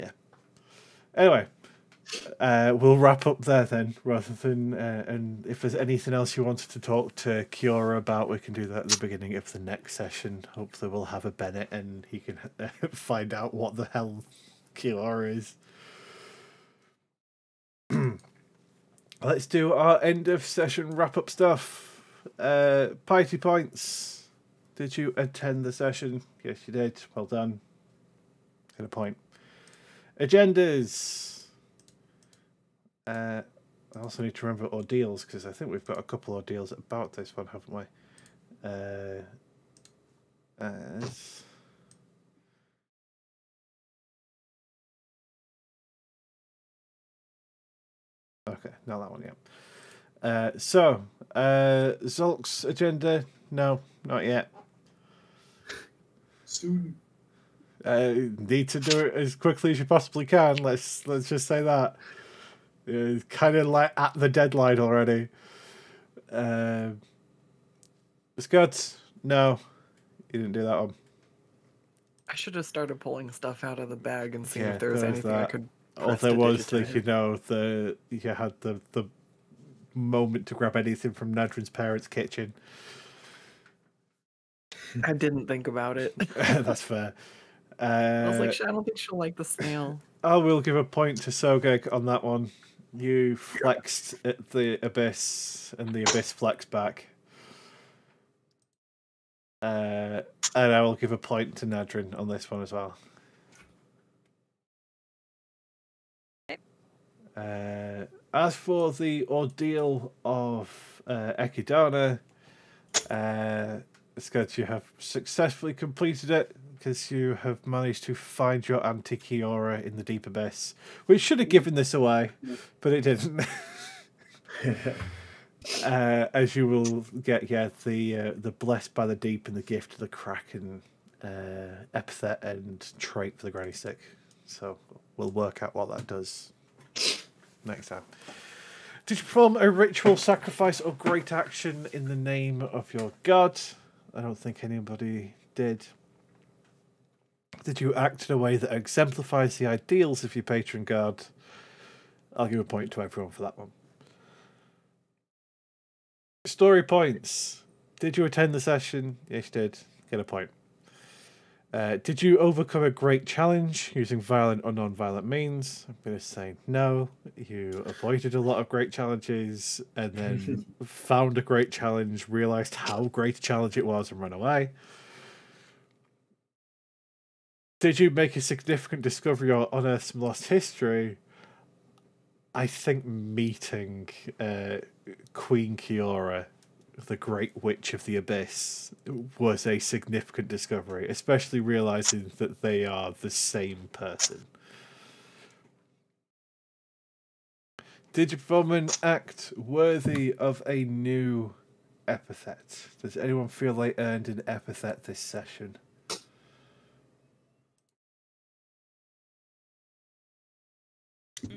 Yeah. Anyway, we'll wrap up there then, rather than and if there's anything else you wanted to talk to Kiora about, we can do that at the beginning of the next session. Hopefully we'll have a Bennett and he can find out what the hell Kiora is. Let's do our end of session wrap up stuff. Piety points. Did you attend the session? Yes, you did. Well done. Got a point. Agendas. I also need to remember ordeals because I think we've got a couple ordeals about this one, haven't we? Okay, not that one yet. So, Zolk's agenda? No, not yet. soon. Need to do it as quickly as you possibly can. Let's just say that. It's kind of like at the deadline already. Scuds, no, you didn't do that one. I should have started pulling stuff out of the bag and seeing Yeah, if there was there was anything I that. could Or press there to was digitize. you had the moment to grab anything from Nadrin's parents' kitchen. I didn't think about it. That's fair. I was like, I don't think she'll like the snail. I will give a point to Sogek on that one. You flexed at the abyss, and the abyss flexed back. And I will give a point to Nadrin on this one as well. As for the ordeal of Ekidana, Scud, you have successfully completed it because you have managed to find your Auntie Kiora in the deep abyss, which should have given this away, but it didn't. As you will get, the blessed by the deep and the gift of the kraken epithet and trait for the granny stick. So we'll work out what that does next time. Did you perform a ritual sacrifice or great action in the name of your god? I don't think anybody did. Did you act in a way that exemplifies the ideals of your patron god? I'll give a point to everyone for that one. Story points. Did you attend the session? Yes, you did. Get a point. Did you overcome a great challenge using violent or non-violent means? I'm going to say no. You avoided a lot of great challenges and then found a great challenge, realized how great a challenge it was, and ran away. Did you make a significant discovery or unearth some lost history? I think meeting Queen Kiora, the Great Witch of the Abyss, was a significant discovery, especially realizing that they are the same person. Did you perform an act worthy of a new epithet? Does anyone feel they earned an epithet this session?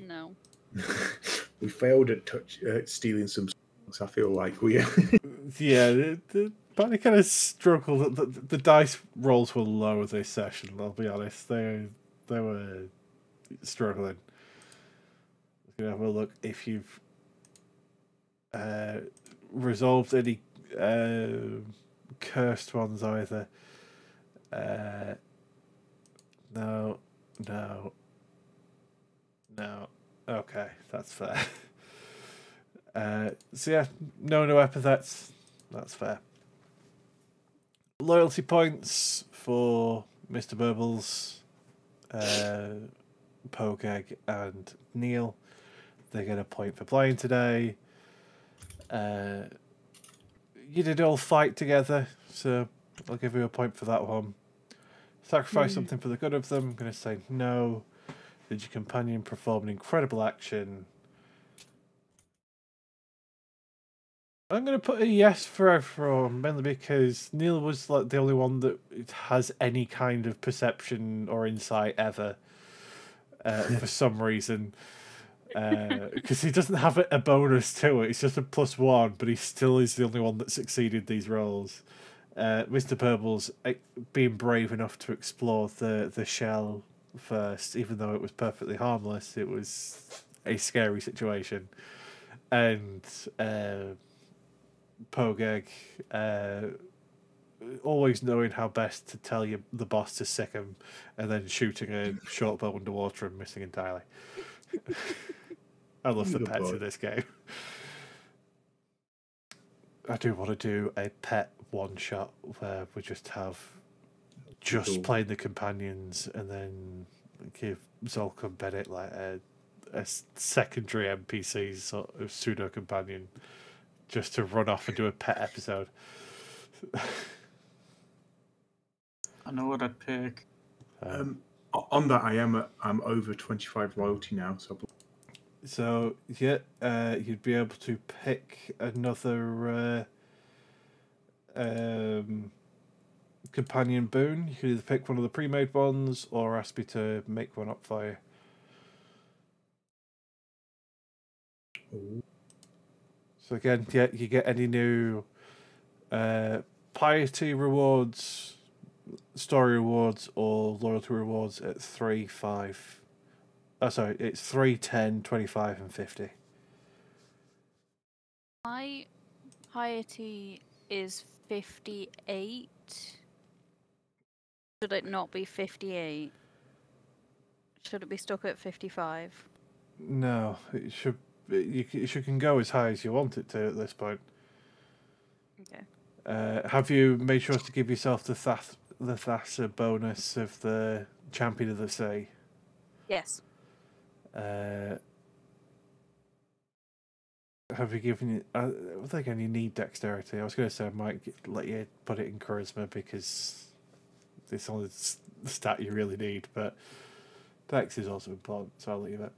No. We failed at stealing some songs. I feel like we. Yeah, but I kind of struggled. The dice rolls were low this session. I'll be honest, they were struggling. You have a look if you've resolved any cursed ones either. No. Okay, that's fair. So yeah, no epithets. That's fair. Loyalty points for Mr. Burbles, Pogeg, and Neil. They get a point for playing today. You did all fight together, so I'll give you a point for that one. Sacrifice something for the good of them. I'm going to say no. Did your companion perform an incredible action? I'm going to put a yes for everyone, mainly because Neil was like the only one that has any kind of perception or insight ever, for some reason. Because he doesn't have a bonus to it. It's just a +1, but he still is the only one that succeeded these rolls. Mr. Purple's being brave enough to explore the shell first, even though it was perfectly harmless. It was a scary situation. And Pogeg, always knowing how best to tell the boss to sick him, and then shooting a short bow underwater and missing entirely. I love the pets in this game. I do want to do a pet one-shot where we just have playing the companions and then give Zolk and Bennett like a secondary NPC sort of pseudo-companion just to run off and do a pet episode. I know what I'd pick. On that, I'm over 25 loyalty now, so yeah, you'd be able to pick another companion boon. You could either pick one of the pre-made ones or ask me to make one up for you. Ooh. So again, yeah, you get any new piety rewards, story rewards, or loyalty rewards at 3, 5. Oh, sorry, it's 3, 10, 25, and 50. My piety is 58. Should it not be 58? Should it be stuck at 55? No, it should. You can go as high as you want it to at this point. Okay. Have you made sure to give yourself the Thassa bonus of the Champion of the Sea? Yes. Have you given it? I think you need dexterity. I was going to say I might let you put it in charisma because it's only the stat you really need, but dex is also important, so I'll leave it.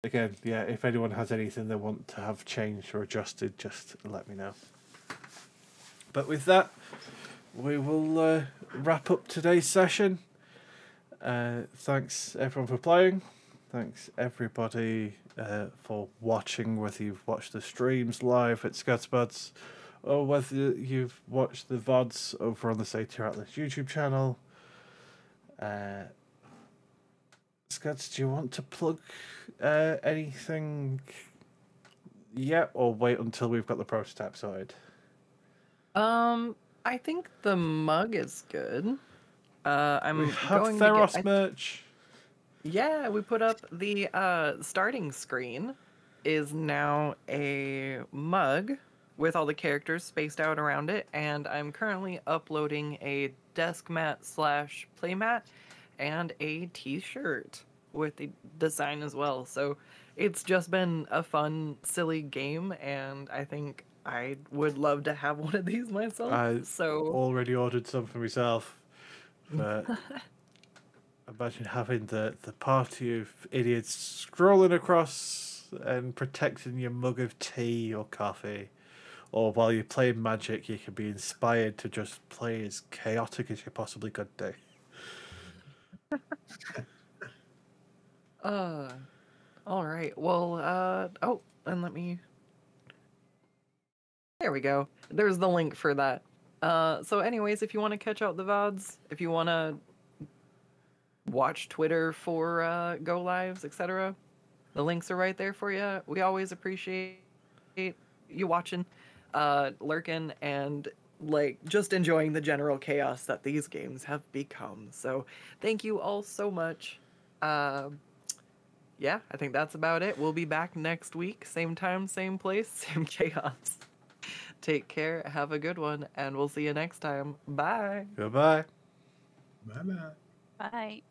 Again, yeah, if anyone has anything they want to have changed or adjusted, just let me know. But with that, we will wrap up today's session. Thanks everyone for playing. Thanks everybody for watching, whether you've watched the streams live at Scudsbuds or whether you've watched the VODs over on the Satyr Atlas YouTube channel. Scuds, do you want to plug anything yet, or wait until we've got the prototype sorted? I think the mug is good. I'm We have going Theros to get. merch. Yeah, we put up the starting screen is now a mug with all the characters spaced out around it, and I'm currently uploading a desk mat / playmat and a t-shirt with the design as well. So it's just been a fun, silly game, and I think I would love to have one of these myself. I So already ordered some for myself, but imagine having the party of idiots scrolling across and protecting your mug of tea or coffee. Or while you're playing Magic, you can be inspired to just play as chaotic as you possibly could do. all right. Well, oh, and let me. There we go. There's the link for that. So anyways, if you want to catch out the VODs, if you want to watch Twitter for go lives, etc., the links are right there for you. We always appreciate you watching, lurking, and like just enjoying the general chaos that these games have become. So thank you all so much. Yeah, I think that's about it. We'll be back next week, same time, same place, same chaos. Take care, have a good one, and we'll see you next time. Bye. Goodbye. Bye-bye. Bye.